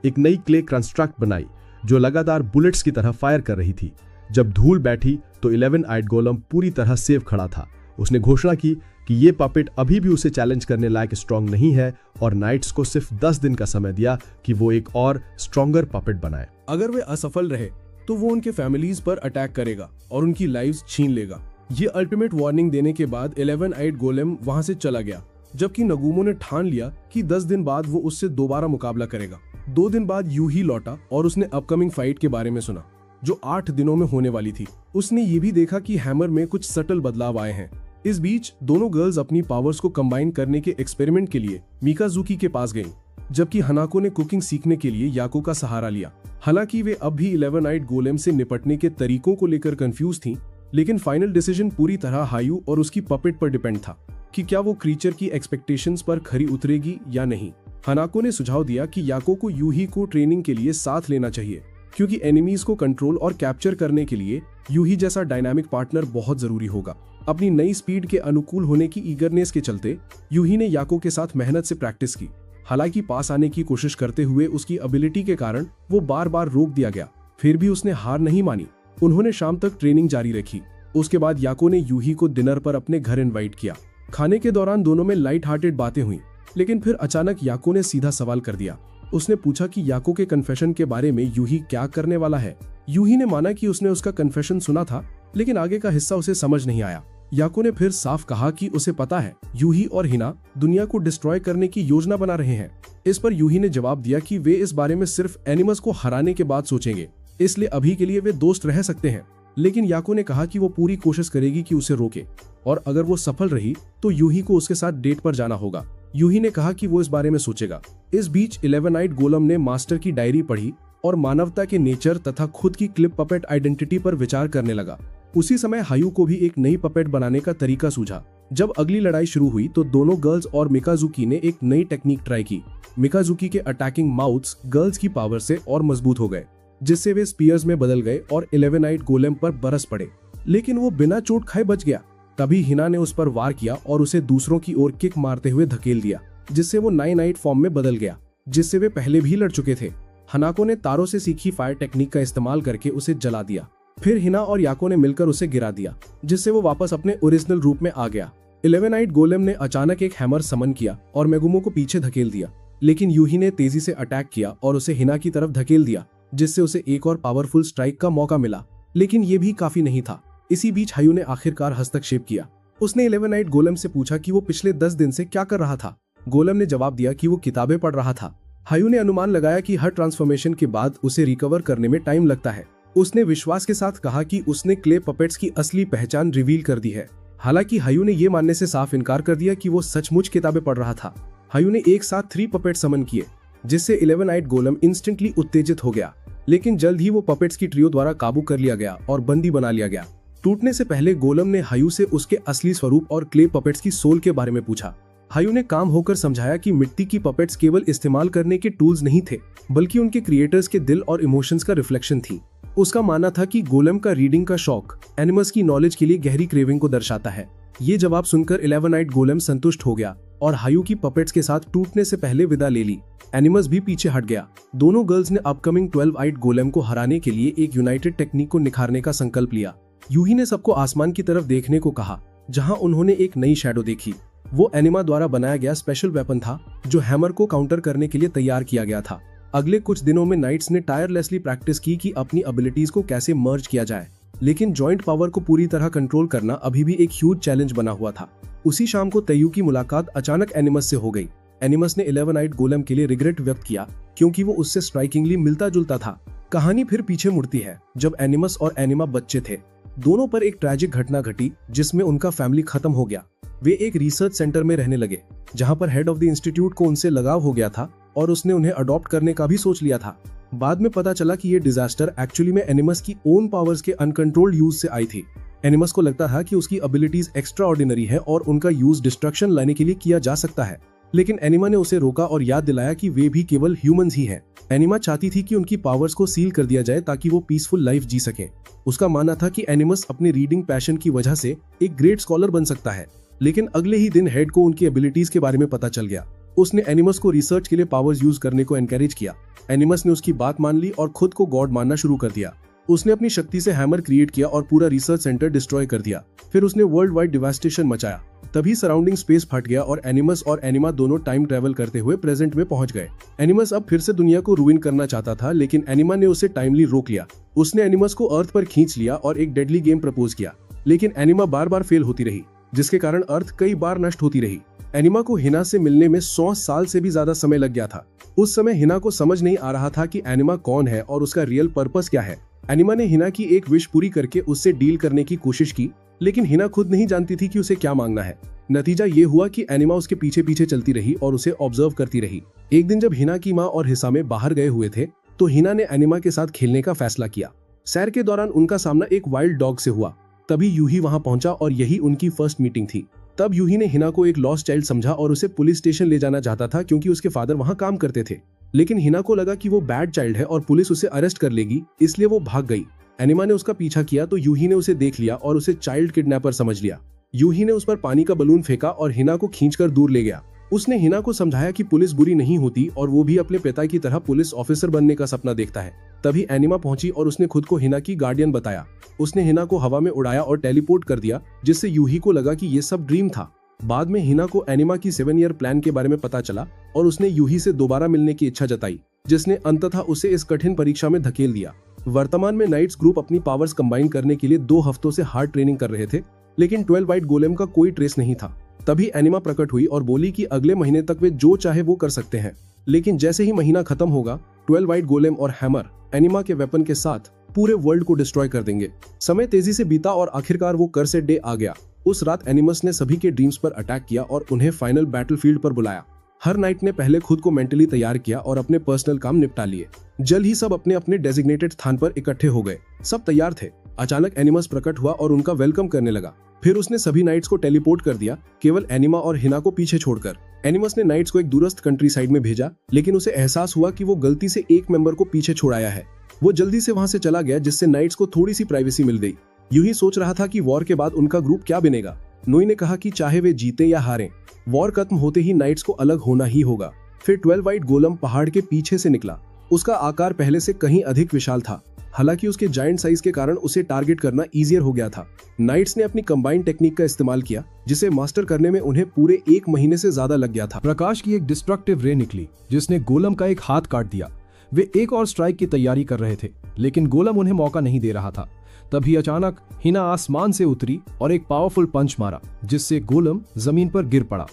एक नई क्ले कंस्ट्रक्ट बनाई जो लगातार बुलेट्स की तरह फायर कर रही थी। जब धूल बैठी तो 11 आइड गोलम पूरी तरह सेफ खड़ा था। उसने घोषणा की कि ये पपेट अभी भी उसे चैलेंज करने लायक स्ट्रांग नहीं है और नाइट्स को सिर्फ 10 दिन का समय दिया कि वो एक और स्ट्रॉन्गर पपेट बनाए।
अगर वे असफल रहे तो वो उनके फैमिलीज पर अटैक करेगा और उनकी लाइव्स छीन लेगा। ये अल्टीमेट वार्निंग देने के बाद 11 आइड गोलेम वहां से चला गया, जबकि नगुमो ने ठान लिया कि 10 दिन बाद वो उससे दोबारा मुकाबला करेगा। 2 दिन बाद यूही लौटा और उसने अपकमिंग फाइट के बारे में सुना, जो 8 दिनों में होने वाली थी। उसने ये भी देखा कि हैमर में कुछ सटल बदलाव आए हैं। इस बीच दोनों गर्ल्स अपनी पावर्स को कंबाइन करने के एक्सपेरिमेंट के लिए मिकाजुकी के पास गईं, जबकि हनाको ने कुकिंग सीखने के लिए याको का सहारा लिया। हालांकि वे अब भी 11 आइड गोलेम से निपटने के तरीकों को लेकर कंफ्यूज थीं, लेकिन फाइनल डिसीजन पूरी तरह हायू और उसकी पपेट पर डिपेंड था कि क्या वो क्रीचर की एक्सपेक्टेशंस पर खरी उतरेगी या नहीं। हनाको ने सुझाव दिया कि याको को यूही को ट्रेनिंग के लिए साथ लेना चाहिए, क्योंकि एनिमीज को कंट्रोल और कैप्चर करने के लिए यूही जैसा डायनामिक पार्टनर बहुत जरूरी होगा। अपनी नई स्पीड के अनुकूल होने की ईगरनेस के चलते यूही ने याको के साथ मेहनत से प्रैक्टिस की। हालांकि पास आने की कोशिश करते हुए उसकी एबिलिटी के कारण वो बार बार रोक दिया गया, फिर भी उसने हार नहीं मानी। उन्होंने शाम तक ट्रेनिंग जारी रखी। उसके बाद याको ने यूही को डिनर पर अपने घर इनवाइट किया। खाने के दौरान दोनों में लाइट हार्टेड बातें हुई, लेकिन फिर अचानक याको ने सीधा सवाल कर दिया। उसने पूछा कि याको के कन्फेशन के बारे में यूही क्या करने वाला है। यूही ने माना कि उसने उसका कन्फेशन सुना था, लेकिन आगे का हिस्सा उसे समझ नहीं आया। याको ने फिर साफ कहा कि उसे पता है यूही और हिना दुनिया को डिस्ट्रॉय करने की योजना बना रहे हैं। इस पर यूही ने जवाब दिया कि वे इस बारे में सिर्फ एनिमल्स को हराने के बाद सोचेंगे, इसलिए अभी के लिए वे दोस्त रह सकते हैं। लेकिन याको ने कहा कि वो पूरी कोशिश करेगी कि उसे रोके, और अगर वो सफल रही तो यूही को उसके साथ डेट पर जाना होगा। यूही ने कहा कि वो इस बारे में सोचेगा। इस बीच 11 आइड गोलम ने मास्टर की डायरी पढ़ी और मानवता के नेचर तथा खुद की क्लिप पपेट आइडेंटिटी पर विचार करने लगा। उसी समय हायू को भी एक नई पपेट बनाने का तरीका सूझा। जब अगली लड़ाई शुरू हुई तो दोनों गर्ल्स और मिकाजुकी ने एक नई टेक्निक ट्राई की। मिकाजुकी के अटैकिंग माउथ्स गर्ल्स की पावर से और मजबूत हो गए, जिससे वे स्पीयर्स में बदल गए और 11 आइड गोलेम पर बरस पड़े, लेकिन वो बिना चोट खाए बच गया। तभी हिना ने उस पर वार किया और उसे दूसरों की ओर किक मारते हुए धकेल दिया, जिससे वो 9 आइड फॉर्म में बदल गया, जिससे वे पहले भी लड़ चुके थे। हनाको ने तारों से सीखी फायर टेक्निक का इस्तेमाल करके उसे जला दिया। फिर हिना और याको ने मिलकर उसे गिरा दिया, जिससे वो वापस अपने ओरिजिनल रूप में आ गया। 11 आइड गोलेम ने अचानक एक हैमर समन किया और मेगुमो को पीछे धकेल दिया, लेकिन यूही ने तेजी से अटैक किया और उसे हिना की तरफ धकेल दिया, जिससे उसे एक और पावरफुल स्ट्राइक का मौका मिला।
लेकिन ये भी काफी नहीं था। इसी बीच हायू ने आखिरकार हस्तक्षेप किया। उसने 11 नाइट गोलम से पूछा कि वो पिछले 10 दिन से क्या कर रहा था। गोलम ने जवाब दिया कि वो किताबें पढ़ रहा था। हायू ने अनुमान लगाया कि हर ट्रांसफॉर्मेशन के बाद उसे रिकवर करने में टाइम लगता है। उसने विश्वास के साथ कहा कि उसने क्ले पपेट्स की असली पहचान रिवील कर दी है। हालांकि हायू ने यह मानने से साफ इनकार कर दिया कि वो सचमुच किताबें पढ़ रहा था। हायू ने एक साथ 3 पपेट समन किए, जिससे 11 नाइट गोलम इंस्टेंटली उत्तेजित हो गया। लेकिन जल्द ही वो पपेट्स की ट्रियो द्वारा काबू कर लिया गया और बंदी बना लिया गया। टूटने से पहले गोलम ने हायू से उसके असली स्वरूप और क्ले पपेट्स की सोल के बारे में पूछा। हायू ने काम होकर समझाया कि मिट्टी की पपेट्स केवल इस्तेमाल करने के टूल्स नहीं थे, बल्कि उनके क्रिएटर्स के दिल और इमोशंस का रिफ्लेक्शन थी। उसका मानना था कि गोलम का रीडिंग का शौक एनिमस की नॉलेज के लिए गहरी क्रेविंग को दर्शाता है। ये जवाब सुनकर 11 नाइट गोलम संतुष्ट हो गया और हायू की पपेट्स के साथ टूटने से पहले विदा ले ली। एनिमस भी पीछे हट गया। दोनों गर्ल्स ने अपकमिंग 12 नाइट गोलम को हराने के लिए एक यूनाइटेड टेक्निक को निखारने का संकल्प लिया। यूही ने सबको आसमान की तरफ देखने को कहा, जहां उन्होंने एक नई शैडो देखी। वो एनिमा द्वारा बनाया गया स्पेशल वेपन था, जो हैमर को काउंटर करने के लिए तैयार किया गया था। अगले कुछ दिनों में नाइट्स ने टायरलेसली प्रैक्टिस की कि अपनी एबिलिटीज को कैसे मर्ज किया जाए, लेकिन जॉइंट पावर को पूरी तरह कंट्रोल करना अभी भी एक ह्यूज चैलेंज बना हुआ था। उसी शाम को तैयू की मुलाकात अचानक एनिमस से हो गई। एनिमस ने 11 नाइट गोलम के लिए रिग्रेट व्यक्त किया, क्योंकि वो उससे स्ट्राइकिंगली मिलता जुलता था। कहानी फिर पीछे मुड़ती है, जब एनिमस और एनिमा बच्चे थे। दोनों पर एक ट्रैजिक घटना घटी, जिसमें उनका फैमिली खत्म हो गया। वे एक रिसर्च सेंटर में रहने लगे, जहां पर हेड ऑफ द इंस्टीट्यूट को उनसे लगाव हो गया था और उसने उन्हें अडॉप्ट करने का भी सोच लिया था। बाद में पता चला कि ये डिजास्टर एक्चुअली में एनिमस की ओन पावर्स के अनकंट्रोल्ड यूज से आई थी। एनिमस को लगता था कि उसकी एबिलिटीज एक्स्ट्रा ऑर्डिनरी है और उनका यूज डिस्ट्रक्शन लाने के लिए किया जा सकता है, लेकिन एनिमा ने उसे रोका और याद दिलाया कि वे भी केवल ह्यूमंस ही हैं। एनिमा चाहती थी कि उनकी पावर्स को सील कर दिया जाए ताकि वो पीसफुल लाइफ जी सके। उसका मानना था कि एनिमस अपने रीडिंग पैशन की वजह से एक ग्रेट स्कॉलर बन सकता है, लेकिन अगले ही दिन हेड को उनकी एबिलिटीज के बारे में पता चल गया। उसने एनिमस को रिसर्च के लिए पावर्स यूज करने को एनकरेज किया। एनिमस ने उसकी बात मान ली और खुद को गॉड मानना शुरू कर दिया। उसने अपनी शक्ति से हैमर क्रिएट किया और पूरा रिसर्च सेंटर डिस्ट्रॉय कर दिया। फिर उसने वर्ल्ड वाइड डिवास्टेशन मचाया। तभी सराउंडिंग स्पेस फट गया और एनिमस और एनिमा दोनों टाइम ट्रेवल करते हुए प्रेजेंट में पहुंच गए। एनिमस अब फिर से दुनिया को रूइन करना चाहता था, लेकिन एनिमा ने उसे टाइमली रोक लिया। उसने एनिमस को अर्थ पर खींच लिया और एक डेडली गेम प्रपोज किया, लेकिन एनिमा बार बार फेल होती रही, जिसके कारण अर्थ कई बार नष्ट होती रही। एनिमा को हिना से मिलने में 100 साल से भी ज्यादा समय लग गया था। उस समय हिना को समझ नहीं आ रहा था कि एनिमा कौन है और उसका रियल पर्पस क्या है। एनिमा ने हिना की एक विश पूरी करके उससे डील करने की कोशिश की, लेकिन हिना खुद नहीं जानती थी कि उसे क्या मांगना है। नतीजा ये हुआ कि एनिमा उसके पीछे पीछे चलती रही और उसे ऑब्जर्व करती रही। एक दिन जब हिना की माँ और हिसामे बाहर गए हुए थे, तो हिना ने एनिमा के साथ खेलने का फैसला किया। सैर के दौरान उनका सामना एक वाइल्ड डॉग से हुआ। तभी यूही वहां पहुंचा और यही उनकी फर्स्ट मीटिंग थी। तब यूही ने हिना को एक लॉस्ट चाइल्ड समझा और उसे पुलिस स्टेशन ले जाना चाहता था, क्योंकि उसके फादर वहां काम करते थे। लेकिन हिना को लगा कि वो बैड चाइल्ड है और पुलिस उसे अरेस्ट कर लेगी, इसलिए वो भाग गई। एनिमा ने उसका पीछा किया तो यूही ने उसे देख लिया और उसे चाइल्ड किडनैपर समझ लिया। यूही ने उस पर पानी का बलून फेंका और हिना को खींचकर दूर ले गया। उसने हिना को समझाया कि पुलिस बुरी नहीं होती और वो भी अपने पिता की तरह पुलिस ऑफिसर बनने का सपना देखता है। तभी एनिमा पहुंची और उसने खुद को हिना की गार्डियन बताया। उसने हिना को हवा में उड़ाया और टेलीपोर्ट कर दिया, जिससे यूही को लगा कि ये सब ड्रीम था। बाद में हिना को एनिमा की 7 ईयर प्लान के बारे में पता चला और उसने यूही से दोबारा मिलने की इच्छा जताई, जिसने अंततः उसे इस कठिन परीक्षा में धकेल दिया। वर्तमान में नाइट्स ग्रुप अपनी पावर्स कंबाइन करने के लिए 2 हफ्तों से हार्ड ट्रेनिंग कर रहे थे, लेकिन 12 वाइट गोलेम का कोई ट्रेस नहीं था। तभी एनिमा प्रकट हुई और बोली कि अगले महीने तक वे जो चाहे वो कर सकते हैं। लेकिन जैसे ही महीना खत्म होगा, 12 वाइट गोलेम और हैमर एनिमा के वेपन के साथ पूरे वर्ल्ड को डिस्ट्रॉय कर देंगे। समय तेजी से बीता और आखिरकार वो कर्सेड डे आ गया। उस रात एनिमस ने सभी के ड्रीम्स पर अटैक किया और उन्हें फाइनल बैटलफील्ड पर बुलाया। हर नाइट ने पहले खुद को मेंटली तैयार किया और अपने पर्सनल काम निपटा लिए। जल्द ही सब अपने अपने डेजिग्नेटेड स्थान पर इकट्ठे हो गए। सब तैयार थे। अचानक एनिमस प्रकट हुआ और उनका वेलकम करने लगा। फिर उसने सभी नाइट्स को टेलीपोर्ट कर दिया, केवल एनिमा और हिना को पीछे छोड़कर। एनिमस ने नाइट्स को एक दूरस्थ कंट्री साइड में भेजा, लेकिन उसे एहसास हुआ कि वो गलती से एक मेंबर को पीछे छोड़ाया है। वो जल्दी से वहां से चला गया, जिससे नाइट्स को थोड़ी सी प्राइवेसी मिल गई। यूं ही सोच रहा था कि वॉर के बाद उनका ग्रुप क्या बनेगा। नोई ने कहा कि चाहे वे जीते या हारें, वॉर खत्म होते ही नाइट्स को अलग होना ही होगा। फिर 12 वाइट गोलम पहाड़ के पीछे से निकला। उसका आकार पहले से कहीं अधिक विशाल था। हालांकि उसके जायंट साइज के कारण उसे टारगेट करना इजियर हो गया था। नाइट्स ने अपनी कंबाइंड टेक्निक का इस्तेमाल किया, जिसे मास्टर करने में उन्हें पूरे 1 महीने से ज्यादा लग गया था।
प्रकाश की एक डिस्ट्रक्टिव रे निकली, जिसने गोलम का एक हाथ काट दिया। वे एक और स्ट्राइक की तैयारी कर रहे थे, लेकिन गोलम उन्हें मौका नहीं दे रहा था।
तभी अचानक हिना आसमान से उतरी और एक पावरफुल पंच मारा, जिससे गोलम जमीन पर गिर पड़ा।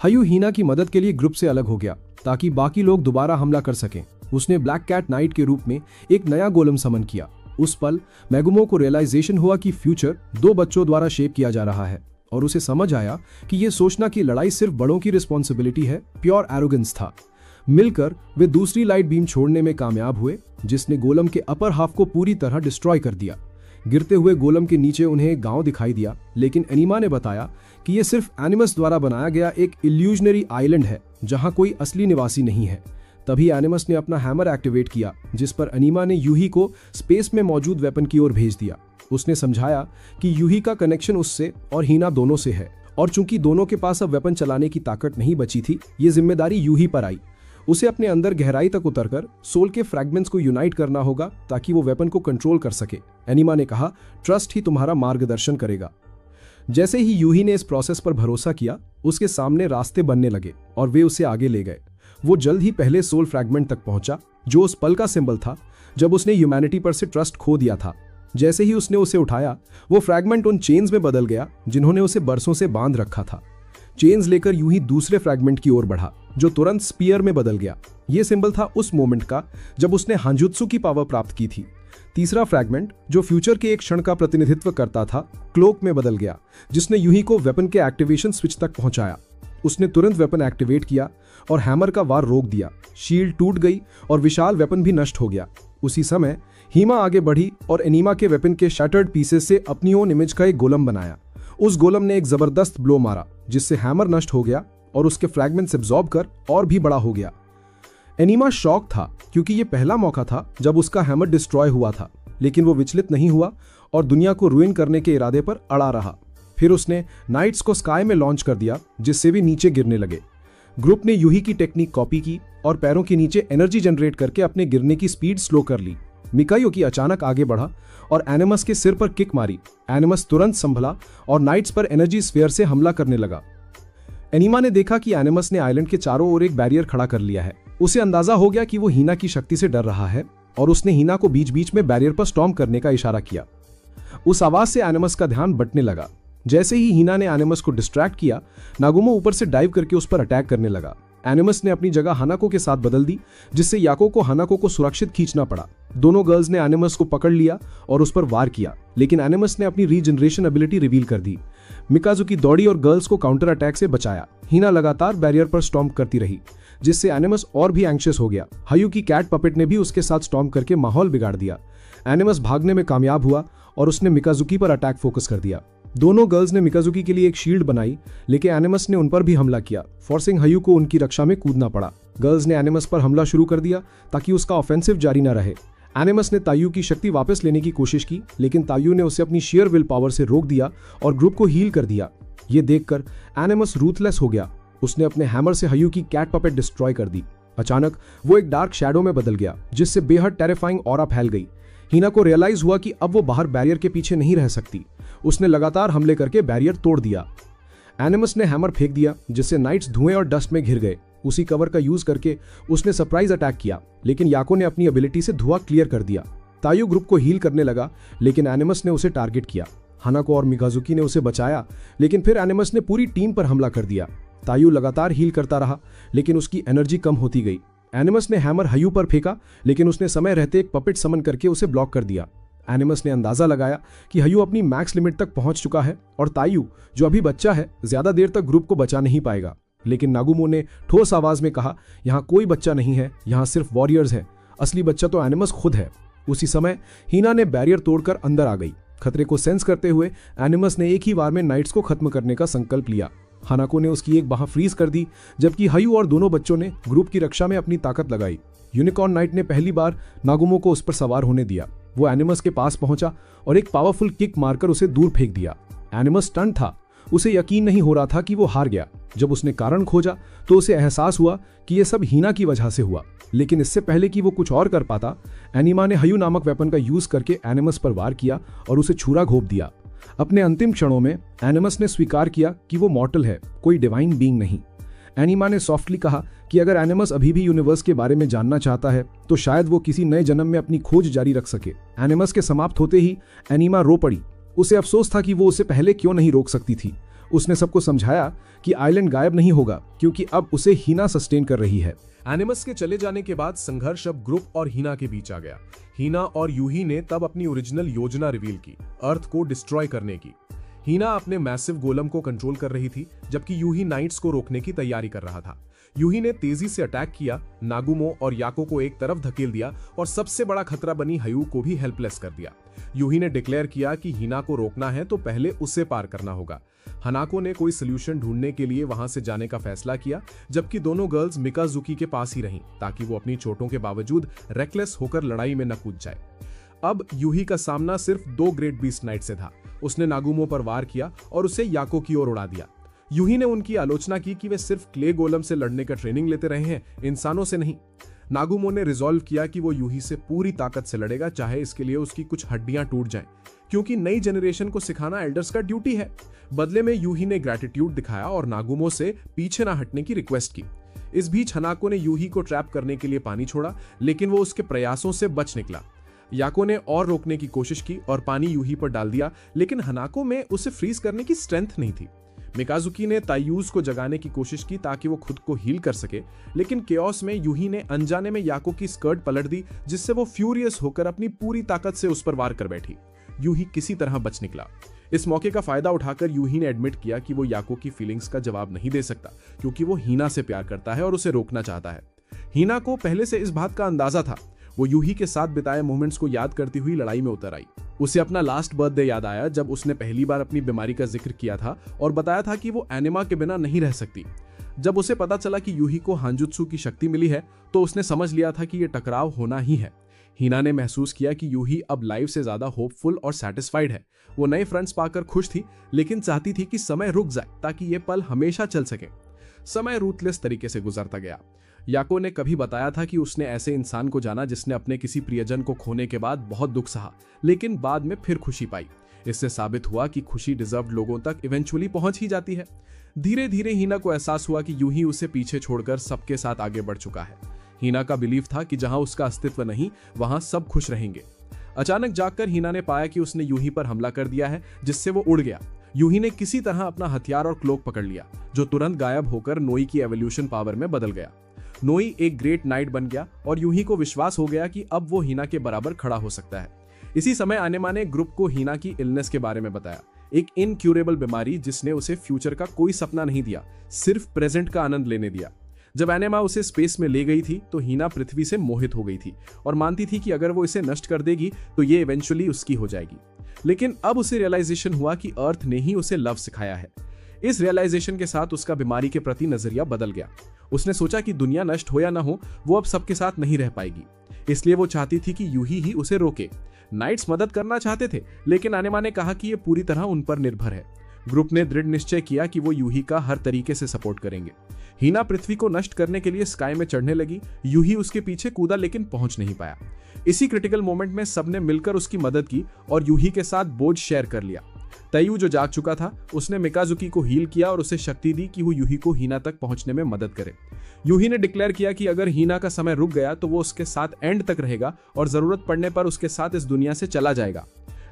हयू हिना की मदद के लिए ग्रुप से अलग हो गया ताकि बाकी लोग दोबारा हमला कर सकें। उसने ब्लैक कैट नाइट के रूप में एक नया गोलम समन किया। उस पल मैगुमो को रियलाइजेशन हुआ कि फ्यूचर 2 बच्चों द्वारा शेप किया जा रहा है और उसे समझ आया कि यह सोचना कि लड़ाई सिर्फ बड़ों की रिस्पॉन्सिबिलिटी है प्योर एरोगेंस था। मिलकर वे दूसरी लाइट बीम छोड़ने में कामयाब हुए, जिसने गोलम के अपर हाफ को पूरी तरह डिस्ट्रॉय कर दिया। गिरते हुए गोलम के नीचे उन्हें एक गांव दिखाई दिया, लेकिन एनिमा ने बताया कि यह सिर्फ एनिमस द्वारा बनाया गया एक इल्यूजनरी आइलैंड है जहां कोई असली निवासी नहीं है। तभी एनिमस ने अपना हैमर एक्टिवेट किया, जिस पर एनिमा ने यूही को स्पेस में मौजूद वेपन की ओर भेज दिया। उसने समझाया कि यूही का कनेक्शन उससे और हीना दोनों से है, और चूंकि दोनों के पास अब वेपन चलाने की ताकत नहीं बची थी, ये जिम्मेदारी यूही पर आई। उसे अपने अंदर गहराई तक उतरकर सोल के फ्रैगमेंट्स को यूनाइट करना होगा ताकि वो वेपन को कंट्रोल कर सके। एनिमा ने कहा, ट्रस्ट ही तुम्हारा मार्गदर्शन करेगा। जैसे ही यूही ने इस प्रोसेस पर भरोसा किया, उसके सामने रास्ते बनने लगे और वे उसे आगे ले गए। वो जल्द ही पहले सोल फ्रैगमेंट तक पहुंचा, जो उस पल का सिंबल था जब उसने ह्यूमैनिटी पर से ट्रस्ट खो दिया था। जैसे ही उसने उसे उठाया, वो फ्रैगमेंट उन चेन्स में बदल गया जिन्होंने उसे बरसों से बांध रखा था। चेन्स लेकर यूही दूसरे फ्रैगमेंट की ओर बढ़ा, जो तुरंत स्पीयर में बदल गया। यह सिंबल था उस मोमेंट का जब उसने हांजुत्सु की पावर प्राप्त की थी। तीसरा फ्रैगमेंट, जो फ्यूचर के एक क्षण का प्रतिनिधित्व करता था, क्लोक में बदल गया, जिसने यूही को वेपन के एक्टिवेशन स्विच तक पहुंचाया। उसने तुरंत वेपन एक्टिवेट किया और हैमर का वार रोक दिया। शील्ड टूट गई और विशाल वेपन भी नष्ट हो गया। उसी समय हीमा आगे बढ़ी और एनिमा के वेपन के शैटर्ड पीसेस से अपनी ओन इमेज का एक गोलम बनाया। उस गोलम ने एक जबरदस्त ब्लो मारा, जिससे हैमर नष्ट हो गया और उसके फ्रैगमेंट्स एब्जॉर्ब कर और भी बड़ा हो गया। एनिमा शॉक था, क्योंकि यह पहला मौका था जब उसका हैमर डिस्ट्रॉय हुआ था, लेकिन वो विचलित नहीं हुआ और दुनिया को रुइन करने के इरादे पर अड़ा रहा। फिर उसने नाइट्स को स्काई में लॉन्च कर दिया, जिससे वे नीचे गिरने लगे। ग्रुप ने यूही की टेक्निक कॉपी की और पैरों के नीचे एनर्जी जनरेट करके अपने गिरने की स्पीड स्लो कर ली। मिकायोकी अचानक आगे बढ़ा और एनिमस के सिर पर किक मारी। एनिमस तुरंत संभला और नाइट्स पर एनर्जी स्फीयर से हमला करने लगा। एनिमा ने देखा कि एनिमस ने आइलैंड के चारों ओर एक बैरियर खड़ा कर लिया है। उसे अंदाजा हो गया कि वो हीना की शक्ति से डर रहा है और उसने हीना को बीच बीच में बैरियर पर स्टॉर्म करने का इशारा किया। उस आवाज से एनिमस का ध्यान बंटने लगा। जैसे ही हीना ने एनिमस को डिस्ट्रैक्ट किया, नागुमो ऊपर से डाइव करके उस पर अटैक करने लगा। एनिमस ने अपनी जगह हानाको के साथ बदल दी, जिससे याको को हानाको को सुरक्षित खींचना पड़ा। दोनों गर्ल्स ने एनिमस को पकड़ लिया और उस पर वार किया, लेकिन एनिमस ने अपनी रीजनरेशन एबिलिटी रिवील कर दी। मिकाजुकी दौड़ी और गर्ल्स को काउंटर अटैक से बचाया। हीना लगातार बैरियर पर स्टॉम्प करती रही, जिससे एनिमस और भी एंग्शियस हो गया। हयू की कैट पपेट ने भी उसके साथ स्टॉम्प करके माहौल बिगाड़ दिया। एनिमस भागने में कामयाब हुआ और उसने मिकाजुकी पर अटैक फोकस कर दिया। दोनों गर्ल्स ने मिकाजुकी के लिए एक शील्ड बनाई, लेकिन एनिमस ने उन पर भी हमला किया, फोर्सिंग हयू को उनकी रक्षा में कूदना पड़ा। गर्ल्स ने एनिमस पर हमला शुरू कर दिया ताकि उसका ऑफेंसिव जारी न रहे। एनिमस ने तायू की शक्ति वापस लेने की कोशिश की, लेकिन तायू ने उसे अपनी शेयर विल पावर से रोक दिया और ग्रुप को हील कर दिया। ये देखकर एनिमस रूथलेस हो गया। उसने अपने हैमर से हयू की कैट पपेट डिस्ट्रॉय कर दी। अचानक वो एक डार्क शैडो में बदल गया, जिससे बेहद टेरिफाइंग ऑरा फैल गई। हीना को रियलाइज हुआ कि अब वो बाहर बैरियर के पीछे नहीं रह सकती। उसने लगातार हमले करके बैरियर तोड़ दिया। एनिमस ने हैमर फेंक दिया, जिससे नाइट्स धुएं और डस्ट में घिर गए। उसी कवर का यूज करके उसने सरप्राइज अटैक किया, लेकिन याको ने अपनी एबिलिटी से धुआं क्लियर कर दिया। तायू ग्रुप को हील करने लगा, लेकिन एनिमस ने उसे टारगेट किया। हानाको और मिकाजुकी ने उसे बचाया, लेकिन फिर एनिमस ने पूरी टीम पर हमला कर दिया। तायू लगातार हील करता रहा, लेकिन उसकी एनर्जी कम होती गई। एनिमस ने हैमर हयू पर फेंका, लेकिन उसने समय रहते एक पपेट समन करके उसे ब्लॉक कर दिया। एनिमस ने अंदाजा लगाया कि हयू अपनी मैक्स लिमिट तक पहुंच चुका है और तायू, जो अभी बच्चा है, ज्यादा देर तक ग्रुप को बचा नहीं पाएगा। लेकिन नागुमो ने ठोस आवाज में कहा, यहाँ कोई बच्चा नहीं है, यहाँ सिर्फ वॉरियर्स है। असली बच्चा तो एनिमस खुद है। उसी समय हीना ने बैरियर तोड़कर अंदर आ गई। खतरे को सेंस करते हुए एनिमस ने एक ही वार में नाइट्स को खत्म करने का संकल्प लिया। हानाको ने उसकी एक बाह फ्रीज कर दी, जबकि हयू और दोनों बच्चों ने ग्रुप की रक्षा में अपनी ताकत लगाई। यूनिकॉर्न नाइट ने पहली बार नागुमो को उस पर सवार होने दिया। वो एनिमस के पास पहुंचा और एक पावरफुल किक मारकर उसे दूर फेंक दिया। एनिमस स्टन था। उसे यकीन नहीं हो रहा था कि वो हार गया। जब उसने कारण खोजा तो उसे एहसास हुआ कि यह सब हीना की वजह से हुआ। लेकिन इससे पहले कि वो कुछ और कर पाता, एनिमा ने हयू नामक वेपन का यूज करके एनिमस पर वार किया और उसे छुरा घोंप दिया। अपने अंतिम क्षणों में एनिमस ने स्वीकार किया कि वो मॉर्टल है, कोई डिवाइन बीइंग नहीं।
एनिमा ने सॉफ्टली कहा कि अगर एनिमस अभी भी यूनिवर्स के बारे में जानना चाहता है तो शायद वो किसी नए जन्म में अपनी खोज जारी रख सके। एनिमस के समाप्त होते ही एनिमा रो पड़ी। उसे अफसोस था कि वो उसे पहले क्यों नहीं रोक सकती थी। उसने सबको समझाया कि आइलैंड गायब नहीं होगा क्योंकि अब उसे हीना सस्टेन कर रही है।
एनिमस के चले जाने के बाद संघर्ष अब ग्रुप और हीना के बीच आ गया। हीना और यूही ने तब अपनी ओरिजिनल योजना रिवील की, अर्थ को डिस्ट्रॉय करने की। हीना अपने मैसिव गोलम को कंट्रोल कर रही थी जबकि यूही नाइट्स को रोकने की तैयारी कर रहा था। यूही ने तेजी से अटैक किया, नागुमो और याको को एक तरफ धकेल दिया और सबसे बड़ा खतरा बनी हयू को भी हेल्पलेस कर दिया। यूही ने डिक्लेयर किया कि हीना को रोकना है तो पहले उसे पार करना होगा। हनाको ने कोई सोल्यूशन ढूंढने के लिए वहां से जाने का फैसला किया जबकि दोनों गर्ल्स मिकाजुकी के पास ही रहीं ताकि वो अपनी चोटों के बावजूद रेकलेस होकर लड़ाई में न कूद जाए। अब यूही का सामना सिर्फ 2 ग्रेट बीस्ट नाइट से था। उसने नागुमो पर वार किया और उसे याको की ओर उड़ा दिया। यूही ने उनकी आलोचना की कि वे सिर्फ क्ले गोलम से लड़ने का ट्रेनिंग लेते रहे हैं, इंसानों से नहीं। नागुमो ने रिजॉल्व किया कि वो यूही से पूरी ताकत से लड़ेगा, चाहे इसके लिए उसकी कुछ हड्डियां टूट जाएं, क्योंकि नई जनरेशन को सिखाना एल्डर्स का ड्यूटी है। बदले में यूही ने ग्रैटिट्यूड दिखाया और नागुमो से पीछे ना हटने की रिक्वेस्ट की। इस बीच हनाको ने यूही को ट्रैप करने के लिए पानी छोड़ा, लेकिन वो उसके प्रयासों से बच निकला। याको ने और रोकने की कोशिश की और पानी यूही पर डाल दिया, लेकिन हनाको में उसे फ्रीज करने की स्ट्रेंथ नहीं थी। मिकाजुकी ने ताइयूज को जगाने की कोशिश की ताकि वो खुद को हील कर सके, लेकिन केओस में यूही ने अनजाने में याको की स्कर्ट पलट दी, जिससे वो फ्यूरियस होकर अपनी पूरी ताकत से उस पर वार कर बैठी। यूही किसी तरह बच निकला। इस मौके का फायदा उठाकर यूही ने एडमिट किया कि वो याको की फीलिंग्स का जवाब नहीं दे सकता क्योंकि वो हीना से प्यार करता है और उसे रोकना चाहता है। हीना को पहले से इस बात का अंदाजा था। वो यूही के साथ बिताए मोमेंट्स को याद करती हुई लड़ाई में उतर आई। उसे अपना लास्ट बर्थडे याद आया जब उसने पहली बार अपनी बीमारी का जिक्र किया था और बताया था कि वो एनिमा के बिना नहीं रह सकती। जब उसे पता चला कि यूही को हांजुत्सु की शक्ति मिली है तो उसने समझ लिया था कि यह टकराव होना ही है। हीना ने महसूस किया कि यूही अब लाइफ से ज्यादा होपफुल और सैटिस्फाइड है। वो नए फ्रेंड्स पाकर खुश थी, लेकिन चाहती थी कि समय रुक जाए ताकि ये पल हमेशा चल सके। समय रूथलेस तरीके से गुजरता गया। याको ने कभी बताया था कि उसने ऐसे इंसान को जाना जिसने अपने किसी प्रियजन को खोने के बाद बहुत दुख सहा, लेकिन बाद में फिर खुशी पाई। इससे साबित हुआ कि खुशी डिजर्व्ड लोगों तक इवेंचुअली पहुंच ही जाती है। धीरे धीरे हीना को एहसास हुआ कि यूही उसे पीछे छोड़कर सबके साथ आगे बढ़ चुका है। हीना का बिलीफ था कि जहां उसका अस्तित्व नहीं वहां सब खुश रहेंगे। अचानक जागकर हीना ने पाया कि उसने यूही पर हमला कर दिया है, जिससे वो उड़ गया। यूही ने किसी तरह अपना हथियार और क्लोक पकड़ लिया, जो तुरंत गायब होकर नोई की एवोल्यूशन पावर में बदल गया। नोई एक ग्रेट नाइट बन गया और यूही को विश्वास हो गया कि अब वो हीना के बराबर खड़ा हो सकता है। इसी समय आनेमा ने ग्रुप को हीना की इलनेस के बारे में बताया, एक इनक्यूरेबल बीमारी जिसने उसे फ्यूचर का कोई सपना नहीं दिया, सिर्फ प्रेजेंट का आनंद लेने दिया। जब एनेमा उसे स्पेस में ले गई थी तो हीना पृथ्वी से मोहित हो गई थी और मानती थी कि अगर वो इसे नष्ट कर देगी तो ये इवेंचुअली उसकी हो जाएगी। लेकिन अब उसे रियलाइजेशन हुआ कि अर्थ ने ही उसे लव सिखाया है। इस रियलाइजेशन के साथ उसका बीमारी के प्रति नजरिया बदल गया। उसने सोचा कि दुनिया नष्ट हो या ना हो, वो अब सबके साथ नहीं रह पाएगी। इसलिए वो चाहती थी कि यूही ही उसे रोके। नाइट्स मदद करना चाहते थे, लेकिन आनेमा ने कहा कि ये पूरी तरह उन पर निर्भर है। ग्रुप ने दृढ़ निश्चय किया कि वो यूही का हर तरीके से सपोर्ट करेंगे। हीना पृथ्वी को नष्ट करने के लिए स्काई में चढ़ने लगी। यूही उसके पीछे कूदा लेकिन पहुंच नहीं पाया। इसी क्रिटिकल मोमेंट में सबने मिलकर उसकी मदद की और यूही के साथ बोझ शेयर कर लिया। तयू जो जाग चुका था उसने मिकाजुकी को हील किया और उसे शक्ति दी कि वो यूही को हीना तक पहुंचने में मदद करे। यूही ने डिक्लेयर किया कि अगर हीना का समय रुक गया तो वो उसके साथ एंड तक रहेगा और जरूरत पड़ने पर उसके साथ इस दुनिया से चला जाएगा।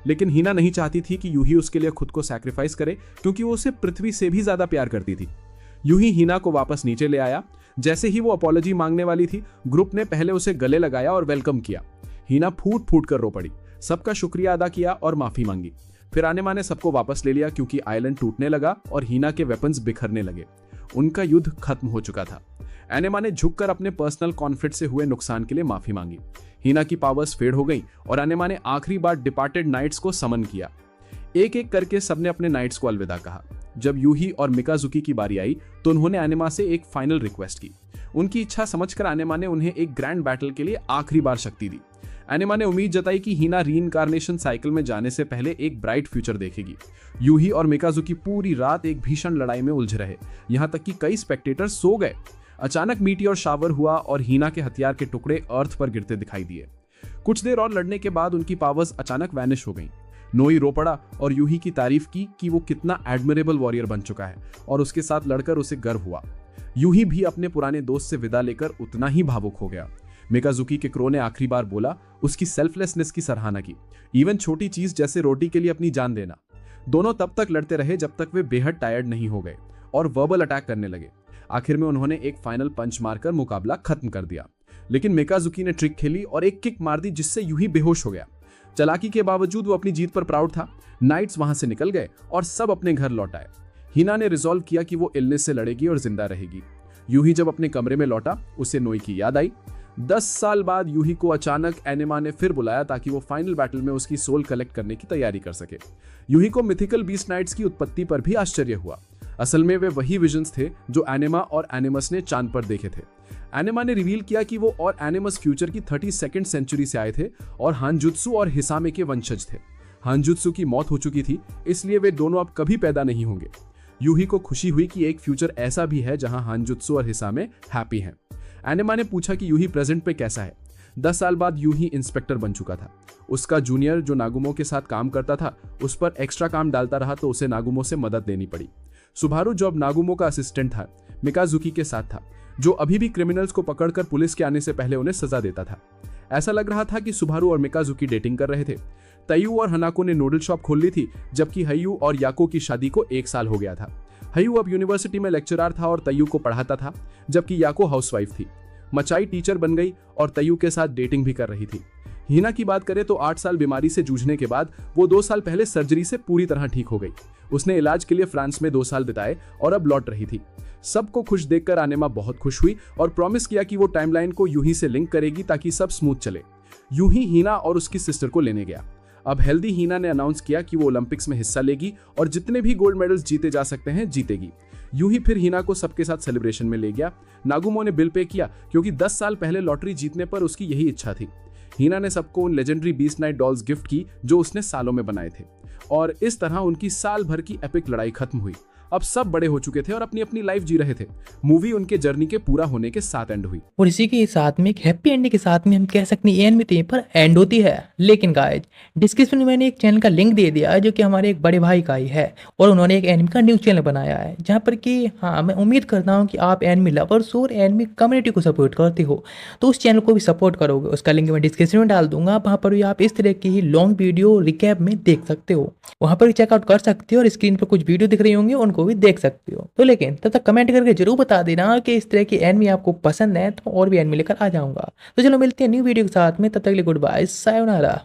लेकिन हीना नहीं चाहती थी कि यूही उसके लिए खुद को सैक्रिफाइस करे, क्योंकि वो उसे पृथ्वी से भी ज्यादा प्यार करती थी। यूही हीना को वापस नीचे ले आया। जैसे ही वो अपॉलॉजी मांगने वाली थी, ग्रुप ने पहले उसे गले लगाया और वेलकम किया। हीना फूट फूट कर रो पड़ी, सबका शुक्रिया अदा किया और माफी मांगी। फिर आनेमा ने सबको वापस ले लिया क्योंकि आइलैंड टूटने लगा और हीना के वेपन्स बिखरने लगे। उनका युद्ध खत्म हो चुका था। आनेमा ने झुककर अपने पर्सनल कॉन्फ्लिक्ट से हुए नुकसान के लिए माफी मांगी। हीना की पावर्स फेड हो गई और आनेमा ने आखिरी बार डिपार्टेड नाइट्स को समन किया। एक एक करके सबने अपने नाइट्स को अलविदा कहा। जब यूही और मिकाजुकी की बारी आई तो उन्होंने आनेमा से एक फाइनल रिक्वेस्ट की। उनकी इच्छा समझकर आनेमा ने उन्हें एक ग्रैंड बैटल के लिए आखिरी बार शक्ति दी। आनेमा ने उम्मीद जताई कि हीना रीइंकार्नेशन साइकिल में जाने से पहले एक ब्राइट फ्यूचर देखेगी। यूही और मिकाजुकी पूरी रात एक भीषण लड़ाई में उलझ रहे, यहाँ तक कि कई स्पेक्टेटर सो गए। अचानक मीटियोर शावर हुआ और हीना के हथियार के टुकड़े अर्थ पर गिरते दिखाई दिए। कुछ देर और लड़ने के बाद उनकी पावर्स अचानक वैनिश हो गईं। नोई रो पड़ा और यूही की तारीफ की कि वो कितना एडमिरेबल वॉरियर बन चुका है और उसके साथ लड़कर उसे गर्व हुआ।
यूही भी अपने पुराने दोस्त से विदा लेकर उतना ही भावुक हो गया। मिकाजुकी के क्रो ने आखिरी बार बोला, उसकी सेल्फलेसनेस की सराहना की, इवन छोटी चीज जैसे रोटी के लिए अपनी जान देना। दोनों तब तक लड़ते रहे जब तक वे बेहद टायर्ड नहीं हो गए और वर्बल अटैक करने लगे। आखिर में उन्होंने एक फाइनल पंच मारकर मुकाबला खत्म कर दिया, लेकिन मिकाजुकी ने ट्रिक खेली और एक किक मार दी जिससे यूही बेहोश हो गया। चालाकी के बावजूद वो अपनी जीत पर प्राउड था। नाइट्स वहां से निकल गए और सब अपने घर लौट आए। हिना ने रिजॉल्व किया कि वो इलनेस से लड़ेगी और जिंदा रहेगी। यूही जब अपने कमरे में लौटा, उसे नोई की याद आई। 10 साल बाद यूही को अचानक एनिमा ने फिर बुलाया ताकि वो फाइनल बैटल में उसकी सोल कलेक्ट करने की तैयारी कर सके। यूही को मिथिकल बीस्ट नाइट्स की उत्पत्ति पर भी आश्चर्य हुआ। असल में वे वही विजन्स थे जो एनिमा और एनिमस ने चांद पर देखे थे। एनिमा ने रिवील किया कि वो और एनिमस फ्यूचर की 32nd सेंचुरी से आए थे और हानजुत्सु और हिसामे के वंशज थे। हानजुत्सु की मौत हो चुकी थी, इसलिए वे दोनों अब कभी पैदा नहीं होंगे। यूही को खुशी हुई कि एक फ्यूचर ऐसा भी है जहां हानजुत्सु और हिसामे हैप्पी हैं। एनिमा ने पूछा कि यूही प्रेजेंट पे कैसा है। 10 साल बाद यूही इंस्पेक्टर बन चुका था। उसका जूनियर जो नागुमो के साथ काम करता था उस पर एक्स्ट्रा काम डालता रहा तो उसे नागुमो से मदद लेनी पड़ी। सुबारू जो अब नागुमो का असिस्टेंट था, मिकाजुकी के साथ था, जो अभी भी क्रिमिनल्स को पकड़कर पुलिस के आने से पहले उन्हें सजा देता था। ऐसा लग रहा था कि सुबारू और मिकाजुकी डेटिंग कर रहे थे। तयू और हनाको ने नूडल शॉप खोल ली थी, जबकि हयू और याको की शादी को 1 साल हो गया था। हयू अब यूनिवर्सिटी में लेक्चरर था और तयू को पढ़ाता था, जबकि याको हाउसवाइफ थी। मचाई टीचर बन गई और तयू के साथ डेटिंग भी कर रही थी। हिना की बात करें तो 8 साल बीमारी से जूझने के बाद वो 2 साल पहले सर्जरी से पूरी तरह ठीक हो गई। उसने इलाज के लिए फ्रांस में 2 साल बिताए और अब लौट रही थी। सबको खुश देखकर एनिमा बहुत खुश हुई और प्रॉमिस किया कि वो टाइमलाइन को यूही से लिंक करेगी ताकि सब स्मूथ चले। यूही हिना और उसकी सिस्टर को लेने गया। अब हेल्दी हिना ने अनाउंस किया कि वो ओलंपिक्स में हिस्सा लेगी और जितने भी गोल्ड मेडल्स जीते जा सकते हैं जीतेगी। यूही फिर हिना को सबके साथ सेलिब्रेशन में ले गया। नागुमो ने बिल पे किया क्योंकि 10 साल पहले लॉटरी जीतने पर उसकी यही इच्छा थी। हिना ने सबको उन legendary beast night dolls gift की जो उसने सालों में बनाए थे और इस तरह उनकी साल भर की एपिक लड़ाई खत्म हुई। अब सब बड़े हो चुके थे और अपनी अपनी लाइफ जी रहे थे। मूवी उनके जर्नी के पूरा होने के साथ एंड हुई।
और इसी के साथ में एक हैप्पी एंडिंग के साथ में हम कह सकते हैं एंड में तो पर एंड होती है। लेकिन गाइज डिस्क्रिप्शन में मैंने एक चैनल का लिंक दे दिया है जो कि हमारे एक बड़े भाई का ही है और उन्होंने एक एनिमे का न्यूज़ चैनल बनाया है जहाँ पर कि हाँ मैं उम्मीद करता हूँ कि आप एनिमे लवर्स और एनिमे कम्युनिटी को सपोर्ट करते हो तो उस चैनल को भी सपोर्ट करोगे। उसका लिंक मैं डिस्क्रिप्शन में डाल दूंगा, वहाँ पर भी आप इस तरह की ही लॉन्ग वीडियो रिकैप में देख सकते हो। वहाँ पर भी चेकआउट कर सकते हो और स्क्रीन पर कुछ वीडियो दिख रही होंगे उनको भी देख सकते हो। तो लेकिन तब तक कमेंट करके जरूर बता देना कि इस तरह की एनिमे आपको पसंद है तो और भी एनिमे लेकर आ जाऊंगा। तो चलो मिलते हैं न्यू वीडियो के साथ में, तब तक के लिए गुड बाय, सायोनारा।